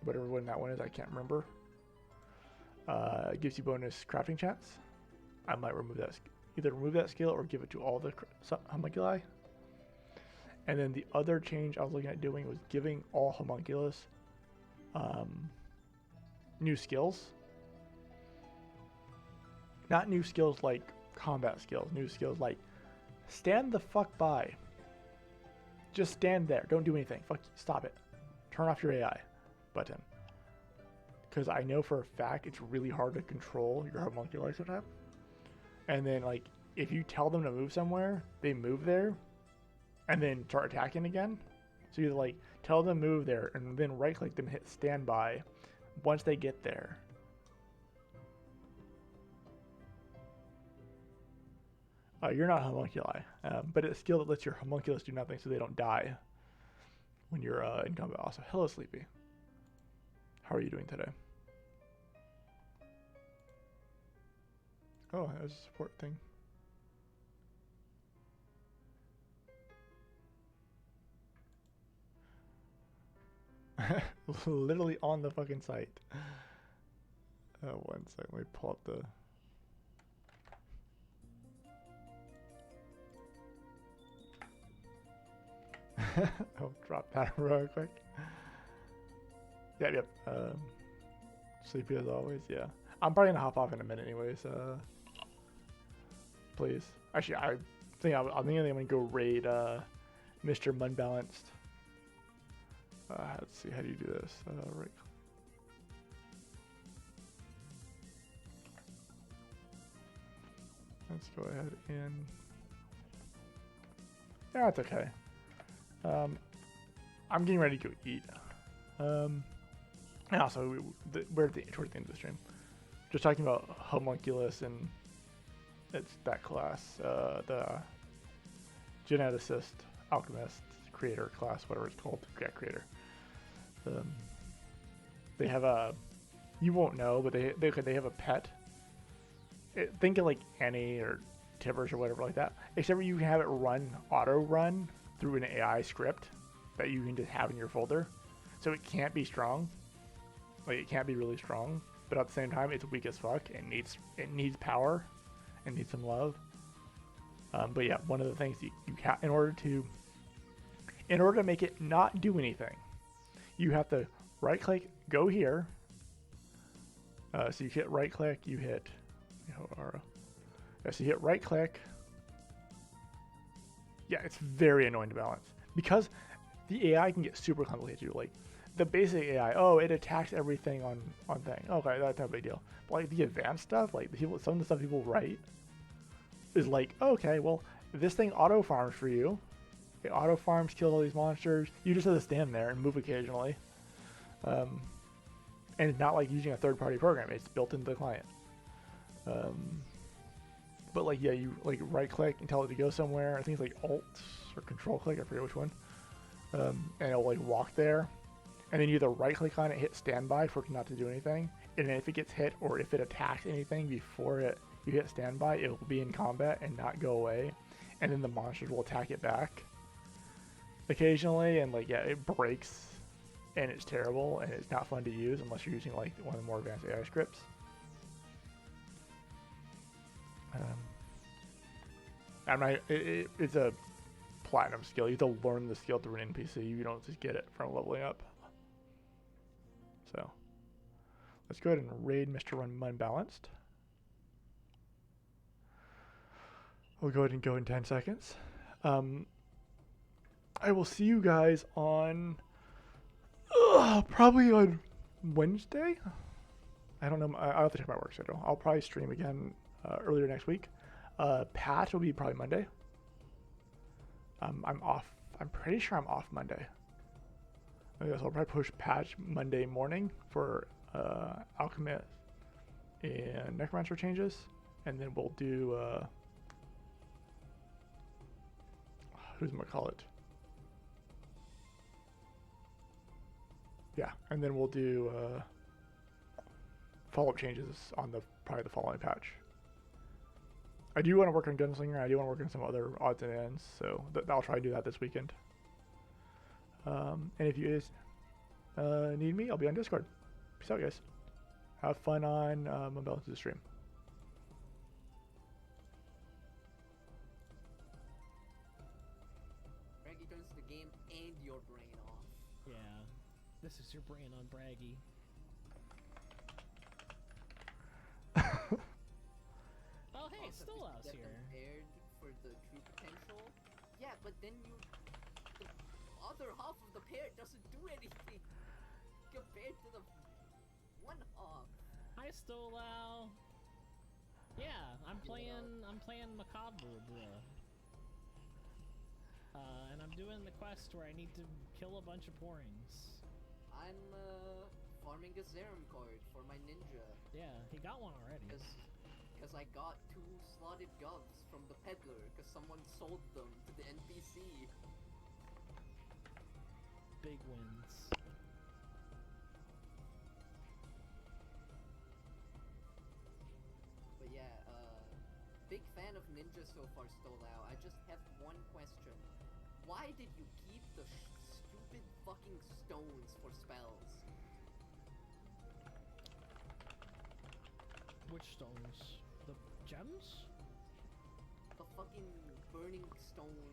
whatever one that one is, I can't remember, gives you bonus crafting chance. I might remove that, either remove that skill or give it to all the homunculi. And then the other change I was looking at doing was giving all homunculus new skills. Not new skills like combat skills, new skills like stand the fuck by. Just stand there, don't do anything. Fuck, stop it. Turn off your AI button. Because I know for a fact it's really hard to control your homunculi sometimes. And then like if you tell them to move somewhere, they move there and then start attacking again. So you like tell them to move there and then right click them and hit standby once they get there. You're not homunculi, but it's a skill that lets your homunculus do nothing so they don't die when you're in combat. Also, hello Sleepy. How are you doing today? Oh, that was a support thing. Literally on the fucking site. One second, let me pull up the... I'll drop that real quick. Yep. Sleepy as always, yeah. I'm probably gonna hop off in a minute anyways. Please. Actually, I think I'm gonna go raid Mr. Munbalanced. Let's see, how do you do this? Right. Let's go ahead and... Yeah, it's okay. I'm getting ready to go eat. And also, we're towards the end of the stream. Just talking about Homunculus and it's that class, the Geneticist, Alchemist, Creator class, whatever it's called. Yeah, Creator. They have a, you won't know, but they have a pet. Think of like Annie or Tivers or whatever like that. Except you can have it auto run through an AI script that you can just have in your folder. So it can't be strong. Like it can't be really strong, but at the same time it's weak as fuck and it needs power and needs some love. But yeah, one of the things you have in order to make it not do anything, you have to right click, go here. So you hit right click, you hit so you hit right click. Yeah, it's very annoying to balance because the AI can get super complicated. Like the basic AI, oh, it attacks everything on thing. Okay, that's no big deal. But like the advanced stuff, like some of the stuff people write is like, okay, well, this thing auto farms for you. It auto farms, kills all these monsters. You just have to stand there and move occasionally. And it's not like using a third-party program. It's built into the client. But like, yeah, you like right-click and tell it to go somewhere. I think it's like Alt or Control-click. I forget which one. And it'll like walk there. And then you either right-click on it, hit standby for it not to do anything. And then if it gets hit or if it attacks anything before it you hit standby, it will be in combat and not go away, and then the monsters will attack it back occasionally, and like yeah, it breaks, and it's terrible, and it's not fun to use unless you're using like one of the more advanced AI scripts. I'm not. It's a platinum skill. You have to learn the skill through an NPC. You don't just get it from leveling up. So let's go ahead and raid Mr. Unbalanced. We'll go ahead and go in 10 seconds. I will see you guys on probably on Wednesday. I don't know. I'll have to check my work schedule. I'll probably stream again earlier next week. Patch will be probably Monday. I'm off. I'm pretty sure I'm off Monday. I guess I'll probably push patch Monday morning for Alchemist and Necromancer changes, and then we'll do who's gonna call it? Yeah, and then we'll do follow-up changes on the probably the following patch. I do want to work on Gunslinger. I do want to work on some other odds and ends, so I'll try to do that this weekend. And if you guys need me, I'll be on Discord. Peace out, guys. Have fun on Mobile to the stream. Braggy turns the game and your brain off. Yeah, this is your brain on Braggy. Oh hey, Also, Stolaus get here. compared for the true potential. Yeah, but then the other half of the pair doesn't do anything compared to the one half. Hi Stolau. Yeah, I'm playing Macabre, bruh. And I'm doing the quest where I need to kill a bunch of porings. I'm farming a Zerum card for my ninja. Yeah, he got one already. Because I got 2 slotted govs from the peddler because someone sold them to the NPC. Big wins. But yeah, big fan of ninja so far, Stolau. I just have one question. Why did you keep the stupid fucking stones for spells? Which stones? The gems? The fucking burning stone,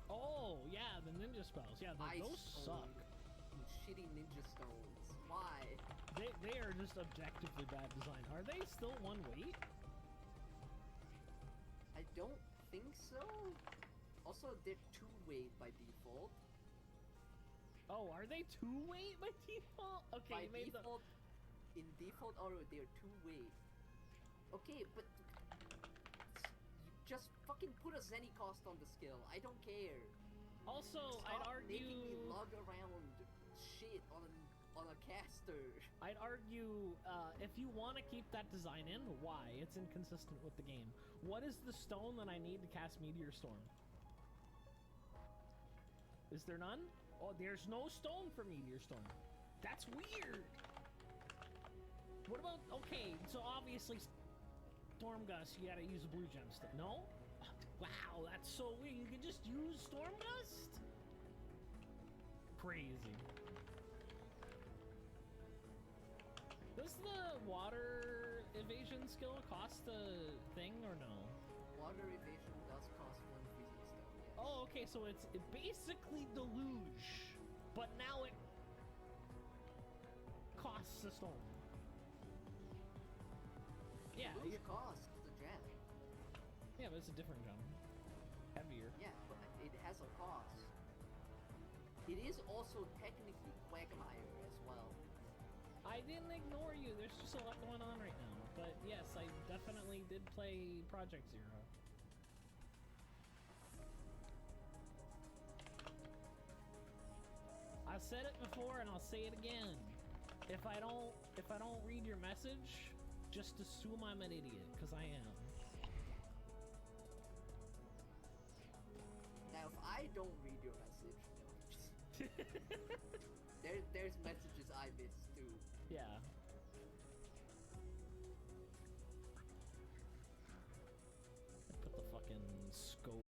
Oh, yeah, the ninja spells. Yeah, ice those stone, suck. and shitty ninja stones. Why? They are just objectively bad design. Are they still one weight? I don't think so. Also, they're 2 weight by default. Oh, are they 2 weight by default? Okay, By you made the... default, in default order, they're 2 weight. Okay, but you just fucking put a Zenny cost on the skill. I don't care. Also, Stop I'd making me argue... lug around shit on a caster. I'd argue, if you want to keep that design in, why? It's inconsistent with the game. What is the stone that I need to cast Meteor Storm? Is there none? Oh, there's no stone for Meteor Storm. That's weird! What about... Okay, so obviously... Stormgust, you gotta use a blue gemstone. No? Wow, that's so weird. You can just use Stormgust? Crazy. Does the water evasion skill cost a thing or no? Water evasion does cost 1 freezing stone, yes. Oh, okay, so it's basically Deluge, but now it costs a stone. Yeah, Deluge costs the gem. yeah, but it's a different gem. Heavier. Yeah, but it has a cost. It is also technically Quagmire as well. I didn't ignore you, there's just a lot going on right now. But yes, I definitely did play Project Zero. I've said it before and I'll say it again. If I don't read your message, just assume I'm an idiot, because I am. Now, if I don't read your message, no, there's messages I miss too. Yeah. fucking scope